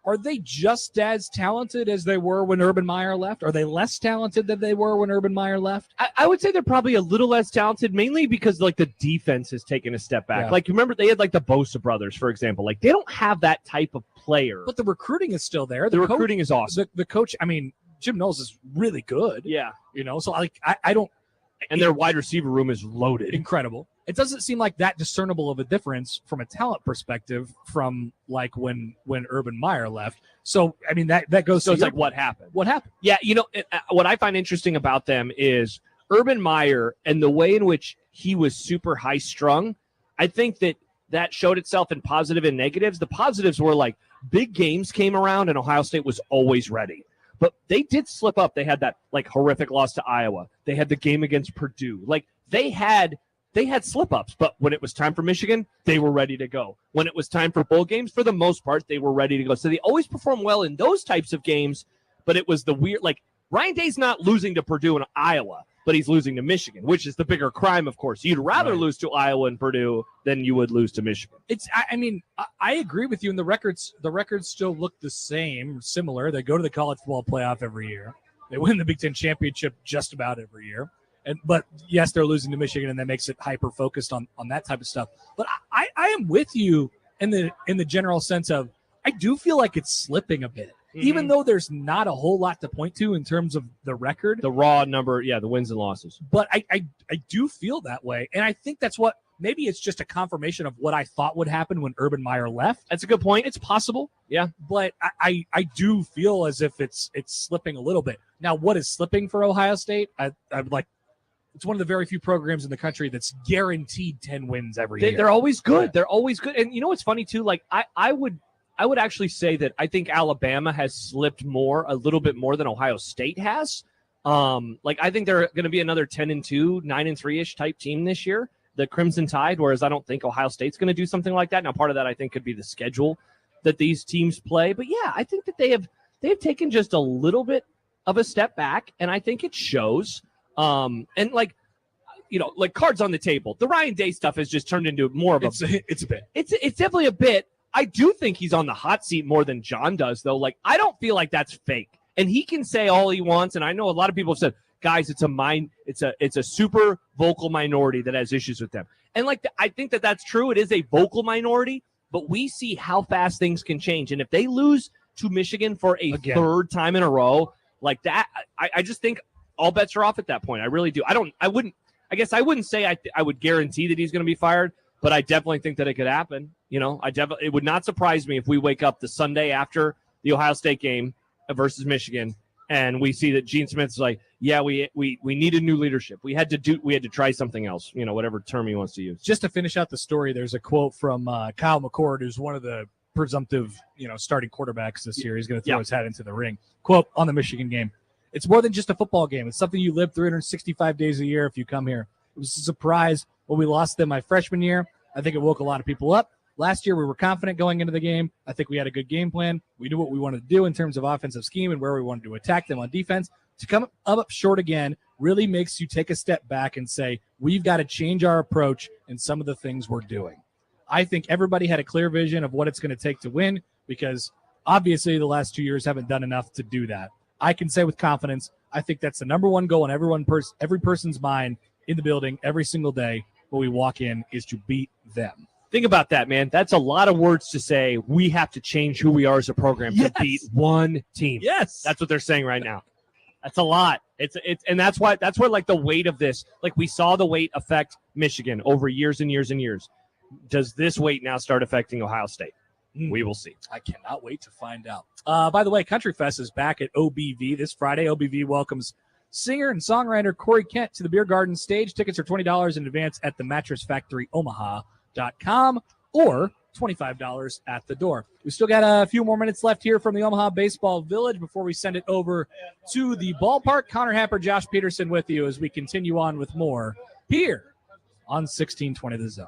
are they just as talented as they were when Urban Meyer left? Are they less talented than they were when Urban Meyer left? I would say they're probably a little less talented, mainly because like the defense has taken a step back. Yeah. Like, remember they had like the Bosa brothers, for example. Like, they don't have that type of player. But the recruiting is still there. The recruiting is awesome. The coach, I mean, Jim Knowles is really good. Yeah. You know, so like I don't. And their wide receiver room is loaded. Incredible. It doesn't seem like that discernible of a difference from a talent perspective from like when Urban Meyer left. So, I mean, that goes so to it's like, what happened? What happened? Yeah, you know, what I find interesting about them is Urban Meyer and the way in which he was super high-strung. I think that showed itself in positive and negatives. The positives were like big games came around and Ohio State was always ready. But they did slip up. They had that like horrific loss to Iowa. They had the game against Purdue. Like they had slip ups, but when it was time for Michigan, they were ready to go. When it was time for bowl games, for the most part, they were ready to go. So they always perform well in those types of games, but it was the weird, like Ryan Day's not losing to Purdue and Iowa, but he's losing to Michigan, which is the bigger crime, of course. You'd rather lose to Iowa and Purdue than you would lose to Michigan. I mean, I agree with you, and the records still look the same, similar. They go to the college football playoff every year. They win the Big Ten championship just about every year. But yes, they're losing to Michigan, and that makes it hyper focused on that type of stuff. But I am with you in the general sense of I do feel like it's slipping a bit. Even though there's not a whole lot to point to in terms of the record. The raw number, the wins and losses. But I do feel that way. And I think that's what, maybe it's just a confirmation of what I thought would happen when Urban Meyer left. That's a good point. It's possible. Yeah. But I do feel as if it's slipping a little bit. Now, what is slipping for Ohio State? I would like, it's one of the very few programs in the country that's guaranteed 10 wins every year. They're always good. Yeah. They're always good. And you know what's funny too? Like I would actually say that I think Alabama has slipped a little bit more than Ohio State has. Like I think they're going to be another 10-2, 9-3-ish type team this year, the Crimson Tide, whereas I don't think Ohio State's going to do something like that. Now, part of that I think could be the schedule that these teams play. But yeah, I think that they have taken just a little bit of a step back, and I think it shows. And like, you know, like cards on the table, the Ryan Day stuff has just turned into more of it's a bit. It's definitely a bit. I do think he's on the hot seat more than John does, though. Like, I don't feel like that's fake. And he can say all he wants. And I know a lot of people have said, guys, it's a super vocal minority that has issues with them. And like, I think that that's true. It is a vocal minority, but we see how fast things can change. And if they lose to Michigan for a third time in a row like that, I just think all bets are off at that point. I really do. I I guess I wouldn't say I would guarantee that he's going to be fired, but I definitely think that it could happen. It would not surprise me if we wake up the Sunday after the Ohio State game versus Michigan and we see that Gene Smith's like, yeah, we needed new leadership. We had to try something else, whatever term he wants to use. Just to finish out the story, there's a quote from Kyle McCord, who's one of the presumptive, starting quarterbacks this year. He's going to throw his hat into the ring. Quote on the Michigan game: "It's more than just a football game. It's something you live 365 days a year if you come here. It was a surprise when we lost them my freshman year. I think it woke a lot of people up. Last year, we were confident going into the game. I think we had a good game plan. We knew what we wanted to do in terms of offensive scheme and where we wanted to attack them on defense. To come up short again really makes you take a step back and say, we've got to change our approach in some of the things we're doing." I think everybody had a clear vision of what it's going to take to win, because obviously the last 2 years haven't done enough to do that. I can say with confidence, I think that's the number one goal in every person's mind in the building every single day when we walk in, is to beat them. Think about that, man. That's a lot of words to say. We have to change who we are as a program to beat one team. Yes. That's what they're saying right now. That's a lot. And that's why like the weight of this, like we saw the weight affect Michigan over years and years and years. Does this weight now start affecting Ohio State? We will see. I cannot wait to find out. By the way, Country Fest is back at OBV this Friday. OBV welcomes singer and songwriter Corey Kent to the Beer Garden stage. Tickets are $20 in advance at themattressfactoryomaha.com or $25 at the door. We still got a few more minutes left here from the Omaha Baseball Village before we send it over to the ballpark. Connor Happer, Josh Peterson with you as we continue on with more here on 1620 The Zone.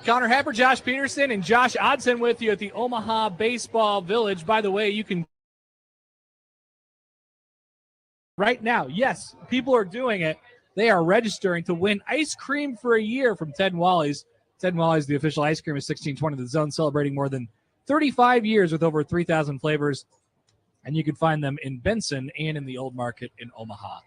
Connor Happer, Josh Peterson, and Josh Odson with you at the Omaha Baseball Village. By the way, you can right now, yes, people are doing it. They are registering to win ice cream for a year from Ted and Wally's. Ted and Wally's, the official ice cream, is 1620 The Zone, celebrating more than 35 years with over 3,000 flavors. And you can find them in Benson and in the Old Market in Omaha.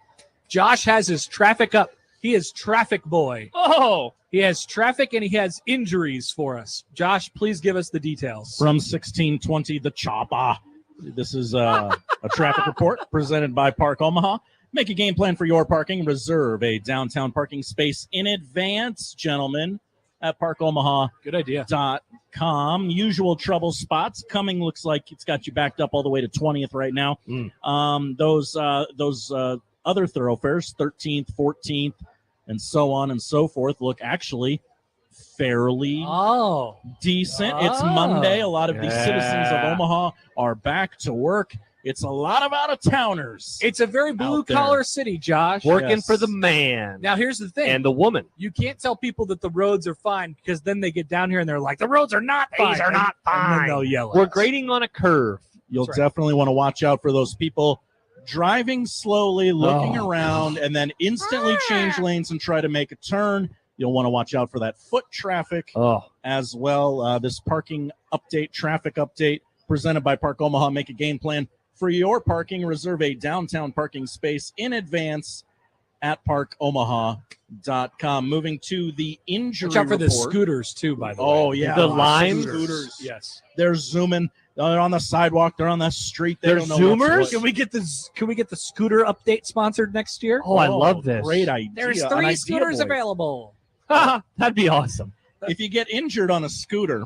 Josh has his traffic up. He is traffic boy. Oh, he has traffic and he has injuries for us. Josh, please give us the details. From 1620 The Chopper. This is a traffic report presented by Park Omaha. Make a game plan for your parking. Reserve a downtown parking space in advance, gentlemen, at parkomaha.com. Good idea. Usual trouble spots. Coming looks like it's got you backed up all the way to 20th right now. Those other thoroughfares, 13th, 14th, and so on and so forth, look actually fairly decent. It's Monday. A lot of the citizens of Omaha are back to work. It's a lot of out-of-towners. It's a very blue-collar city, Josh. Working for the man. Now, here's the thing. And the woman. You can't tell people that the roads are fine because then they get down here and they're like, the roads are not fine. These are not And fine. then they'll yell at We're us. grading on a curve. You'll That's right. definitely want to watch out for those people driving slowly, looking around, and then instantly change lanes and try to make a turn. You'll want to watch out for that foot traffic as well. This parking update, traffic update, presented by Park Omaha. Make a game plan for your parking. Reserve a downtown parking space in advance at parkomaha.com. Moving to the injury Watch out for the report. scooters, too, by the way. Oh, yeah. The lime scooters. Yes. They're zooming. They're on the sidewalk. They're on the street. They They're don't know what's zoomers? what. Can we get the scooter update sponsored next year? Oh, I love this. Great idea. There's An 3 idea, scooters boy. available. That'd be awesome. If you get injured on a scooter,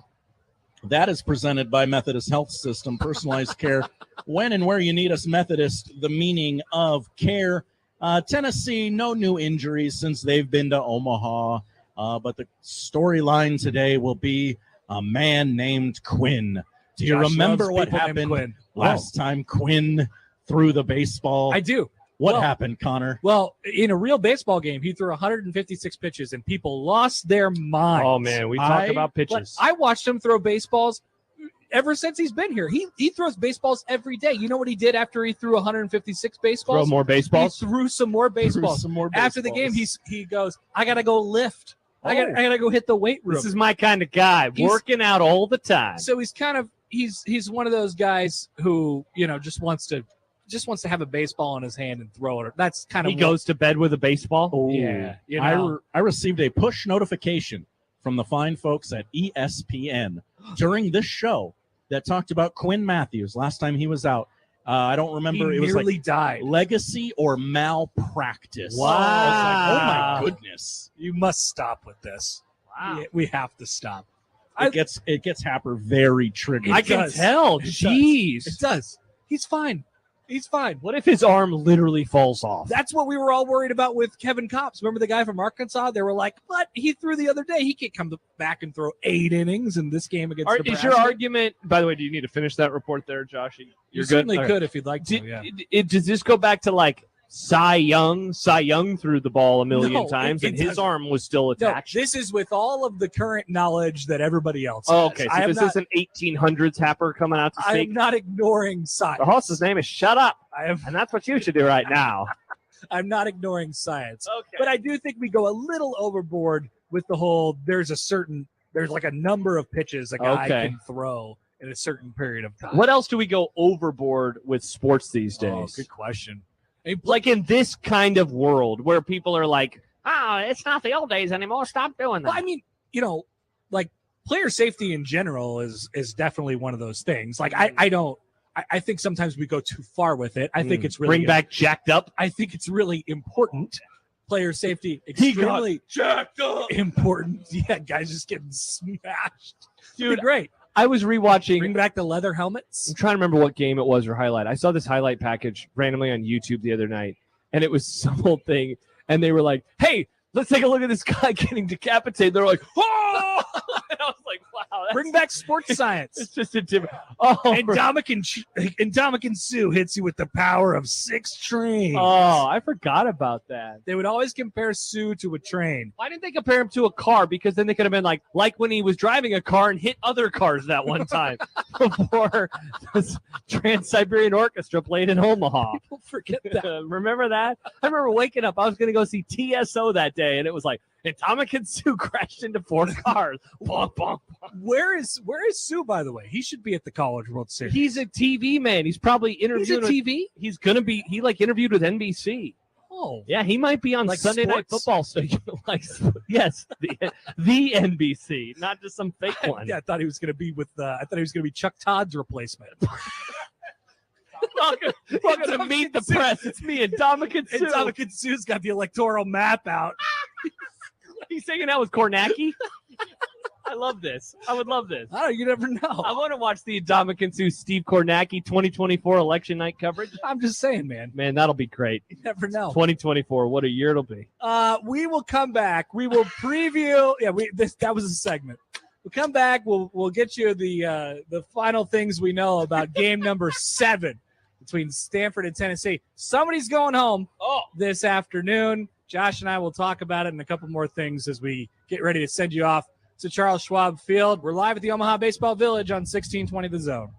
that is presented by Methodist Health System. Personalized care when and where you need us. Methodist, the meaning of care. Tennessee, no new injuries since they've been to Omaha. But the storyline today will be a man named Quinn. Do you Josh remember loves what people named happened Quinn. last time Quinn threw the baseball? I do. What Well- happened, Connor? Well, in a real baseball game, he threw 156 pitches, and people lost their minds. Oh, man. We talk about But pitches. I watched him throw baseballs ever since he's been here. He throws baseballs every day. You know what he did after he threw 156 baseballs? Throw more baseballs? He threw some more baseballs. After the game, he goes, I got to go lift. I got to go hit the weight room. This is my kind of guy, working out all the time. So he's kind of he's one of those guys who, just wants to have a baseball in his hand and throw it. That's kind of He goes to bed with a baseball? Oh, Yeah, I received a push notification from the fine folks at ESPN during this show that talked about Quinn Matthews last time he was out. I don't remember. He it was nearly like died. Legacy or malpractice. Wow. I was like, oh my goodness. You must stop with this. Wow. We have to stop. It gets Happer very triggered. I can tell. It does. Jeez. It does. He's fine. He's fine. What if his arm literally falls off? That's what we were all worried about with Kevin Kopps. Remember the guy from Arkansas? They were like, "But he threw the other day. He can't come back and throw 8 innings in this game against Nebraska." Is your argument, by the way, do you need to finish that report there, Josh? You You're certainly good? could if you'd like to. Yeah. Does this go back to like Cy Young? Cy Young threw the ball a million No, times, it and his doesn't. arm was still No, attached. this is with all of the current knowledge that everybody else has. Oh, okay, I so am this not, isn't 1800s Happer coming out to I speak. am not ignoring science. The host's name is Shut Up, I am. and that's what you should do right now. I'm not ignoring science. Okay. But I do think we go a little overboard with the whole there's like a number of pitches a guy Okay. can throw in a certain period of time. What else do we go overboard with sports these Oh, days? good question. Like in this kind of world where people are like, "Oh, it's not the old days anymore. Stop doing that." Well, I mean, like player safety in general is definitely one of those things. Like I think sometimes we go too far with it. I think it's really Bring back Jacked Up. I think it's really important. Player safety extremely jacked up. important. Yeah, guys just getting smashed. Dude, Great. I was rewatching. Bring back the leather helmets. I'm trying to remember what game it was or highlight. I saw this highlight package randomly on YouTube the other night, and it was some old thing. And they were like, "Hey, let's take a look at this guy getting decapitated." They're like, "Oh!" And I was like, "Wow, Bring back sports science. It's just a different. Oh, and Dominican Sue hits you with the power of 6 trains. Oh, I forgot about that. They would always compare Sue to a train. Why didn't they compare him to a car? Because then they could have been like when he was driving a car and hit other cars that one time before the Trans-Siberian Orchestra played in Omaha. People forget that. Remember that? I remember waking up. I was going to go see TSO that day, and it was like, and Dominican Sue crashed into 4 cars. Bonk, bonk, bonk. Where is Sue, by the way? He should be at the College World Series. He's a TV man. He's probably interviewing. He's a TV? He's going to be. He interviewed with NBC. Oh, yeah, he might be on like Sunday Night sports? Football. So yes, the NBC, not just some fake one. Yeah, I thought he was going to be with. I thought he was going to be Chuck Todd's replacement. Welcome to Meet the Press. It's me and Dominican Sue. And Dominican Sue's got the electoral map out. He's singing out with Kornacki. I love this. I would love this. I don't know. You never know. I want to watch the Dominican Sue Steve Kornacki 2024 election night coverage. I'm just saying, man. Man, that'll be great. You never know. 2024. What a year it'll be. We will come back. We will preview. Yeah, that was a segment. We'll come back. We'll get you the final things we know about game number 7 between Stanford and Tennessee. Somebody's going home this afternoon. Josh and I will talk about it and a couple more things as we get ready to send you off to Charles Schwab Field. We're live at the Omaha Baseball Village on 1620 The Zone.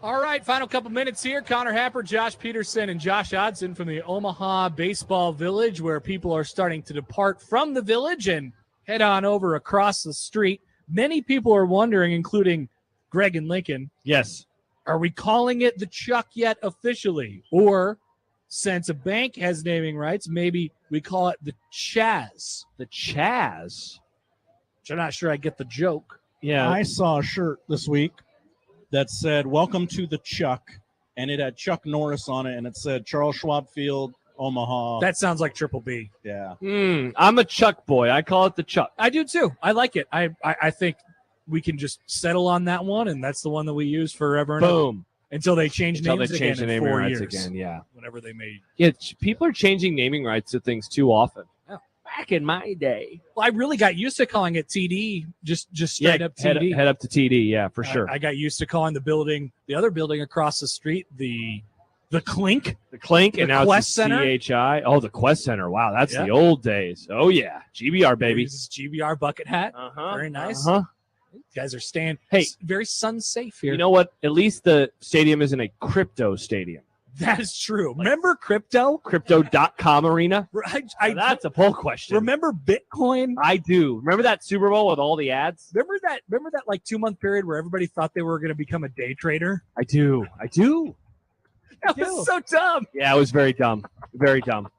All right, final couple minutes here. Connor Happer, Josh Peterson, and Josh Odson from the Omaha Baseball Village, where people are starting to depart from the village and head on over across the street. Many people are wondering, including Greg and Lincoln, Yes. are we calling it the Chuck yet officially? Or, since a bank has naming rights, maybe we call it the Chaz. The Chaz. Which I'm not sure I get the joke. Yeah. I saw a shirt this week that said, "Welcome to the Chuck," and it had Chuck Norris on it, and it said Charles Schwab Field, Omaha. That sounds like Triple B. Yeah. I'm a Chuck boy. I call it the Chuck. I do too. I like it. I think we can just settle on that one, and that's the one that we use forever and ever. Boom. Until they change Until names they change again the in naming 4 rights years. again, yeah. Whenever they made. Yeah, people are changing naming rights to things too often. Oh. Back in my day. Well, I really got used to calling it TD, just straight up TD. Head up to TD, yeah, for sure. I got used to calling the other building across the street, the Clink. The Clink, The and now Quest it's Center? the CHI. Oh, the Quest Center. Wow, that's Yeah. the old days. Oh, yeah. GBR, baby. This is GBR bucket hat. Uh-huh. Very nice. Uh-huh. You guys are staying very sun safe here. You know what? At least the stadium isn't a crypto stadium. That is true. Remember crypto? Crypto.com arena? I That's a poll question. Remember Bitcoin? I do. Remember that Super Bowl with all the ads? Remember that like 2-month period where everybody thought they were going to become a day trader? I do. That was so dumb. Yeah, it was very dumb. Very dumb.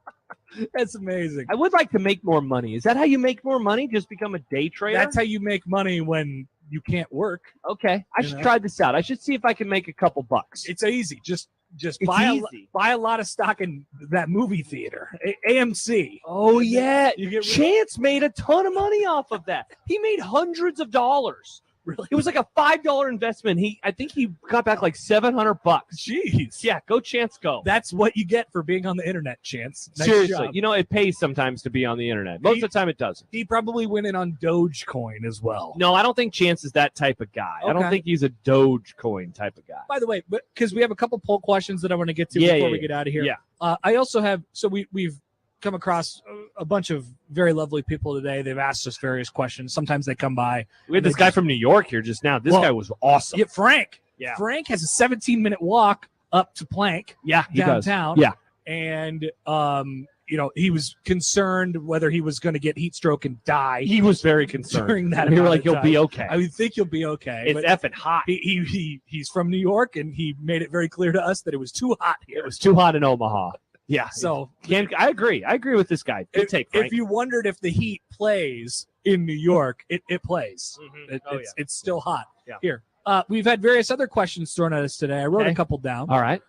That's amazing. I would like to make more money. Is that how you make more money? Just become a day trader? That's how you make money when you can't work. Okay. I should try this out. I should see if I can make a couple bucks. It's easy. Just It's buy easy. buy a lot of stock in that movie theater, AMC. Oh, yeah. You get Chance made a ton of money off of that. He made hundreds of dollars. Really? It was like a $5 investment. I think he got back like $700. Jeez. Yeah, go Chance, go. That's what you get for being on the internet, Chance. Nice Seriously, job. you know, it pays sometimes to be on the internet. Most of the time it doesn't. He probably went in on Dogecoin as well. No, I don't think Chance is that type of guy. I don't Okay. think he's a Dogecoin type of guy. By the way, because we have a couple poll questions that I want to get to Yeah, before yeah, we get out of here. Yeah. I also have, so we've come across a bunch of very lovely people today. They've asked us various questions. Sometimes they come by. We had this guy from New York here just now. This guy was awesome. Yeah, Frank. Yeah. Frank has a 17-minute walk up to Plank. Yeah, he does. downtown. Yeah. And he was concerned whether he was going to get heat stroke and die. He was very concerned. During that We were amount like, of you'll time. be okay. I would think you'll be okay. It's but effing hot. He's from New York, and he made it very clear to us that it was too hot here. It was too hot in Omaha. Yeah. So I agree. I agree with this guy. Good take, Frank. if you wondered if the heat plays in New York, it plays. Oh, It's still hot Yeah. here. We've had various other questions thrown at us today. I wrote Okay. a couple down. All right.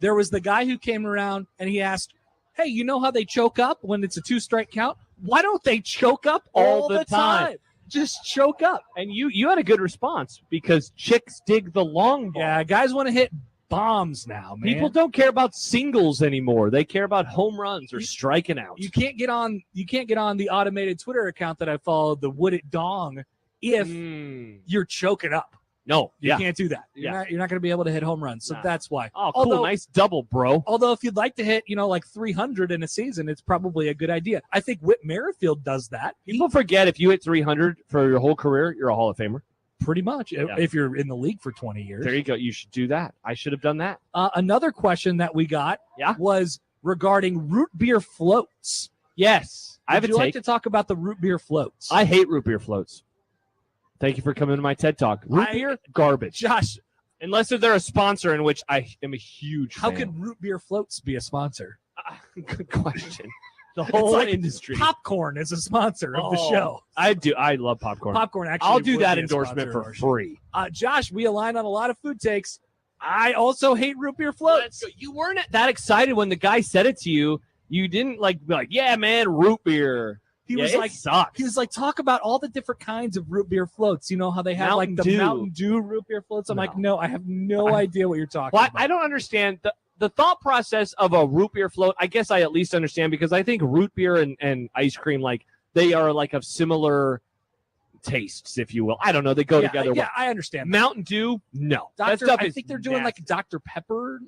There was the guy who came around and he asked, "Hey, you know how they choke up when it's a 2-strike count? Why don't they choke up all the time? Just choke up." And you had a good response because chicks dig the long ball. Yeah, guys want to hit bombs now, man. People don't care about singles anymore. They care about home runs or striking out. You can't get on the automated Twitter account that I follow, the Would It Dong, if you're choking up. No, You can't do that. You're not going to be able to hit home runs. So that's why. Oh, cool. Nice double, bro. Although if you'd like to hit, like 300 in a season, it's probably a good idea. I think Whit Merrifield does that. People forget if you hit 300 for your whole career, you're a Hall of Famer. Pretty much. If you're in the league for 20 years. There you go. You should do that. I should have done that. Another question that we got was regarding root beer floats. Yes. I have Would a you like take. to talk about the root beer floats? I hate root beer floats. Thank you for coming to my TED Talk. Root beer, garbage. Josh. Unless they're a sponsor in which I am a huge How fan. could root beer floats be a sponsor? Good question. The whole like industry. Popcorn is a sponsor of the show. I do. I love popcorn. Popcorn actually. I'll do would that be a endorsement sponsor for of our show. free. Josh, we align on a lot of food takes. I also hate root beer floats. You weren't that excited when the guy said it to you. You didn't be like, yeah, man, root beer. He Yeah, was it like, sucks. he was like, talk about all the different kinds of root beer floats. You know how they have Mountain like the Dew. Mountain Dew root beer floats? I'm like, no, I have no idea what you're talking Well, about. I don't understand the thought process of a root beer float. I guess I at least understand because I think root beer and ice cream, like they are like of similar tastes, if you will. I don't know. They go together. Yeah, well. I understand. Mountain Dew, no. That Dr. stuff I is think they're doing nasty. like Dr. Pepper.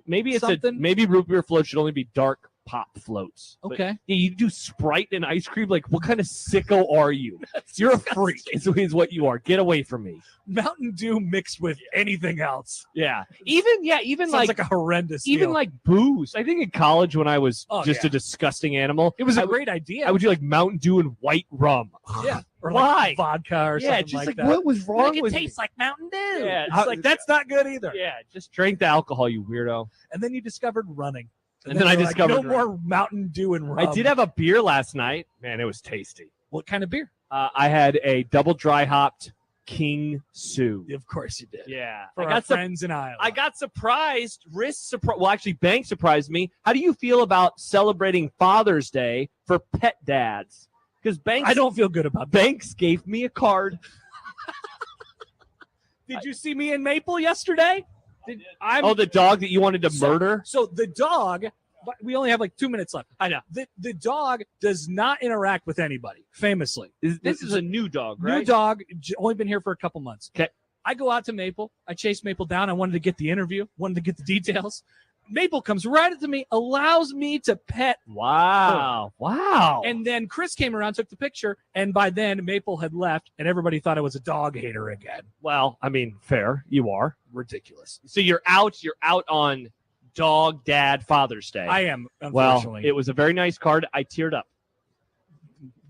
Maybe it's something. maybe root beer float should only be dark pop floats. But, Okay. yeah, you do Sprite and ice cream. Like, what kind of sicko are you? You're a freak. Is what you are. Get away from me. Mountain Dew mixed with anything else. Yeah. Even Sounds like like a horrendous even deal. like booze. I think in college when I was Oh, just yeah. a disgusting animal, It was a I would- great idea. I would do like Mountain Dew and white rum. Yeah. Or Why? like vodka or Yeah, something just like that. what was wrong Like, with it tastes like Mountain Dew. Yeah, It's like, that's not good either. Yeah, just drink the alcohol, you weirdo. And then you discovered running. And then I you're like, discovered no more Mountain Dew and rum. I did have a beer last night. Man, it was tasty. What kind of beer? I had a double dry hopped King Sue. Of course you did. Yeah, For I our got friends in Iowa. I got surprised. Well, actually, Bank surprised me. How do you feel about celebrating Father's Day for pet dads? Because Banks, I don't feel good about that. Banks gave me a card. Did you see me in Maple yesterday? Oh, the dog that you wanted to murder? So the dog, but we only have like 2 minutes left. I know. The dog does not interact with anybody, famously. This is a new dog, right? New dog, only been here for a couple months. Okay. I go out to Maple. I chase Maple down. I wanted to get the interview, wanted to get the details. Maple comes right up to me, allows me to pet Wow. Wow. And then Chris came around, took the picture, and by then Maple had left, and everybody thought I was a dog hater again. Well, I mean, fair. You are. Ridiculous. So you're out on Dog Dad Father's Day. I am, Well, unfortunately. it was a very nice card. I teared up.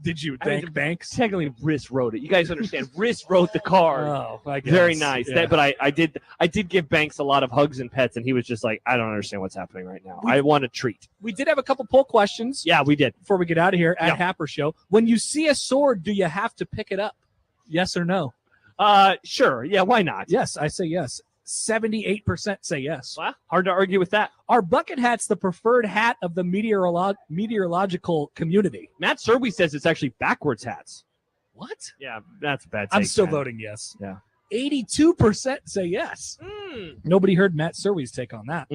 Did you I mean, thank Banks? Technically, Riss wrote it. You guys understand? Riss wrote the card. Oh, I guess. Very nice. Yeah. But I did give Banks a lot of hugs and pets, and he was just like, I don't understand what's happening right now. I want a treat. We did have a couple poll questions. Yeah, we did. Before we get out of here at Yeah. Happer Show. When you see a sword, do you have to pick it up? Yes or no? Sure. Yeah, why not? Yes, I say yes. 78% say yes. Well, hard to argue with that. Are bucket hats the preferred hat of the meteorological community? Matt Serby says it's actually backwards hats. What? Yeah, that's a bad take. I'm still man. voting yes. Yeah. 82% say yes. Nobody heard Matt Serwy's take on that.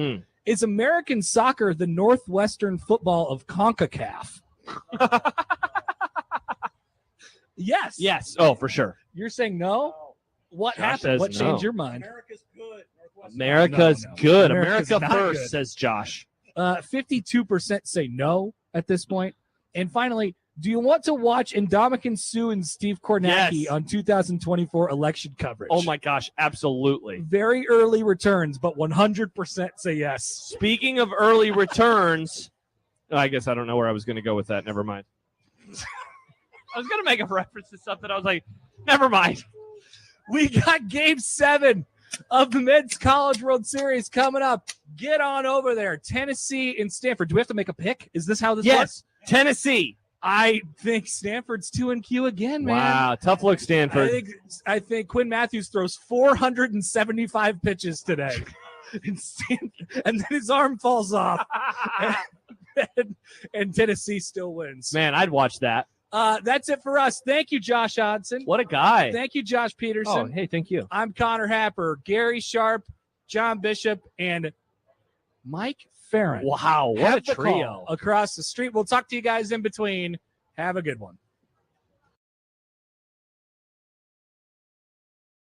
Is American soccer the Northwestern football of CONCACAF? Yes. Yes. Oh, for sure. You're saying no? What Josh happened? says What no. changed your mind? America's No. good. America's America not first, good. says Josh. 52% say no at this point. And finally, do you want to watch Ndamukong Suh and Steve Kornacki Yes. on 2024 election coverage? Oh my gosh, absolutely. Very early returns, but 100% say yes. Speaking of early returns, I guess I don't know where I was going to go with that. Never mind. I was going to make a reference to something. I was like, never mind. We got game 7 of the Men's College World Series coming up. Get on over there. Tennessee and Stanford. Do we have to make a pick? Is this how this works? Yes, Tennessee. I think Stanford's 2-Q again, man. Wow, tough look, Stanford. I think Quinn Matthews throws 475 pitches today. And then his arm falls off. and Tennessee still wins. Man, I'd watch that. That's it for us. Thank you, Josh Hodson. What a guy. Thank you, Josh Peterson. Oh, hey, thank you. I'm Connor Happer, Gary Sharp, John Bishop, and Mike Farron. Wow, what Have a the trio. call across the street. We'll talk to you guys in between. Have a good one.